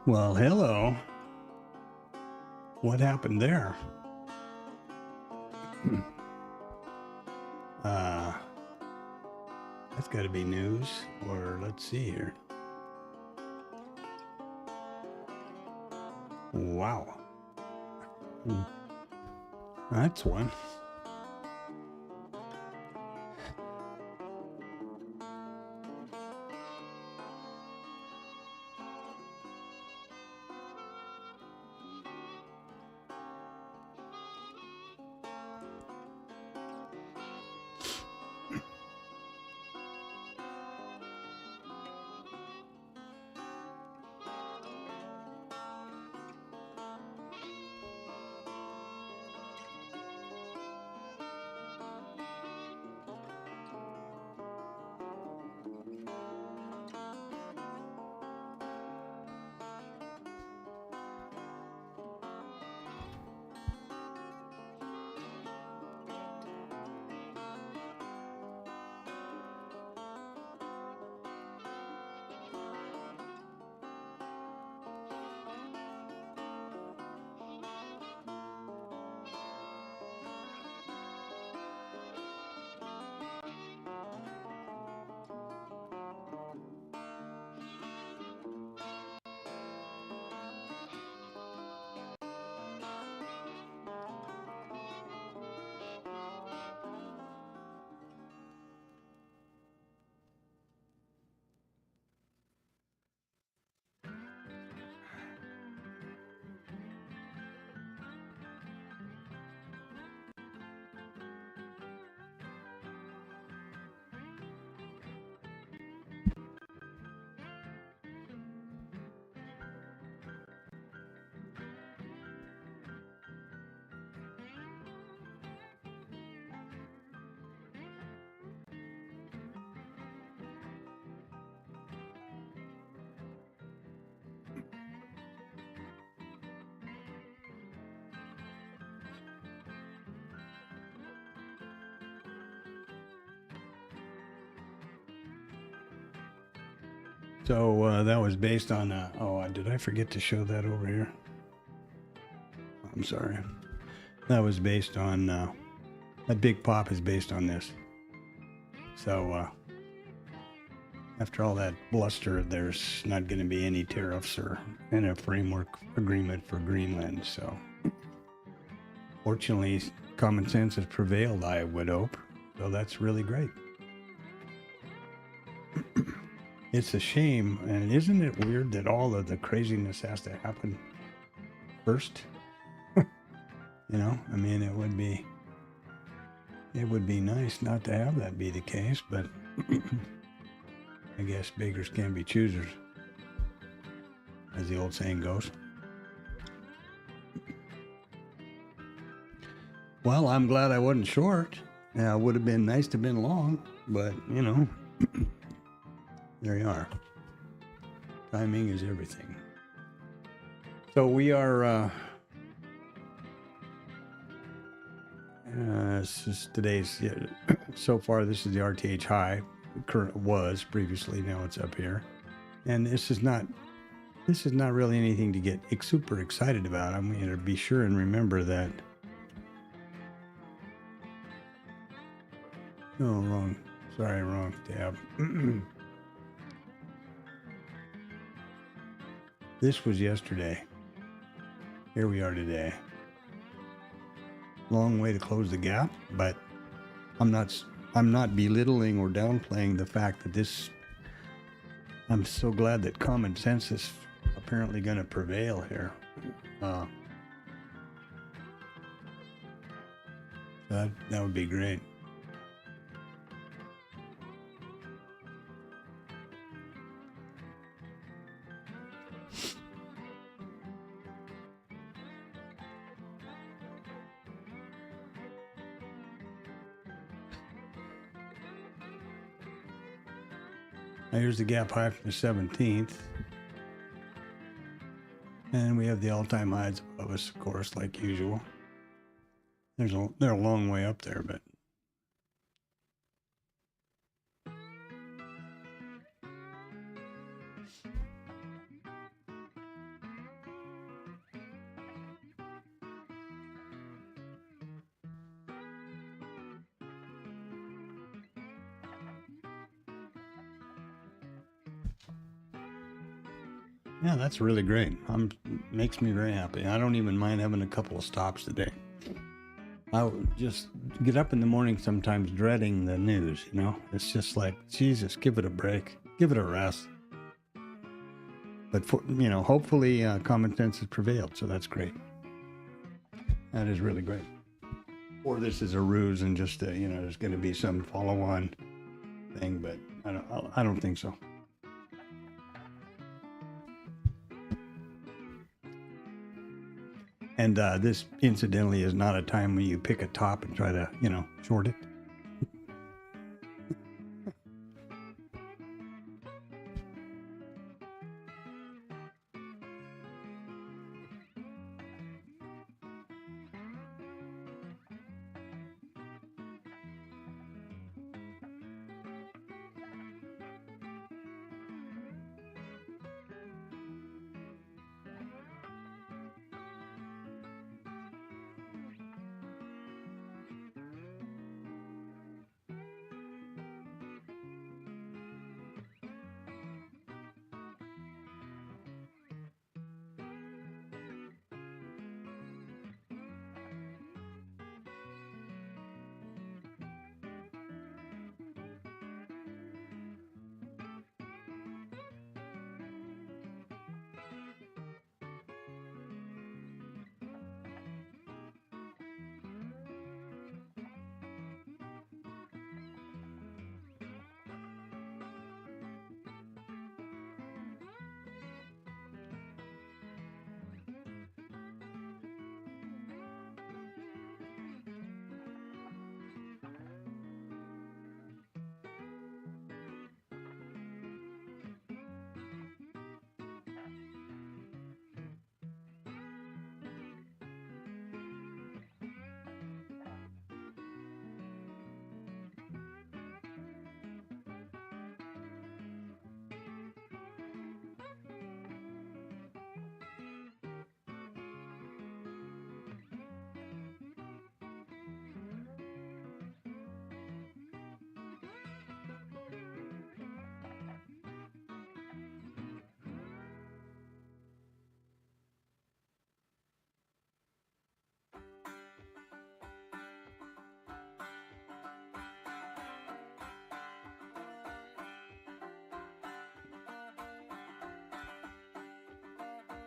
Well, hello. What happened there? That's got to be news, or let's see here. Wow. That's one. So that was based on, oh, did I forget to show that over here? I'm sorry. That was based on, that big pop is based on this. So after all that bluster, there's not going to be any tariffs or in a framework agreement for Greenland. So fortunately, common sense has prevailed, I would hope. So that's really great. It's a shame, and isn't it weird that all of the craziness has to happen first? You know, I mean, it would be nice not to have that be the case, but I guess beggars can't be choosers, as the old saying goes. Well, I'm glad I wasn't short. It would have been nice to have been long, but, you know, there you are. Timing is everything. So we are, this is today's, so far this is the RTH high. Current was previously, now it's up here. And this is not really anything to get super excited about. I'm going to be sure and remember that. Oh, wrong. Sorry, wrong tab. This was yesterday. Here we are today. Long way to close the gap, but I'm not belittling or downplaying the fact that this. I'm so glad that common sense is apparently going to prevail here. That would be great. Now here's the gap high from the 17th. And we have the all-time highs above us, of course, like usual. They're a long way up there, but Yeah, that's really great. Makes me very happy. I don't even mind having a couple of stops today. I would just get up in the morning sometimes dreading the news, you know? It's just like, Jesus, give it a break. Give it a rest. But, hopefully common sense has prevailed, so that's great. That is really great. Or this is a ruse and just, there's going to be some follow-on thing, but I don't think so. And this, incidentally, is not a time when you pick a top and try to, short it.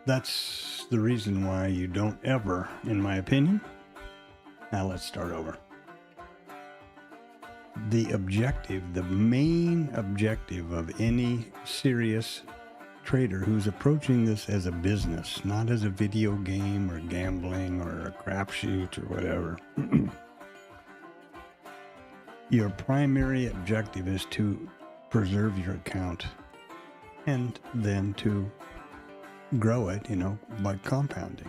That's the reason why you don't ever, in my opinion. Now let's start over. The objective, the main objective of any serious trader who's approaching this as a business, not as a video game or gambling or a crapshoot or whatever. Your primary objective is to preserve your account and then to grow it, by compounding.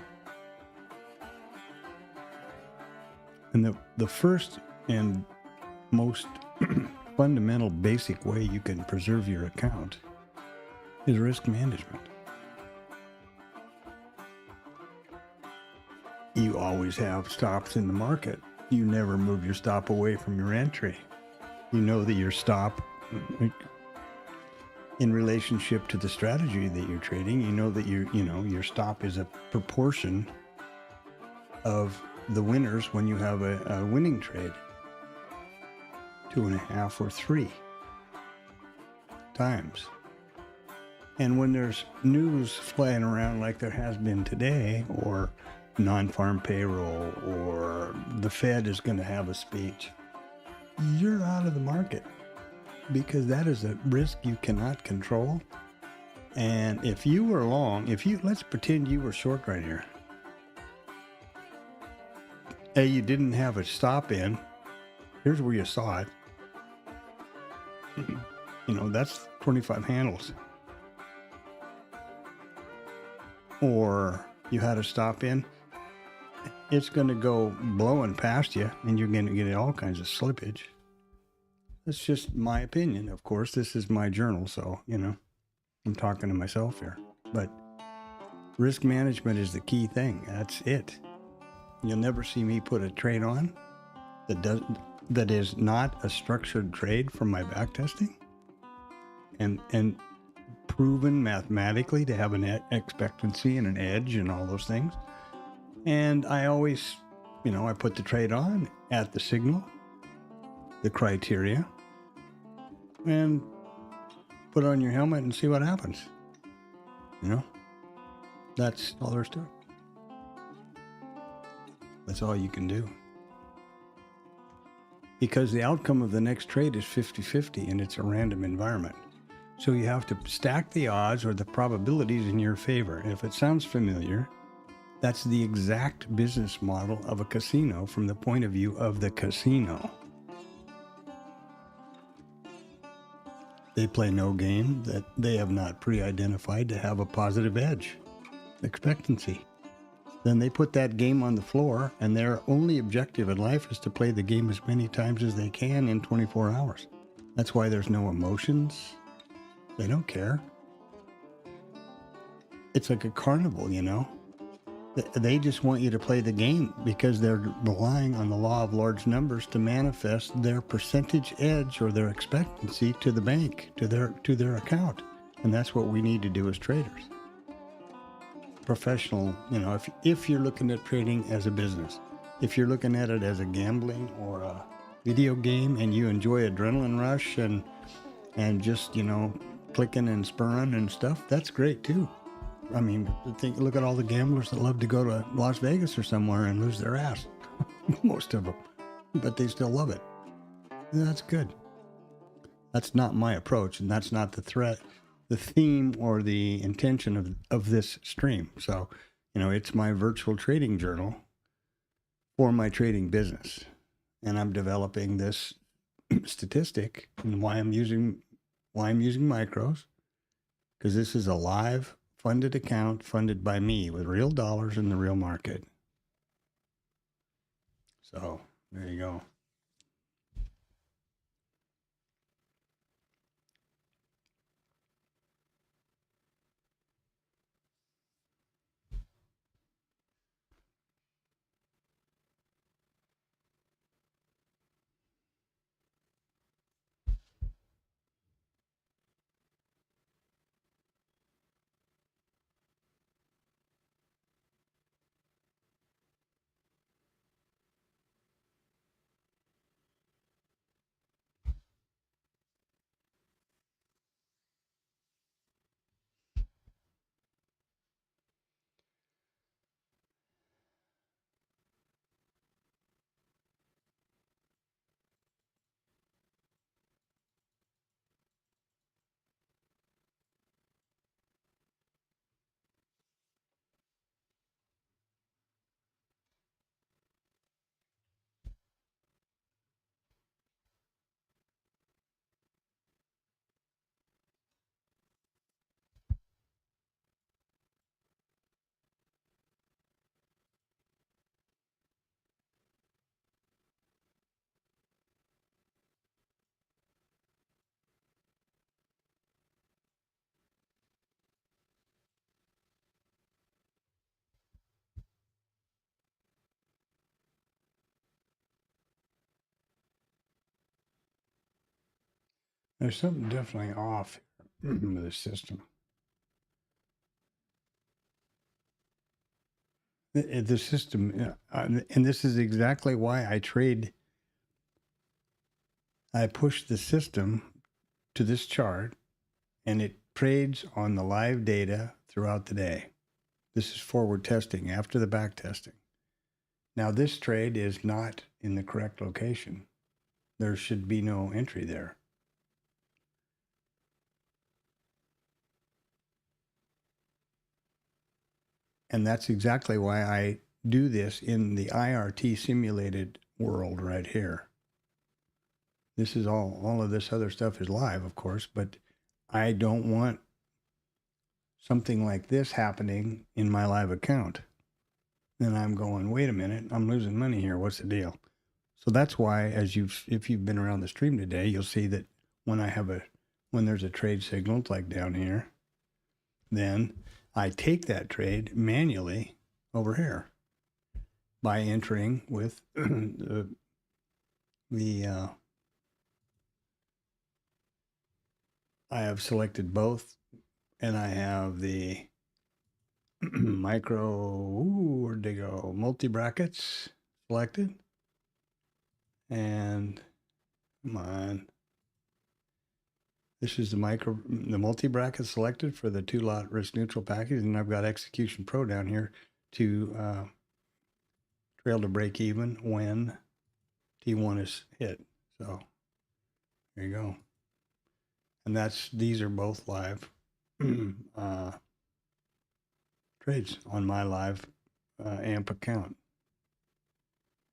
And the first and most fundamental basic way you can preserve your account is risk management. You always have stops in the market. You never move your stop away from your entry. You know that your stop, in relationship to the strategy that you're trading, you know that your stop is a proportion of the winners when you have a winning trade. 2.5 or 3 times. And when there's news flying around like there has been today, or non-farm payroll, or the Fed is going to have a speech, you're out of the market. Because that is a risk you cannot control. And if you were long, let's pretend you were short right here. Hey, you didn't have a stop in. Here's where you saw it. That's 25 handles. Or you had a stop in. It's going to go blowing past you and you're going to get all kinds of slippage. That's just my opinion. Of course, this is my journal, so, I'm talking to myself here. But risk management is the key thing. That's it. You'll never see me put a trade on that is not a structured trade from my backtesting. And proven mathematically to have an expectancy and an edge and all those things. And I always, I put the trade on at the signal, the criteria, and put on your helmet and see what happens. That's all there is to it. That's all you can do. Because the outcome of the next trade is 50-50 and it's a random environment. So you have to stack the odds or the probabilities in your favor. And if it sounds familiar, that's the exact business model of a casino from the point of view of the casino. They play no game that they have not pre-identified to have a positive edge, expectancy. Then they put that game on the floor, and their only objective in life is to play the game as many times as they can in 24 hours. That's why there's no emotions. They don't care. It's like a carnival, They just want you to play the game because they're relying on the law of large numbers to manifest their percentage edge or their expectancy to the bank, to their account. And that's what we need to do as traders. Professional, if you're looking at trading as a business, if you're looking at it as a gambling or a video game and you enjoy adrenaline rush and just, clicking and spurring and stuff, that's great too. I mean, look at all the gamblers that love to go to Las Vegas or somewhere and lose their ass. Most of them. But they still love it. That's good. That's not my approach, and that's not the theme or the intention of this stream. So, it's my virtual trading journal for my trading business. And I'm developing this statistic and why I'm using micros, because this is a live funded account funded by me with real dollars in the real market. So there you go. There's something definitely off with the system. The system, and this is exactly why I trade. I push the system to this chart, and it trades on the live data throughout the day. This is forward testing after the back testing. Now, this trade is not in the correct location. There should be no entry there. And that's exactly why I do this in the IRT simulated world right here. This is all of this other stuff is live, of course, but I don't want something like this happening in my live account. Then I'm going, wait a minute, I'm losing money here. What's the deal? So that's why, if you've been around the stream today, you'll see that when there's a trade signal, like down here, then I take that trade manually over here by entering with I have selected both and I have the micro, where'd they go? Multi-brackets selected. And come on. This is the multi-bracket selected for the 2-lot risk neutral package. And I've got Execution Pro down here to trail to break even when T1 is hit. So there you go. And these are both live trades on my live AMP account.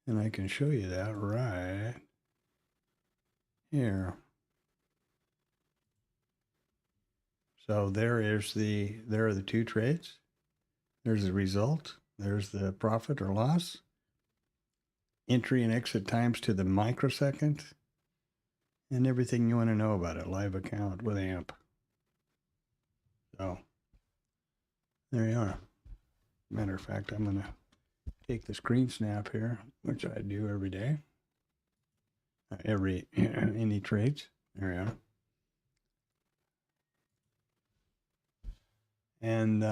And I can show you that right here. So there are the 2 trades. There's the result. There's the profit or loss. Entry and exit times to the microsecond. And everything you want to know about it. Live account with AMP. So there you are. Matter of fact, I'm going to take the screen snap here, which I do every day. Any trades. There we are. And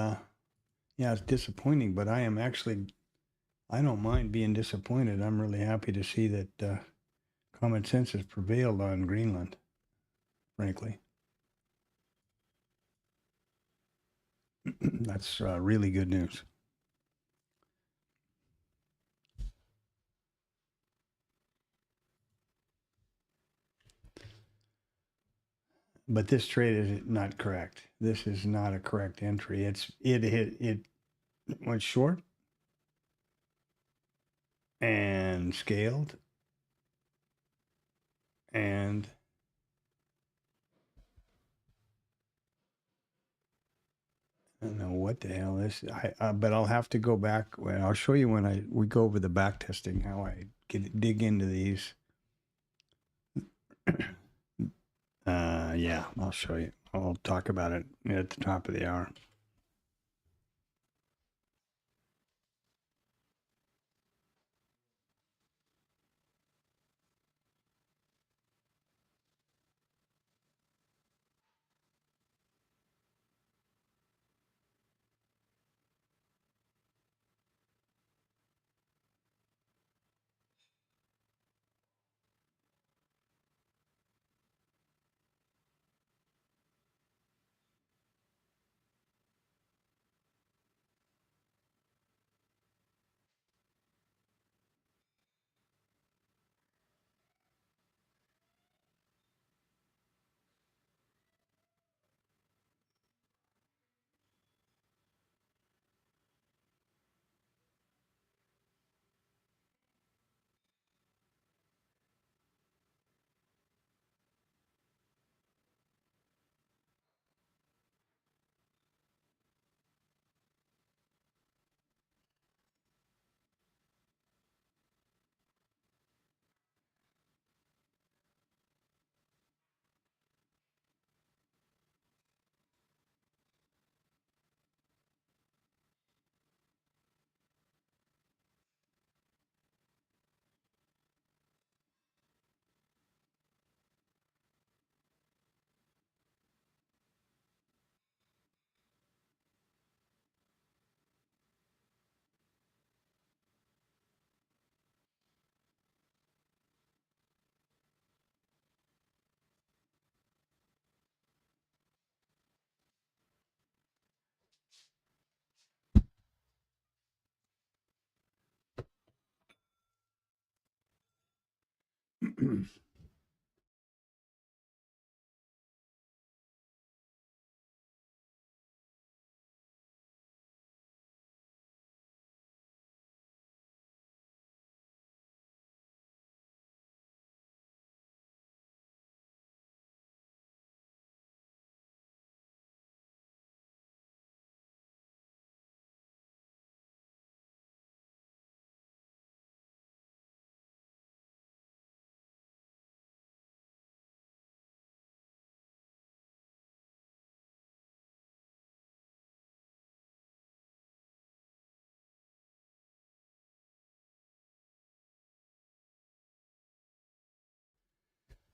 yeah, it's disappointing, but I don't mind being disappointed. I'm really happy to see that common sense has prevailed on Greenland, frankly. That's really good news. But this trade is not correct. This is not a correct entry. It went short and scaled and I don't know what the hell this is. But I'll have to go back. I'll show you when we go over the back testing how I dig into these. Yeah, I'll show you. I'll talk about it at the top of the hour.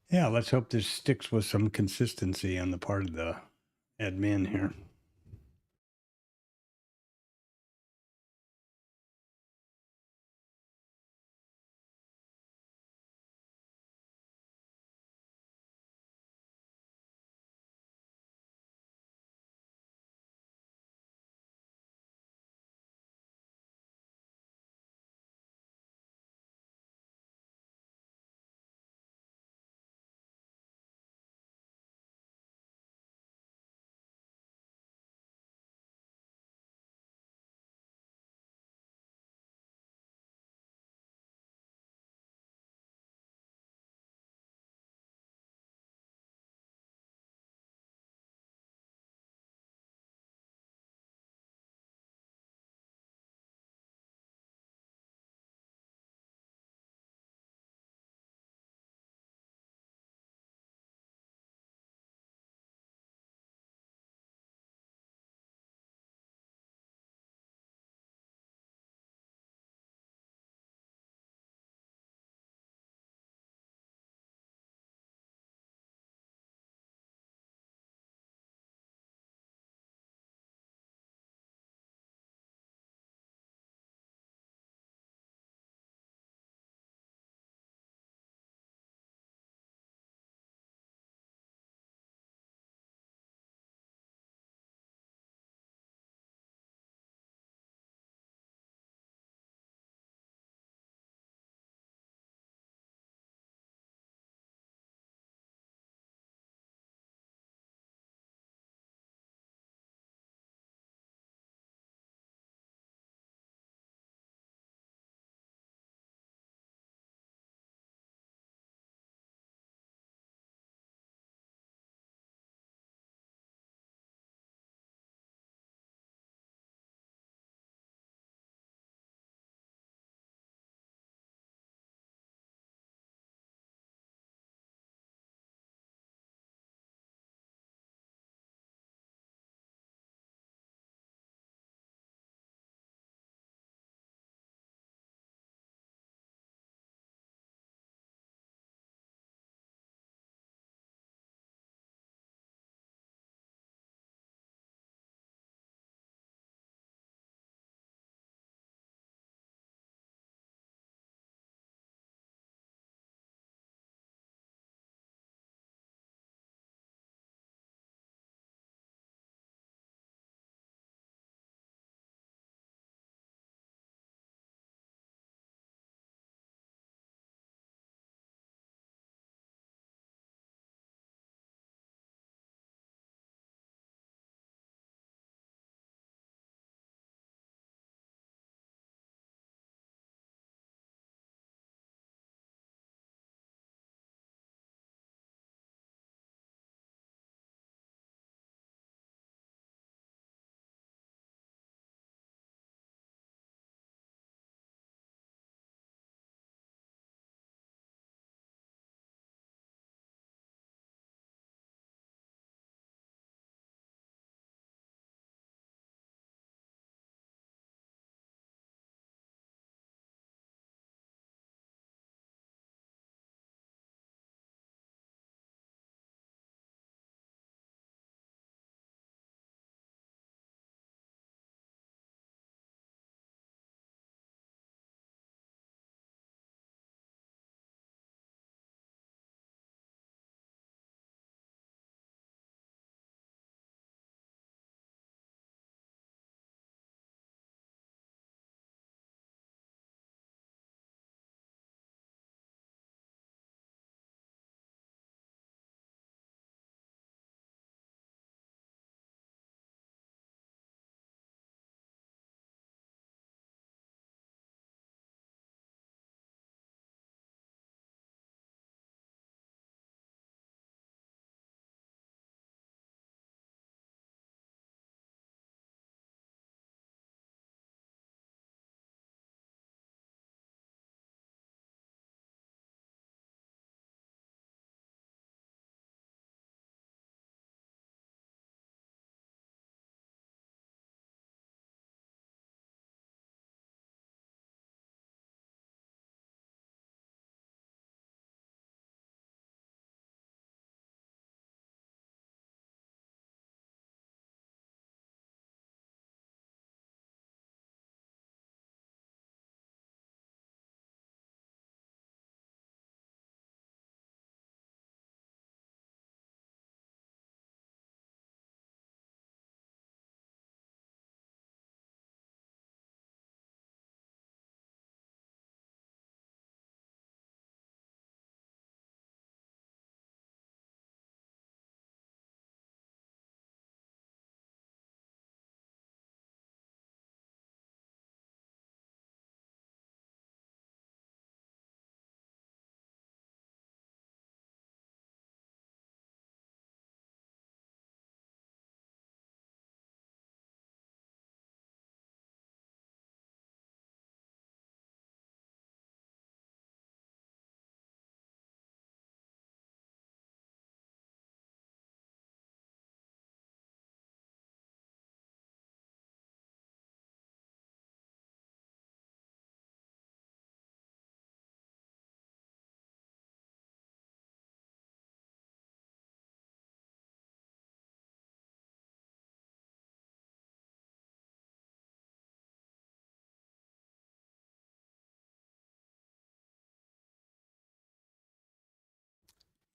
Yeah, let's hope this sticks with some consistency on the part of the admin here.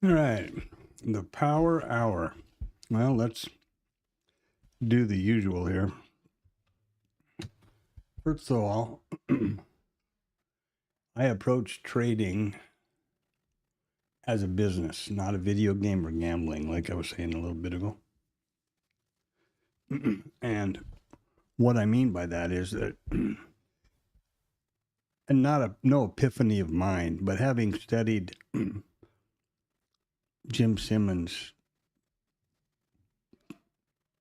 All right, the power hour. Well, let's do the usual here. First of all, I approach trading as a business, not a video game or gambling, like I was saying a little bit ago. And what I mean by that is that, and no epiphany of mind, but having studied Jim Simmons,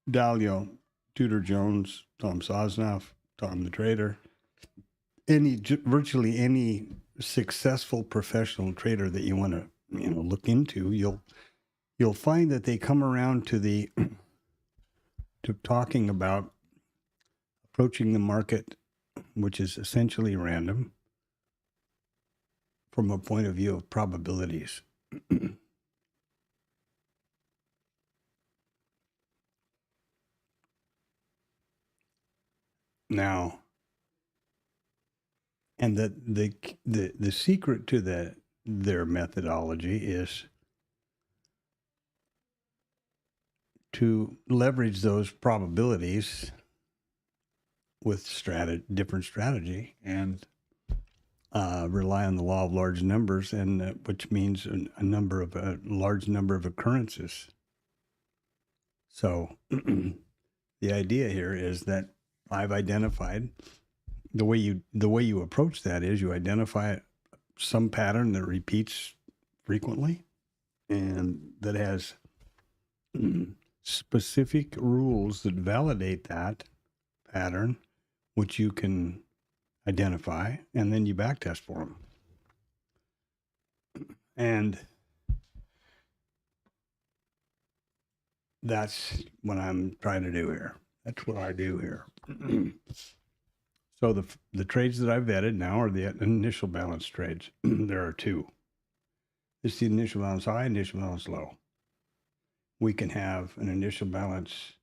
Dalio, Tudor Jones, Tom Sosnoff, Tom the Trader, virtually any successful professional trader that you want to look into, you'll find that they come around to talking about approaching the market, which is essentially random, from a point of view of probabilities. Now, and the secret to their methodology is to leverage those probabilities with different strategy and rely on the law of large numbers, and which means a large number of occurrences. So the idea here is that I've identified the way you approach that is you identify some pattern that repeats frequently and that has specific rules that validate that pattern, which you can identify, and then you backtest for them. And that's what I'm trying to do here. That's what I do here. So the trades that I've vetted now are the initial balance trades. There are two. It's the initial balance high, initial balance low. We can have an initial balance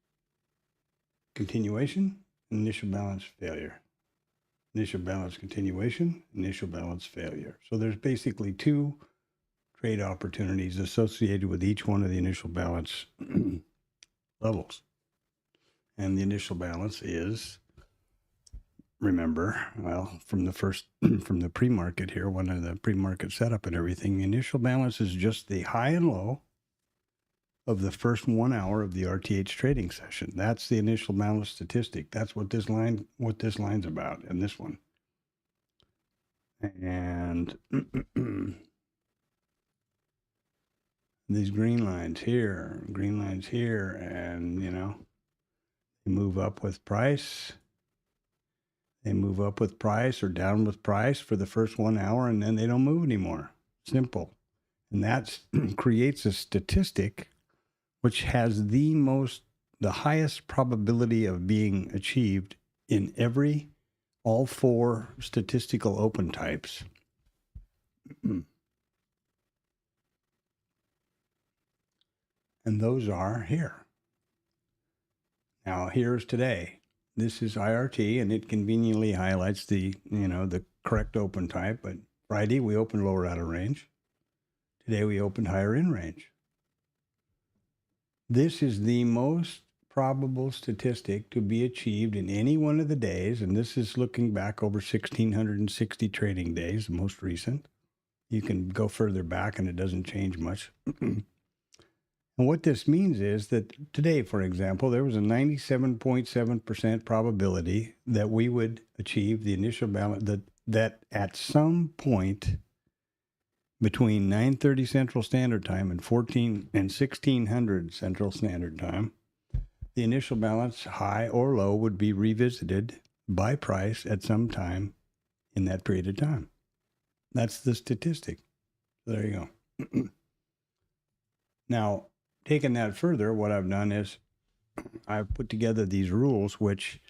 continuation, initial balance failure. Initial balance continuation, initial balance failure. So there's basically two trade opportunities associated with each one of the initial balance levels. And the initial balance is, remember, well, from the pre-market here, one of the pre-market setup and everything, the initial balance is just the high and low of the first 1 hour of the RTH trading session. That's the initial balance statistic. That's what this line's about, and this one. And these green lines here, and they move up with price. They move up with price or down with price for the first 1 hour, and then they don't move anymore. Simple. And that creates a statistic which has the highest probability of being achieved in all four statistical open types. And those are here. Now, here's today. This is IRT, and it conveniently highlights the correct open type. But Friday, we opened lower out of range. Today, we opened higher in range. This is the most probable statistic to be achieved in any one of the days, and this is looking back over 1,660 trading days, the most recent. You can go further back, and it doesn't change much. And what this means is that today, for example, there was a 97.7% probability that we would achieve the initial balance, that at some point between 9:30 Central Standard Time and 1600 Central Standard Time, the initial balance, high or low, would be revisited by price at some time in that period of time. That's the statistic. There you go. Now, taking that further, what I've done is I've put together these rules, which,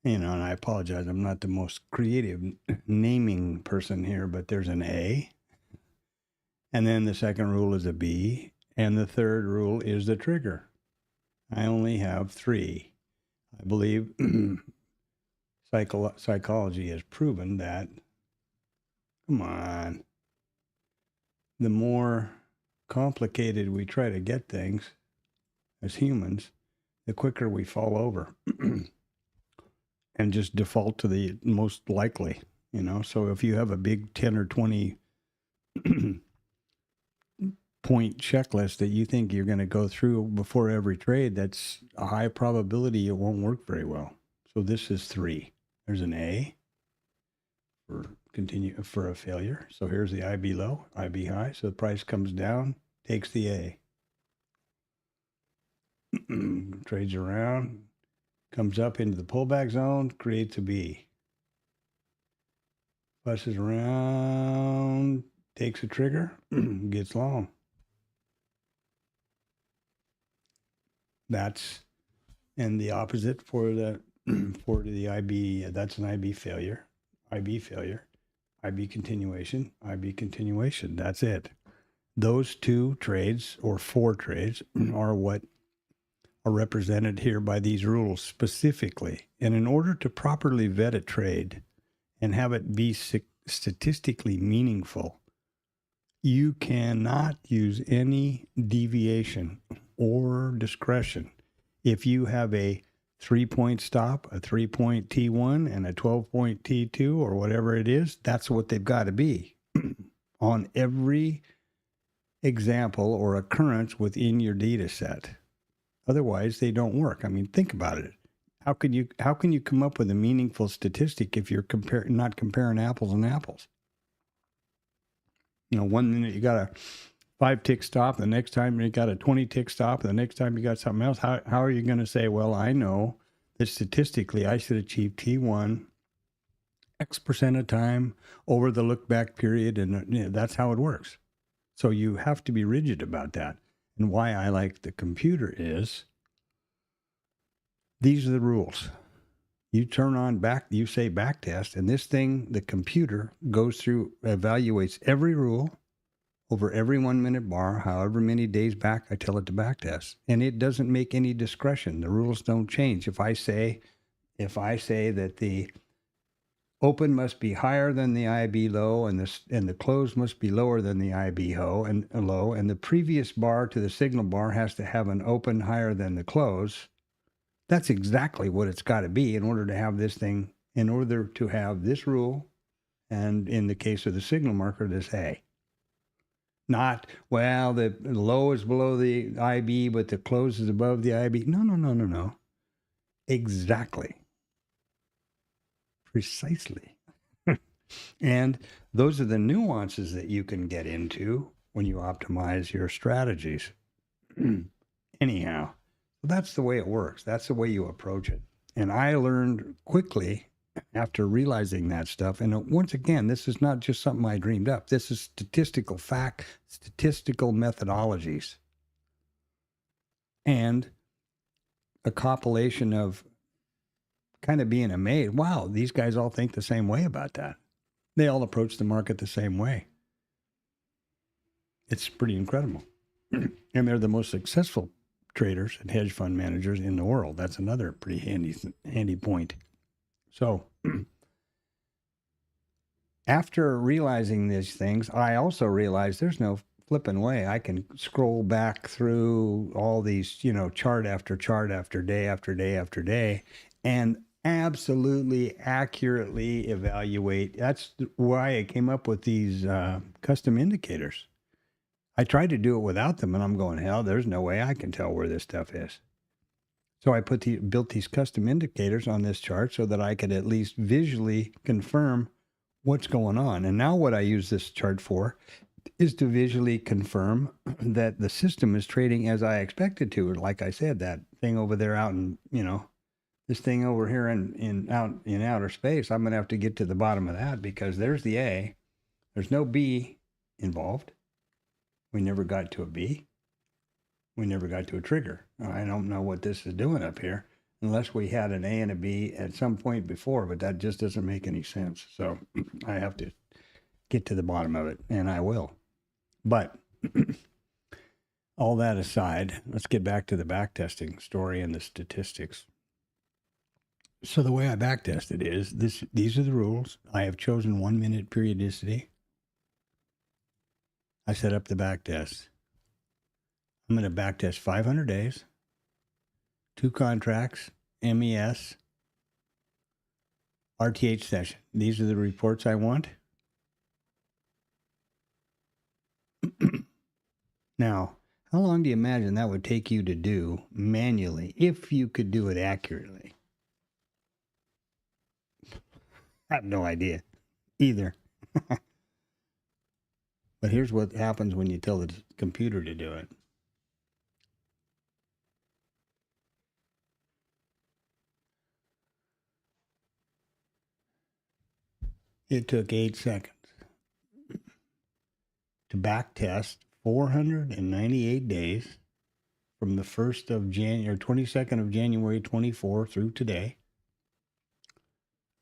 and I apologize, I'm not the most creative naming person here, but there's an A. And then the second rule is a B, and the third rule is the trigger. I only have 3. I believe psychology has proven that, come on, the more complicated we try to get things as humans, the quicker we fall over and just default to the most likely, you know. So if you have a big 10 or 20 point checklist that you think you're going to go through before every trade, that's a high probability it won't work very well. So this is 3. There's an A for a failure. So here's the IB low, IB high. So the price comes down, takes the A. Trades around, comes up into the pullback zone, creates a B. Flushes around, takes a trigger, gets long. That's, and the opposite for the IB, that's an IB failure, IB failure, IB continuation, IB continuation. That's it. Those 2 trades or 4 trades are what are represented here by these rules specifically. And in order to properly vet a trade and have it be statistically meaningful, you cannot use any deviation or discretion. If you have a 3-point stop, a 3-point T1, and a 12-point T2, or whatever it is, that's what they've got to be on every example or occurrence within your data set. Otherwise, they don't work. I mean, think about it. How can you come up with a meaningful statistic if you're not comparing apples and apples? You know, one minute you got a 5-tick stop, the next time you got a 20-tick stop, and the next time you got something else. How are you going to say, well, I know that statistically I should achieve T1 X% of time over the look back period, and you know, that's how it works. So you have to be rigid about that. And why I like the computer is these are the rules. You turn on you say back test, and this thing, the computer goes through, evaluates every rule over every 1 minute bar, however many days back I tell it to back test. And it doesn't make any discretion. The rules don't change. If I say that the open must be higher than the IB low, and the close must be lower than the IB low, and the previous bar to the signal bar has to have an open higher than the close. That's exactly what it's got to be in order to have this thing, in order to have this rule, and in the case of the signal marker, this A. Not, well, the low is below the IB, but the close is above the IB. No. Exactly. Precisely. And those are the nuances that you can get into when you optimize your strategies. Anyhow, that's the way it works. That's the way you approach it. And I learned quickly after realizing that stuff. And once again, this is not just something I dreamed up. This is statistical fact, statistical methodologies, and a compilation of kind of being amazed. Wow, these guys all think the same way about that. They all approach the market the same way. It's pretty incredible. And they're the most successful traders and hedge fund managers in the world. That's another pretty handy point. So after realizing these things, I also realized there's no flipping way I can scroll back through all these, chart after chart after day after day after day, and absolutely accurately evaluate. That's why I came up with these custom indicators. I tried to do it without them, and I'm going, hell, there's no way I can tell where this stuff is. So I built these custom indicators on this chart so that I could at least visually confirm what's going on. And now what I use this chart for is to visually confirm that the system is trading as I expected to. Like I said, that thing over there out in, this thing over here in outer space, I'm going to have to get to the bottom of that, because there's the A. There's no B involved. We never got to a B. We never got to a trigger. I don't know what this is doing up here, unless we had an A and a B at some point before, but that just doesn't make any sense. So I have to get to the bottom of it, and I will. But all that aside, let's get back to the backtesting story and the statistics. So the way I backtested is these are the rules. I have chosen 1 minute periodicity. I set up the backtest. I'm going to backtest 500 days, 2 contracts, MES, RTH session. These are the reports I want. Now, how long do you imagine that would take you to do manually if you could do it accurately? I have no idea either. But here's what happens when you tell the computer to do it. It took 8 seconds to backtest 498 days from the 1st of January, 22nd of January 24 through today.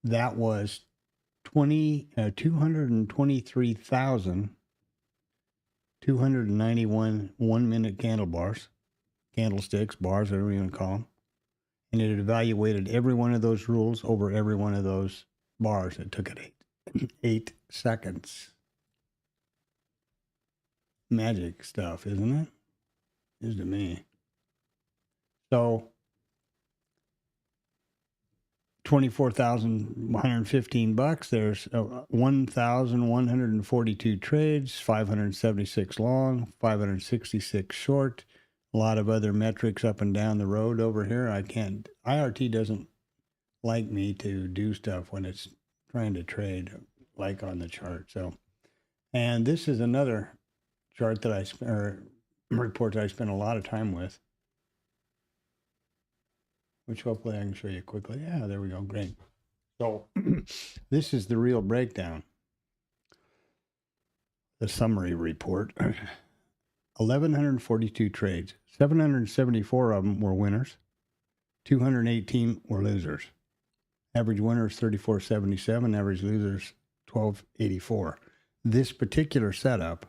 That was 223,291 1-minute candlesticks, bars, whatever you want to call them. And it evaluated every one of those rules over every one of those bars. It took it 8 seconds. Magic stuff, isn't it? Is to me. So, 24,115 bucks. There's 1,142 trades, 576 long, 566 short. A lot of other metrics up and down the road over here. IRT doesn't like me to do stuff when it's trying to trade like on the chart. So, and this is another chart that report that I spent a lot of time with, which hopefully I can show you quickly. Yeah, there we go. Great. So this is the real breakdown. The summary report. 1,142 trades. 774 of them were winners. 218 were losers. Average winners 34.77. Average losers 12.84. This particular setup,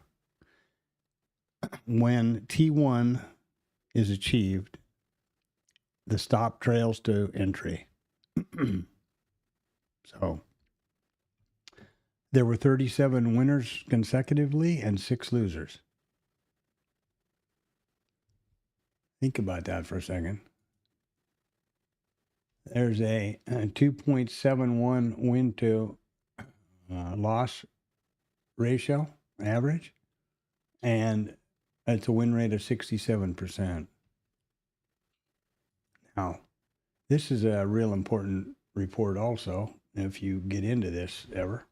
when T1 is achieved, the stop trails to entry. So there were 37 winners consecutively and 6 losers. Think about that for a second. There's a 2.71 win to loss ratio average, and it's a win rate of 67%. Now, this is a real important report also, if you get into this ever.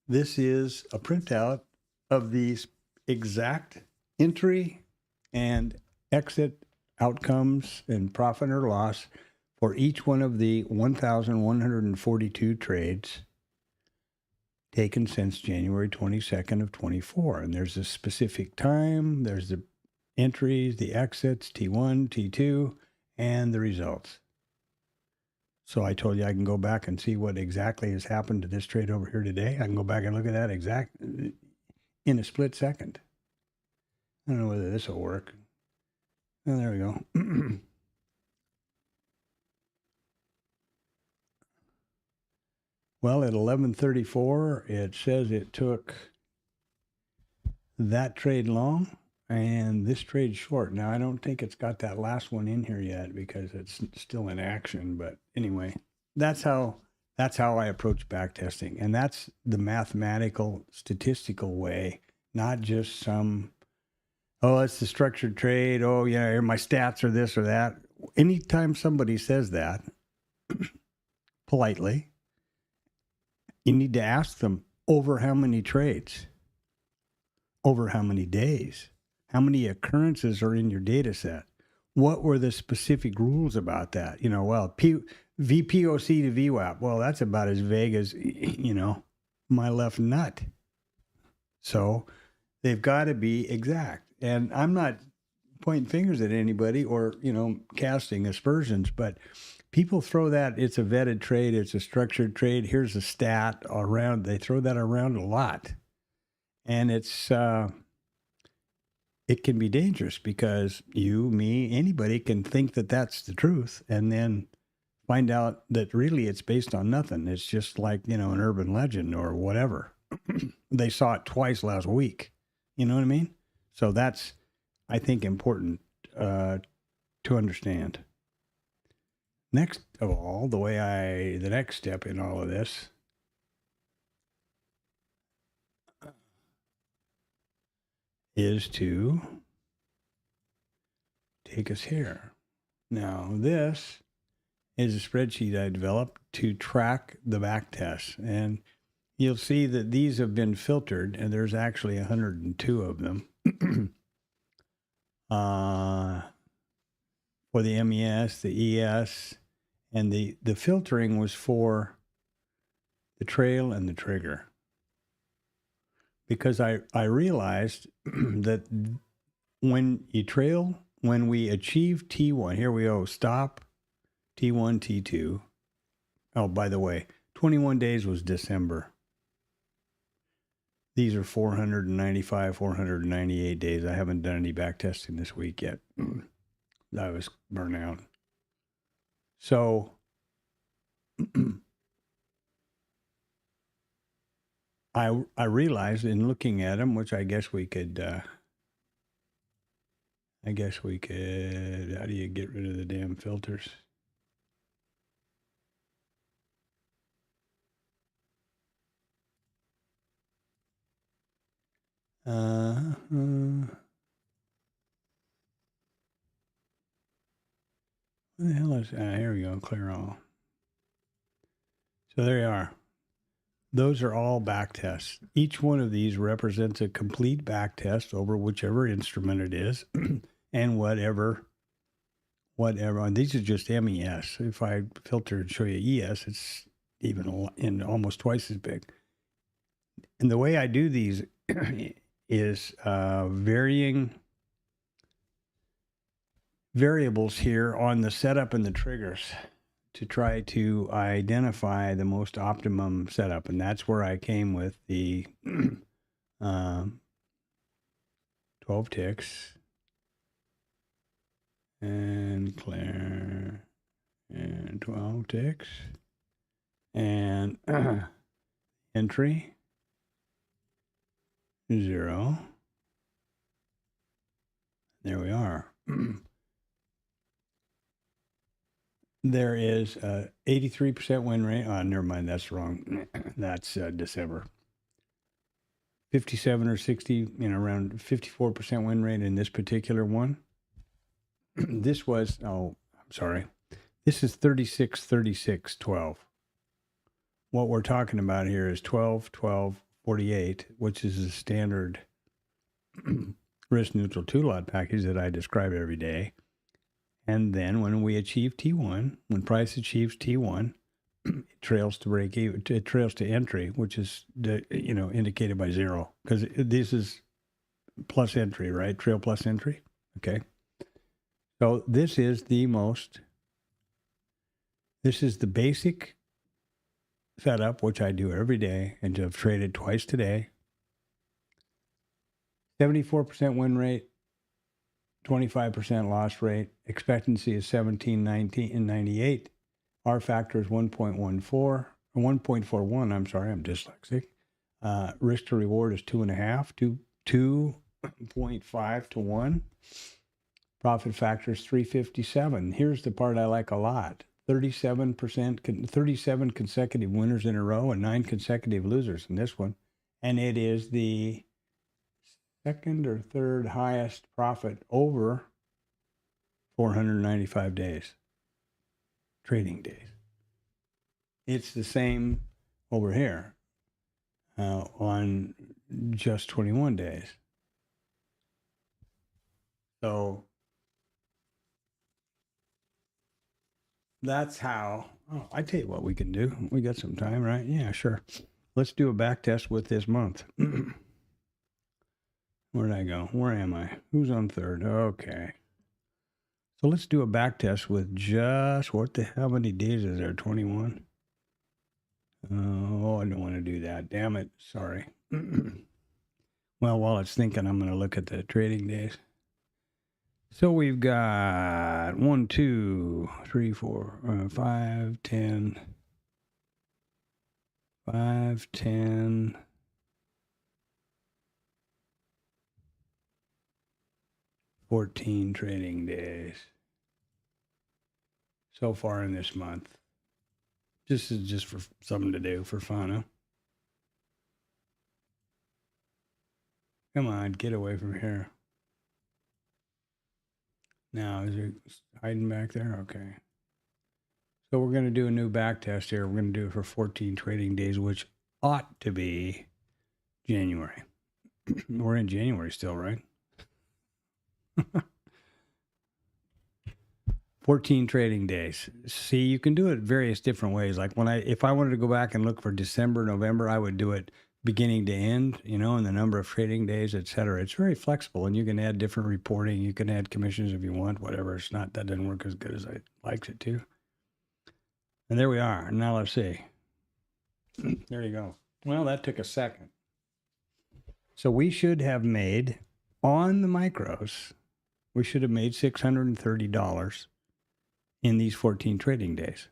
This is a printout of these exact entry and exit outcomes and profit or loss for each one of the 1,142 trades taken since January 22nd of 24. And there's a specific time, there's the entries, the exits, T1, T2, and the results. So I told you I can go back and see what exactly has happened to this trade over here today. I can go back and look at that exact in a split second. I don't know whether this will work. Oh, there we go. Well, at 11:34, it says it took that trade long and this trade short. Now, I don't think it's got that last one in here yet because it's still in action. But anyway, that's how I approach backtesting. And that's the mathematical, statistical way, not just some, oh, it's the structured trade. Oh, yeah, my stats are this or that. Anytime somebody says that, politely, you need to ask them over how many trades, over how many days, how many occurrences are in your data set. What were the specific rules about that? You know, well, VPOC to VWAP. Well, that's about as vague as, you know, my left nut. So they've got to be exact. And I'm not pointing fingers at anybody or, you know, casting aspersions, but people throw that, it's a vetted trade, it's a structured trade, here's a stat around, they throw that around a lot. And it's, it can be dangerous because you, me, anybody can think that that's the truth and then find out that really it's based on nothing. It's just like, you know, an urban legend or whatever. They saw it twice last week. You know what I mean? So that's I think, important to understand. Next of all, the next step in all of this is to take us here. Now, this is a spreadsheet I developed to track the back tests. And you'll see that these have been filtered, and there's actually 102 of them. For the MES, the ES, and the filtering was for the trail and the trigger. Because I realized that when we achieve T1, here we go, stop, T1, T2. Oh, by the way, 21 days was December. These are 495, 498 days. I haven't done any back testing this week yet. I was burnt out. So I realized in looking at them, which I guess we could, how do you get rid of the damn filters? What the hell is, here we go, clear all. So there you are. Those are all back tests. Each one of these represents a complete back test over whichever instrument it is and whatever. And these are just MES. If I filter and show you ES, it's even in almost twice as big. And the way I do these is varying variables here on the setup and the triggers to try to identify the most optimum setup. And that's where I came with the 12 ticks and clear and 12 ticks and entry 0. There we are. There is a 83% win rate. Oh, never mind. That's wrong. That's December. 57 or 60, around 54% win rate in this particular one. This was, I'm sorry. This is 36, 36, 12. What we're talking about here is 12, 12, 48, which is a standard risk neutral two-lot package that I describe every day. And then when we achieve T1, when price achieves T1, it trails to break even. It trails to entry, which is indicated by 0, because this is plus entry, right? Trail plus entry. Okay. So this is the basic setup, which I do every day and have traded twice today. 74% win rate. 25% loss rate. Expectancy is 17, 19, and 98. R factor is 1.41. I'm sorry, I'm dyslexic. Risk to reward is 2.5, 2.5 to 1. Profit factor is 357. Here's the part I like a lot. 37 consecutive winners in a row and 9 consecutive losers in this one. And it is the second or third highest profit over 495 days, trading days. It's the same over here on just 21 days. So that's how, I tell you what we can do. We got some time, right? Yeah, sure. Let's do a back test with this month. Where'd I go? Where am I? Who's on third? Okay. So let's do a back test with just, how many days is there? 21? Oh, I don't want to do that. Damn it. Sorry. Well, while it's thinking, I'm going to look at the trading days. So we've got 1, 2, 3, 4, 5, 10, 5, 10, 14 trading days so far in this month. This is just for something to do for fun, huh? Come on, get away from here. Now, is it hiding back there? Okay. So we're going to do a new back test here. We're going to do it for 14 trading days, which ought to be January. We're in January still, right? 14 trading days. See, you can do it various different ways. Like if I wanted to go back and look for December, November, I would do it beginning to end, and the number of trading days, et cetera. It's very flexible, and you can add different reporting. You can add commissions if you want, whatever. That doesn't work as good as I likes it to. And there we are. Now let's see. There you go. Well, that took a second. So we should have made, on the micros, we should have made $630 in these 14 trading days.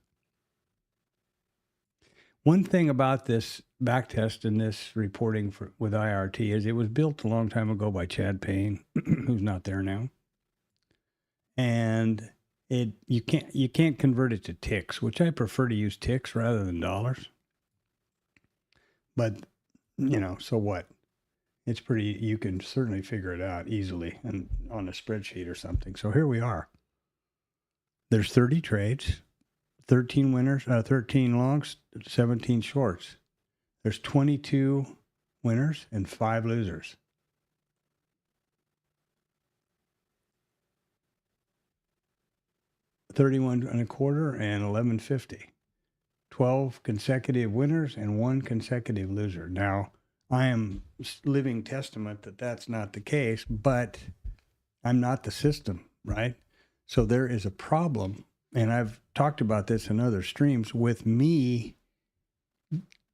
One thing about this backtest and this reporting with IRT is it was built a long time ago by Chad Payne, who's not there now. And you can't convert it to ticks, which I prefer to use ticks rather than dollars. But, so what? It's you can certainly figure it out easily and on a spreadsheet or something. So here we are. There's 30 trades, 13 winners, 13 longs, 17 shorts. There's 22 winners and 5 losers. $31.25 and $11.50. 12 consecutive winners and 1 consecutive loser. Now, I am living testament that that's not the case, but I'm not the system, right? So there is a problem, and I've talked about this in other streams, with me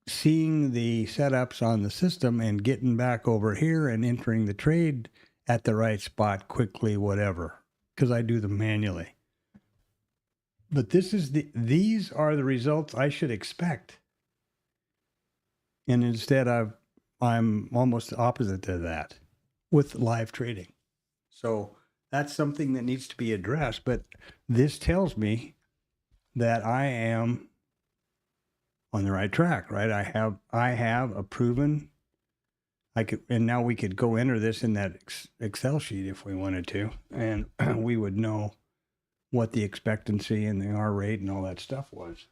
seeing the setups on the system and getting back over here and entering the trade at the right spot quickly, whatever, because I do them manually. But these are the results I should expect. And instead I'm almost opposite to that with live trading. So that's something that needs to be addressed. But this tells me that I am on the right track, right? I have a proven, and now we could go enter this in that Excel sheet if we wanted to, and we would know what the expectancy and the R rate and all that stuff was.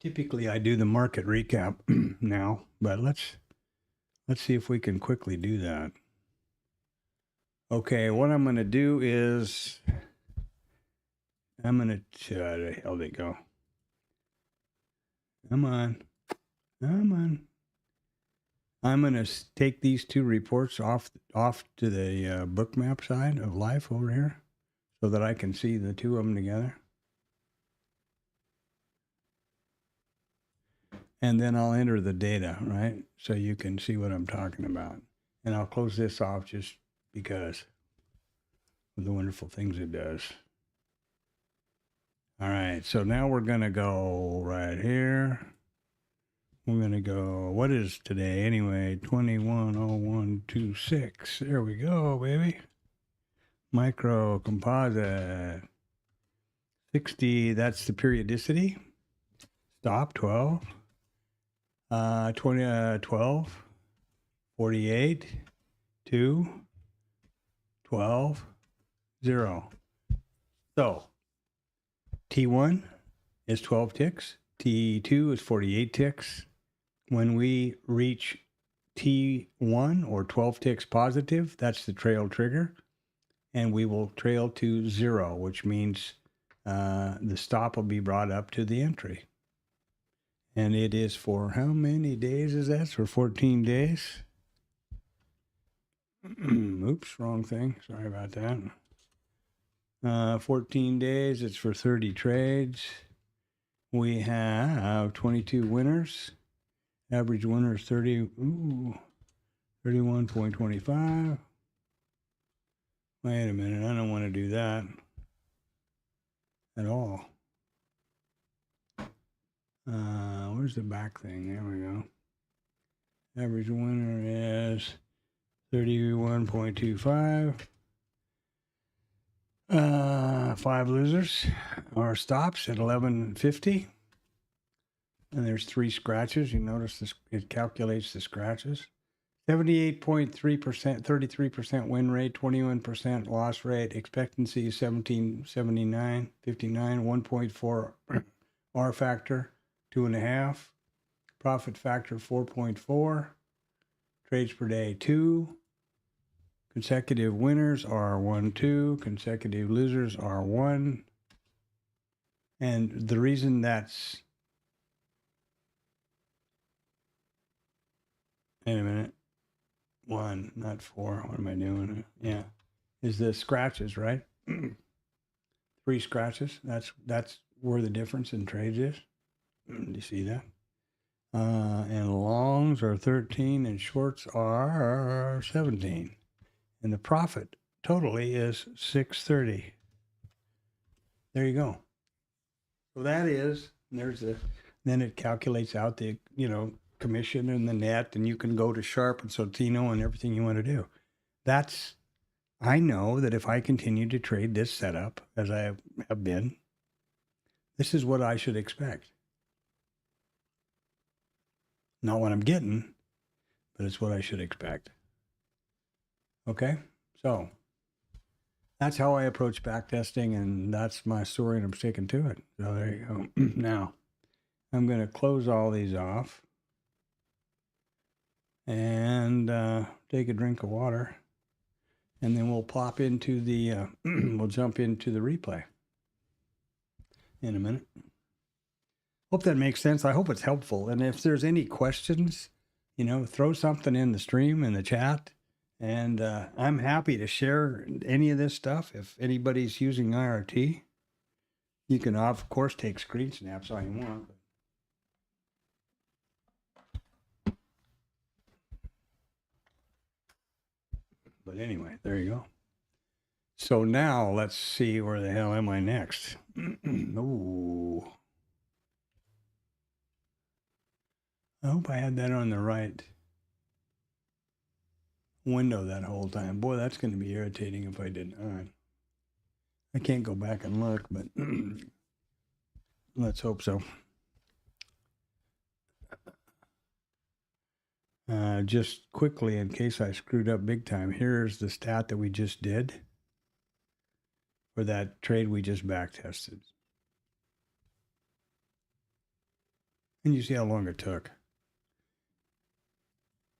Typically, I do the market recap now, but let's see if we can quickly do that. Okay, what I'm going to do is I'm going to, where the hell they go? Come on. I'm going to take these 2 reports off to the bookmap side of life over here so that I can see the 2 of them together. And then I'll enter the data, right? So you can see what I'm talking about. And I'll close this off just because of the wonderful things it does. All right, so now we're going to go right here. We're going to go, what is today anyway? 210126. There we go, baby. Micro composite. 60, that's the periodicity. Stop, 12. 12. 48. 2. 12. 0. So, T1 is 12 ticks. T2 is 48 ticks. When we reach T1 or 12 ticks positive, that's the trail trigger. And we will trail to 0, which means the stop will be brought up to the entry. And it is for how many days is that? For 14 days. Oops, wrong thing. Sorry about that. 14 days, it's for 30 trades. We have 22 winners. Average winner is 31.25. Wait a minute, I don't want to do that at all. Where's the back thing? There we go. Average winner is 31.25. 5 losers or stops at 1150. And there's 3 scratches. You notice this, it calculates the scratches. 78.3%, 33% win rate, 21% loss rate. Expectancy is 1779, 59, 1.4 R factor, 2.5. Profit factor, 4.4. Trades per day, 2. Consecutive winners are 1, 2. Consecutive losers are 1. And the reason that's, wait a minute, 1, not 4. What am I doing? Yeah, is the scratches, right? 3 scratches. That's where the difference in trades is. Do you see that? And longs are 13 and shorts are 17. And the profit totally is 630. There you go. So that is, then it calculates out the, commission and the net, and you can go to Sharp and Sotino and everything you want to do. I know that if I continue to trade this setup as I have been, this is what I should expect. Not what I'm getting, but it's what I should expect. Okay? So that's how I approach backtesting, and that's my story, and I'm sticking to it. So there you go. Now, I'm going to close all these off and take a drink of water, and then we'll pop into the, we'll jump into the replay in a minute. Hope that makes sense. I hope it's helpful. And if there's any questions, throw something in the stream, in the chat. And I'm happy to share any of this stuff. If anybody's using IRT, you can, of course, take screen snaps all you want. But anyway, there you go. So now let's see, where the hell am I next? Ooh. I hope I had that on the right window that whole time. Boy, that's going to be irritating if I did not. I can't go back and look, but let's hope so. Just quickly, in case I screwed up big time, here's the stat that we just did for that trade we just back tested. And you see how long it took.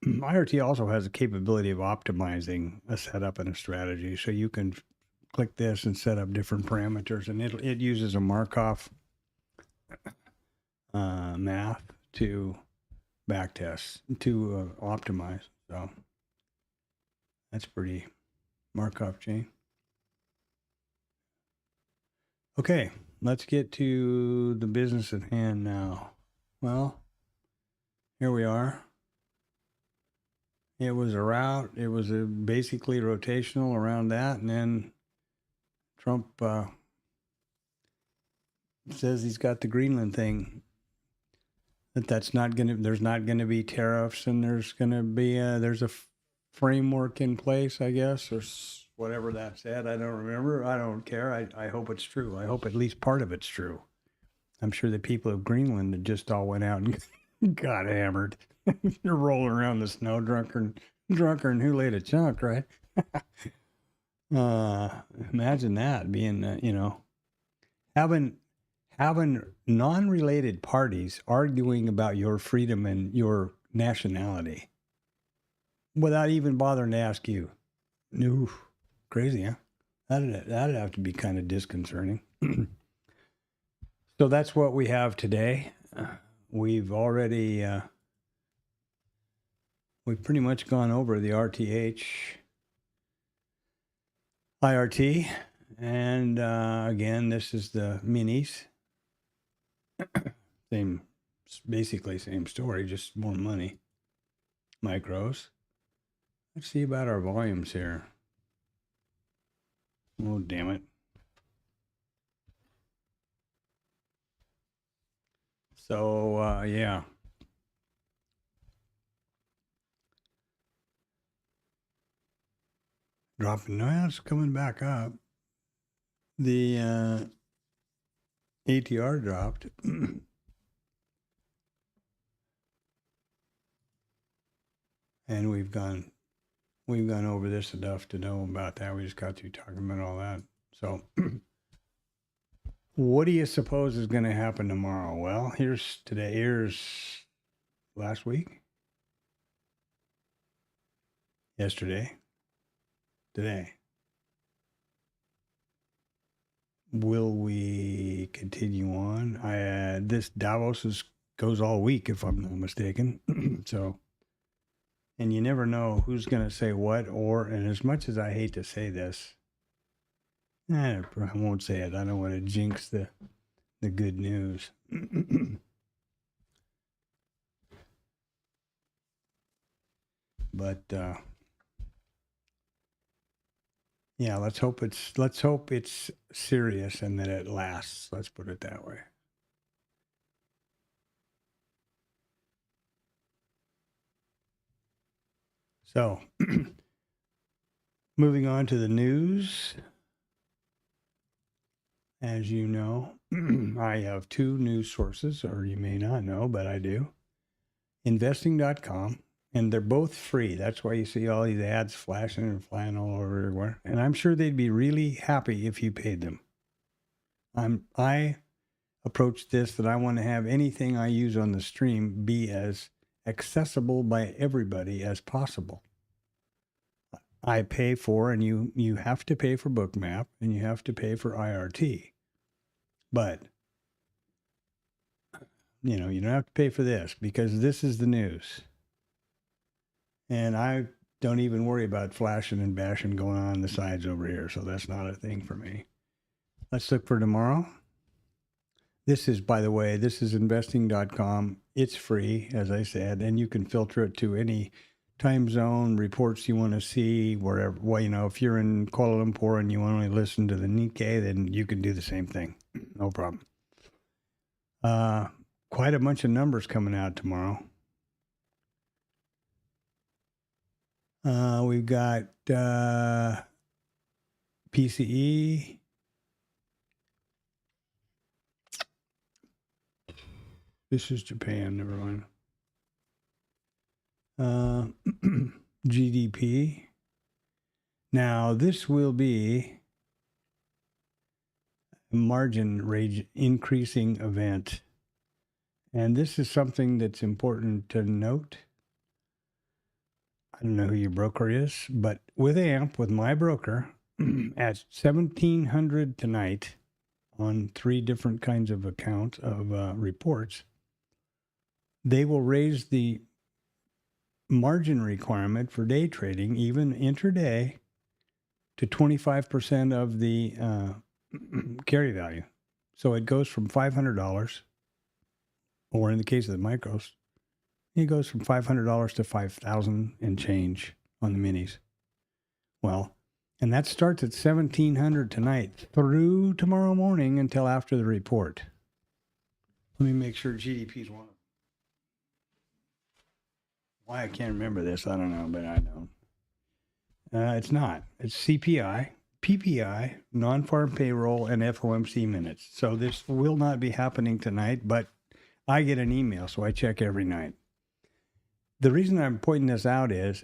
IRT also has the capability of optimizing a setup and a strategy. So you can click this and set up different parameters, and it uses a Markov math to backtest, to optimize. So that's pretty Markov chain. Okay, let's get to the business at hand now. Well, here we are. It was a route. It was basically rotational around that, and then Trump says he's got the Greenland thing. There's not going to be tariffs, and there's going to be there's a framework in place, I guess, or whatever that said. I don't remember. I don't care. I hope it's true. I hope at least part of it's true. I'm sure the people of Greenland just all went out and got hammered. You're rolling around the snow drunker and who laid a chunk, right? Imagine that being, having non-related parties arguing about your freedom and your nationality without even bothering to ask you. Oof, crazy, huh? That'd have to be kind of disconcerting. So that's what we have today. We've already we've pretty much gone over the RTH IRT, and again, this is the minis. Basically same story, just more money. Micros. Let's see about our volumes here. Oh, damn it. So, yeah. dropping. No, it's coming back up. The ATR dropped. And we've gone over this enough to know about that. We just got through talking about all that. So what do you suppose is going to happen tomorrow? Well, here's last week, yesterday, today. Will we continue on? This Davos goes all week, if I'm not mistaken. So, and you never know who's going to say what, and as much as I hate to say this, I won't say it. I don't want to jinx the good news. But yeah, let's hope it's serious and that it lasts. Let's put it that way. So, moving on to the news. As you know, I have two news sources, or you may not know, but I do. Investing.com, and they're both free. That's why you see all these ads flashing and flying all over everywhere. And I'm sure they'd be really happy if you paid them. I approach this that I want to have anything I use on the stream be as accessible by everybody as possible. I pay for, and you have to pay for Bookmap, and you have to pay for IRT. But, you don't have to pay for this because this is the news. And I don't even worry about flashing and bashing going on the sides over here. So that's not a thing for me. Let's look for tomorrow. This is, by the way, this is investing.com. It's free, as I said, and you can filter it to any time zone reports you want to see, wherever. Well, if you're in Kuala Lumpur and you only listen to the Nikkei, then you can do the same thing. No problem. Quite a bunch of numbers coming out tomorrow. We've got PCE. This is Japan, never mind. GDP. Now, this will be a margin rate increasing event. And this is something that's important to note. I don't know who your broker is, but with AMP, with my broker, at 1,700 tonight on 3 different kinds of accounts of reports, they will raise the margin requirement for day trading, even intraday, to 25% of the carry value. So it goes from $500, or in the case of the micros, it goes from $500 to $5,000 and change on the minis. Well, and that starts at 1,700 tonight through tomorrow morning until after the report. Let me make sure GDP is one of them. Why I can't remember this, I don't know, but I know. It's not. It's CPI, PPI, non-farm payroll, and FOMC minutes. So this will not be happening tonight, but I get an email, so I check every night. The reason I'm pointing this out is,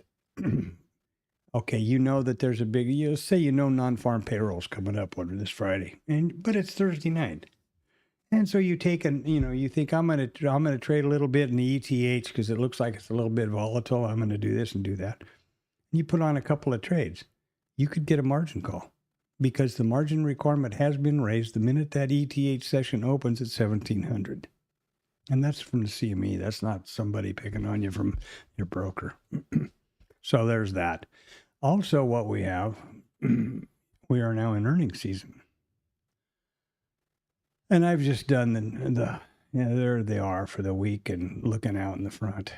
okay, that there's a big, say non-farm payroll's coming up on this Friday, but it's Thursday night. And so you take you think I'm gonna trade a little bit in the ETH because it looks like it's a little bit volatile. I'm gonna do this and do that. And you put on a couple of trades. You could get a margin call because the margin requirement has been raised the minute that ETH session opens at 1,700. And that's from the CME. That's not somebody picking on you from your broker. So there's that. Also, what we have, we are now in earnings season. And I've just done there they are for the week and looking out in the front.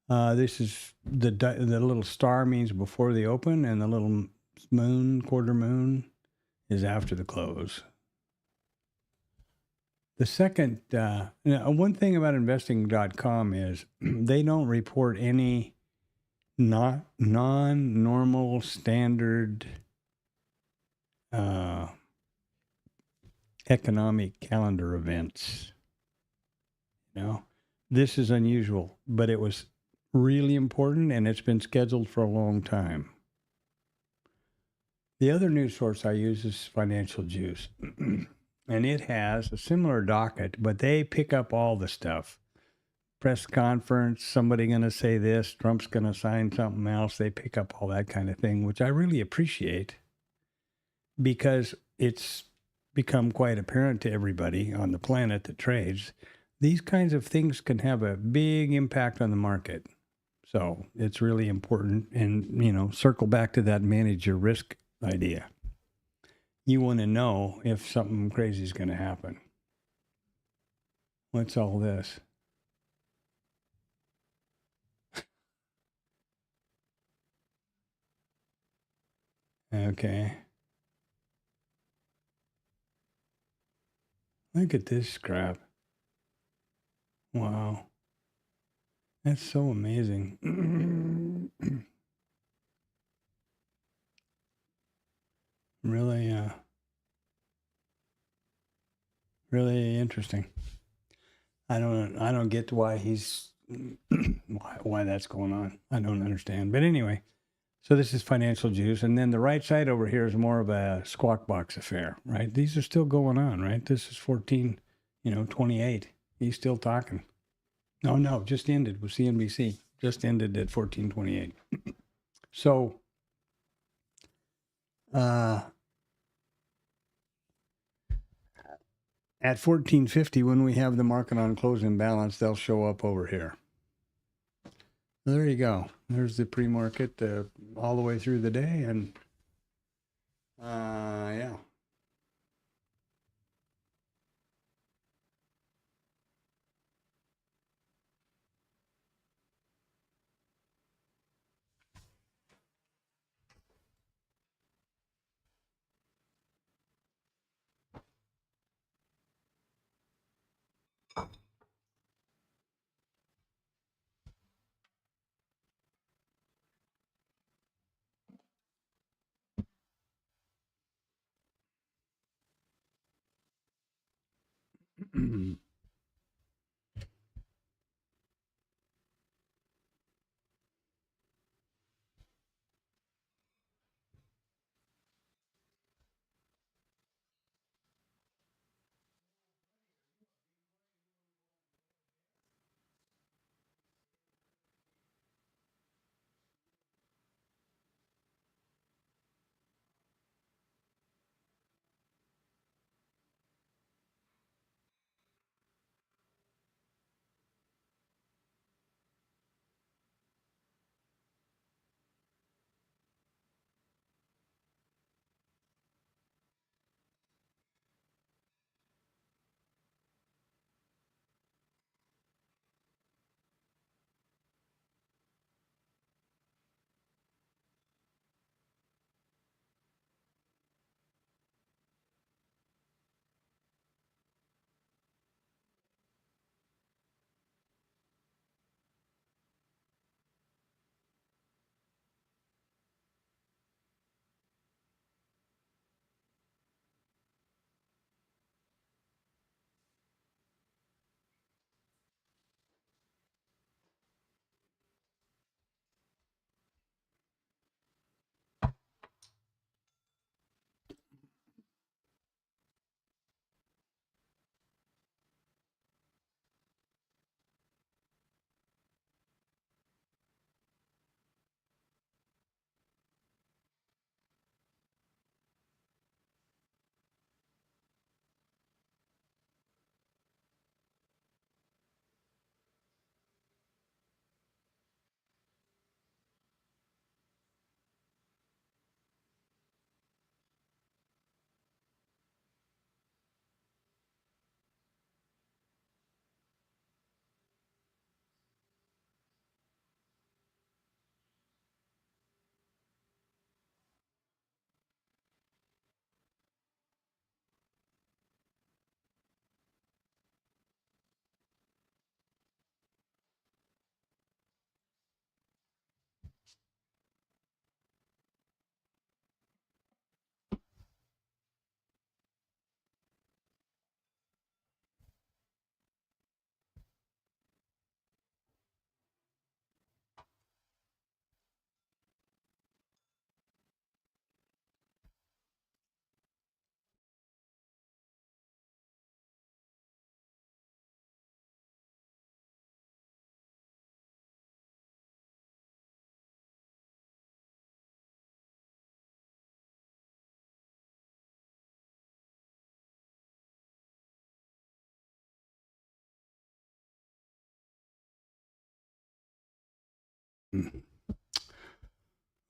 This is the little star means before the open, and the little moon, quarter moon, is after the close. The second, one thing about investing.com is they don't report any not non-normal standard economic calendar events. You know, this is unusual, but it was really important, and it's been scheduled for a long time. The other news source I use is Financial Juice, and it has a similar docket, but they pick up all the stuff. Press conference, somebody going to say this, Trump's going to sign something else. They pick up all that kind of thing, which I really appreciate because it's become quite apparent to everybody on the planet that trades. These kinds of things can have a big impact on the market. So it's really important. And, you know, circle back to that manage your risk idea. You want to know if something crazy is going to happen. What's all this? Okay. Look at this crap. Wow. That's so amazing. Really, really interesting. I don't get why he's why that's going on. I don't understand. But anyway, so this is Financial Juice, and then the right side over here is more of a squawk box affair, right? These are still going on, right? This is 1428. He's still talking. No, just ended with CNBC. Just ended at 1428. So at 1450, when we have the market on close imbalance, they'll show up over here. There you go. There's the pre-market all the way through the day, and yeah.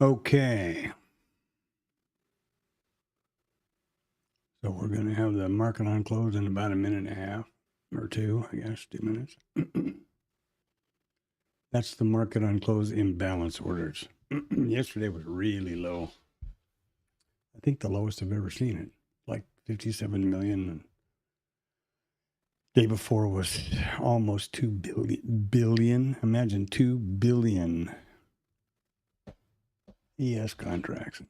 Okay. So we're going to have the market on close in about a minute and a half or two, I guess, 2 minutes. That's the market on close imbalance orders. Yesterday was really low. I think the lowest I've ever seen it, like 57 million. And day before was almost 2 billion. Imagine 2 billion ES contracts.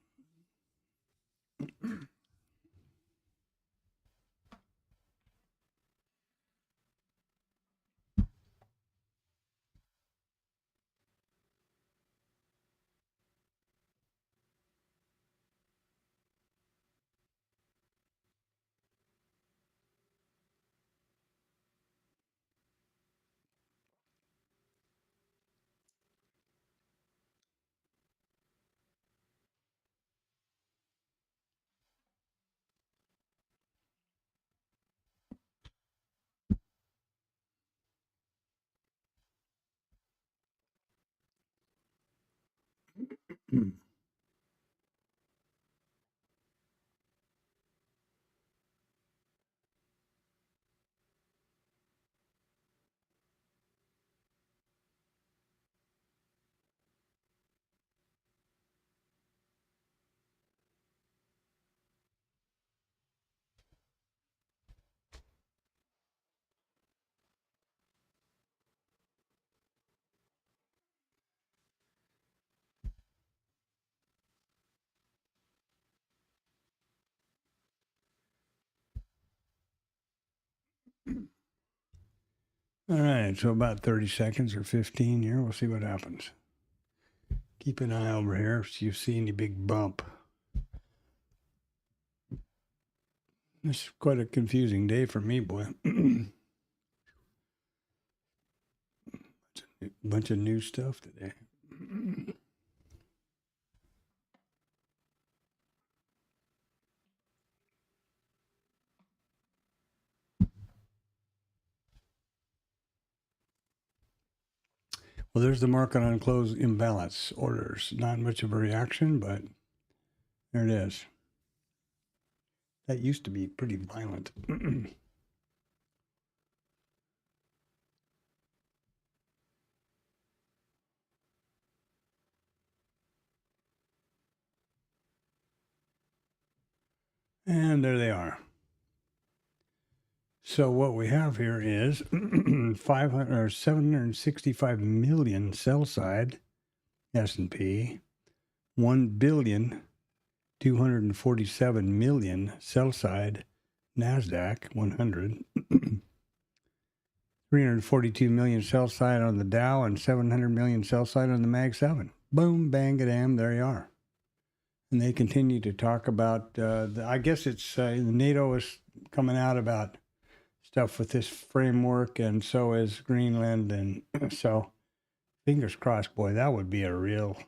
All right, so about 30 seconds or 15 here. We'll see what happens. Keep an eye over here if you see any big bump. This is quite a confusing day for me, boy. Bunch of new stuff today. Well, there's the market on close imbalance orders. Not much of a reaction, but there it is. That used to be pretty violent. And there they are. So what we have here is 500 or 765 million sell side S&P, 1,247,000,000 sell side NASDAQ 100, 342 million sell side on the Dow, and 700 million sell side on the Mag 7. Boom, bang, gadam, there you are. And they continue to talk about, I guess it's NATO is coming out about stuff with this framework, and so is Greenland. And so fingers crossed, boy, that would be a real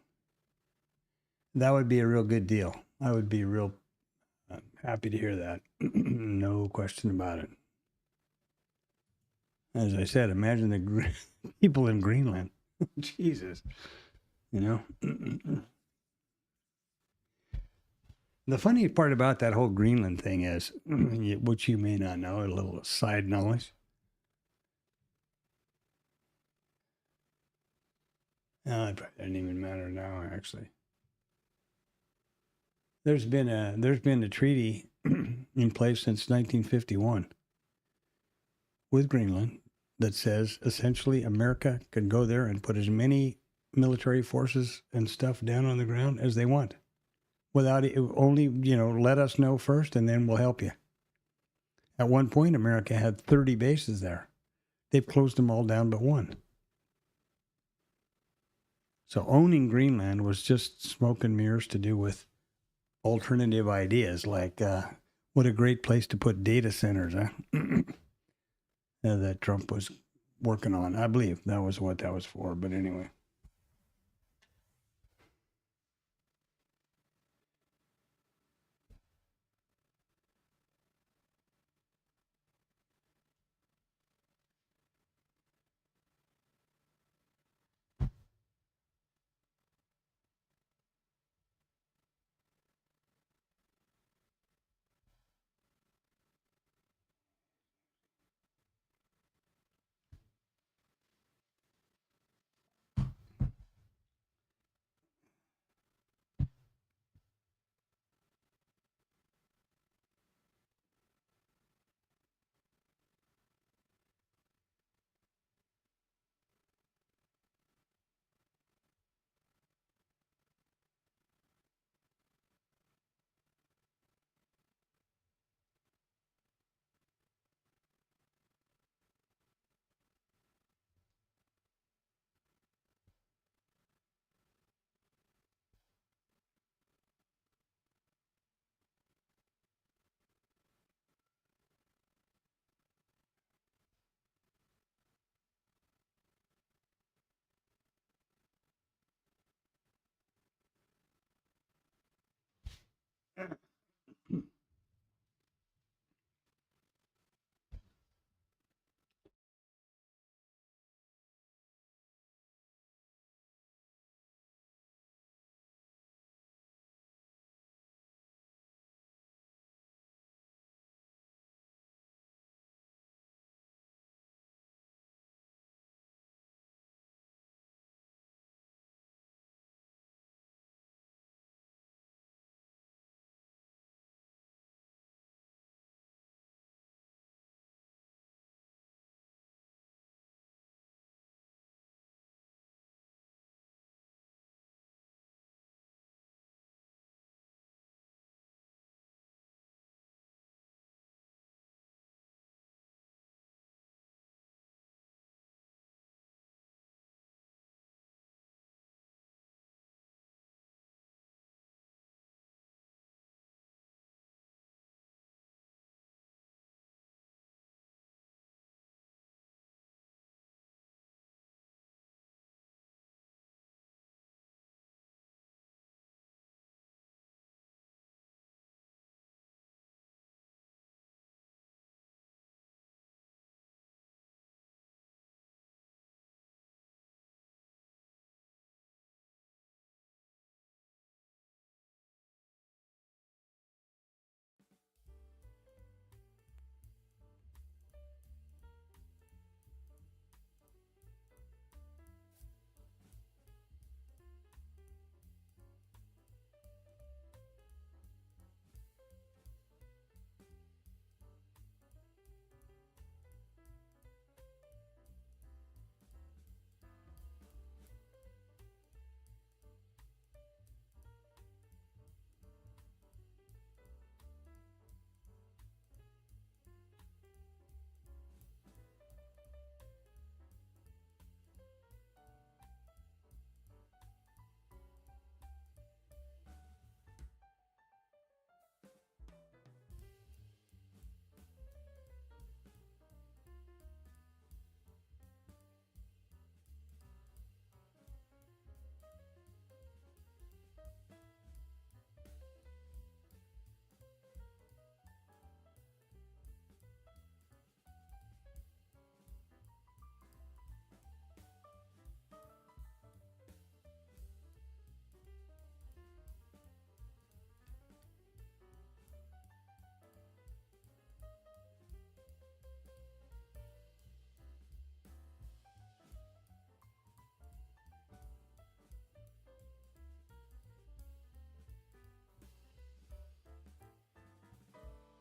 good deal. I would be real happy to hear that. No question about it. As I said, imagine the people in Greenland. Jesus, you know. The funny part about that whole Greenland thing is, which you may not know, a little side knowledge. It probably doesn't even matter now, actually. There's been a treaty in place since 1951 with Greenland that says essentially America can go there and put as many military forces and stuff down on the ground as they want, without it, only let us know first, and then we'll help you. At one point, America had 30 bases there. They've closed them all down but one. So owning Greenland was just smoke and mirrors to do with alternative ideas, like what a great place to put data centers, huh? That Trump was working on. I believe that was what that was for, but anyway.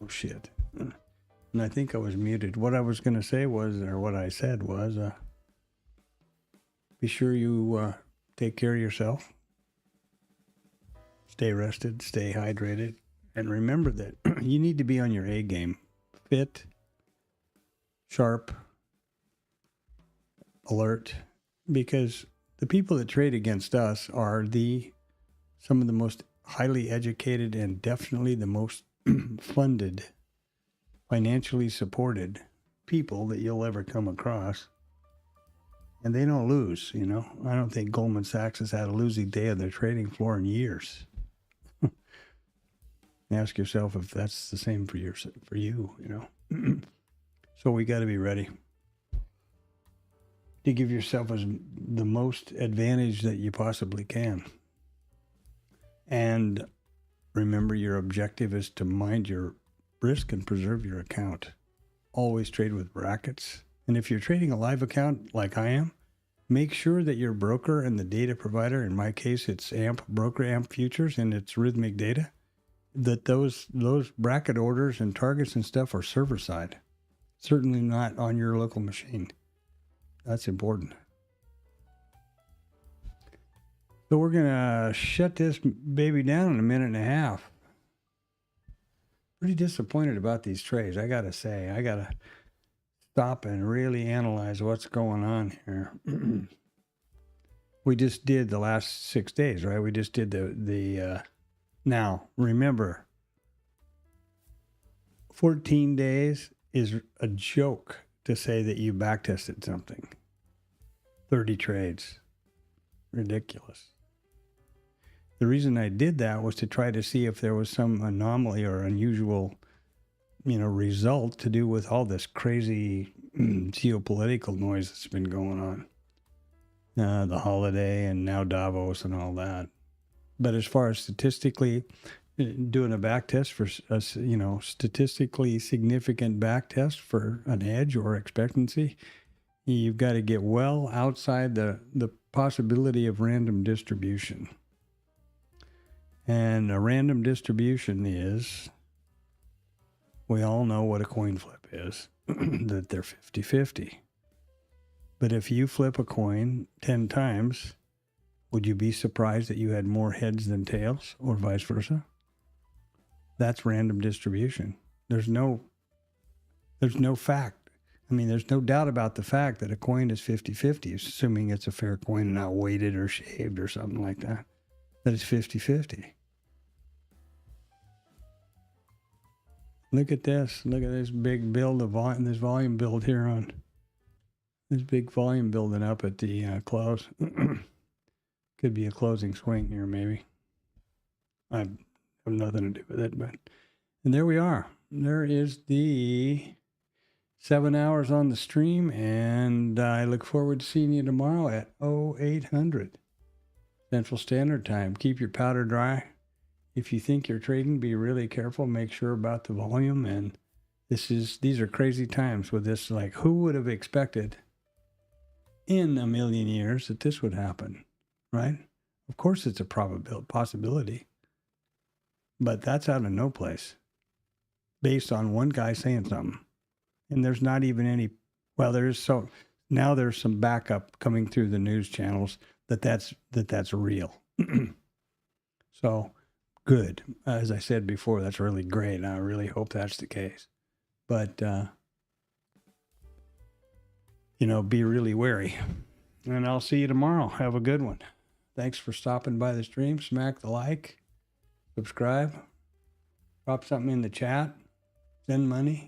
Oh, shit. And I think I was muted. What I was going to say was, or what I said was, be sure you take care of yourself. Stay rested, stay hydrated, and remember that you need to be on your A game. Fit, sharp, alert, because the people that trade against us are some of the most highly educated and definitely the most funded, financially supported people that you'll ever come across. And they don't lose, you know. I don't think Goldman Sachs has had a losing day on their trading floor in years. Ask yourself if that's the same for you, you know. So we got to be ready to give yourself the most advantage that you possibly can. And remember, your objective is to mind your risk and preserve your account. Always trade with brackets. And if you're trading a live account like I am, make sure that your broker and the data provider, in my case, it's broker AMP futures and it's rhythmic data, that those bracket orders and targets and stuff are server side. Certainly not on your local machine. That's important. So we're going to shut this baby down in a minute and a half. Pretty disappointed about these trades, I got to say. I got to stop and really analyze what's going on here. We just did the last 6 days, right? We just did the now, remember, 14 days is a joke to say that you backtested something. 30 trades. Ridiculous. The reason I did that was to try to see if there was some anomaly or unusual, result to do with all this crazy geopolitical noise that's been going on. The holiday and now Davos and all that. But as far as statistically doing a back test for a statistically significant back test for an edge or expectancy, you've got to get well outside the possibility of random distribution. And a random distribution is, we all know what a coin flip is, that they're 50-50. But if you flip a coin 10 times, would you be surprised that you had more heads than tails, or vice versa? That's random distribution. There's no fact. I mean, there's no doubt about the fact that a coin is 50-50, assuming it's a fair coin and not weighted or shaved or something like that. That it's 50-50. Look at this. Look at this big build of volume, this volume build here on this big volume building up at the close. Could be a closing swing here, maybe. I have nothing to do with it, and there we are. There is the 7 hours on the stream, and I look forward to seeing you tomorrow at 0800 Central Standard Time. Keep your powder dry. If you think you're trading, be really careful. Make sure about the volume. And these are crazy times with this. Like, who would have expected in a million years that this would happen, right? Of course, it's a possibility, but that's out of no place based on one guy saying something. And there's not even any, well, now there's some backup coming through the news channels that's real. So good. As I said before, that's really great. And I really hope that's the case. But, be really wary. And I'll see you tomorrow. Have a good one. Thanks for stopping by the stream. Smack the like, subscribe, drop something in the chat, send money.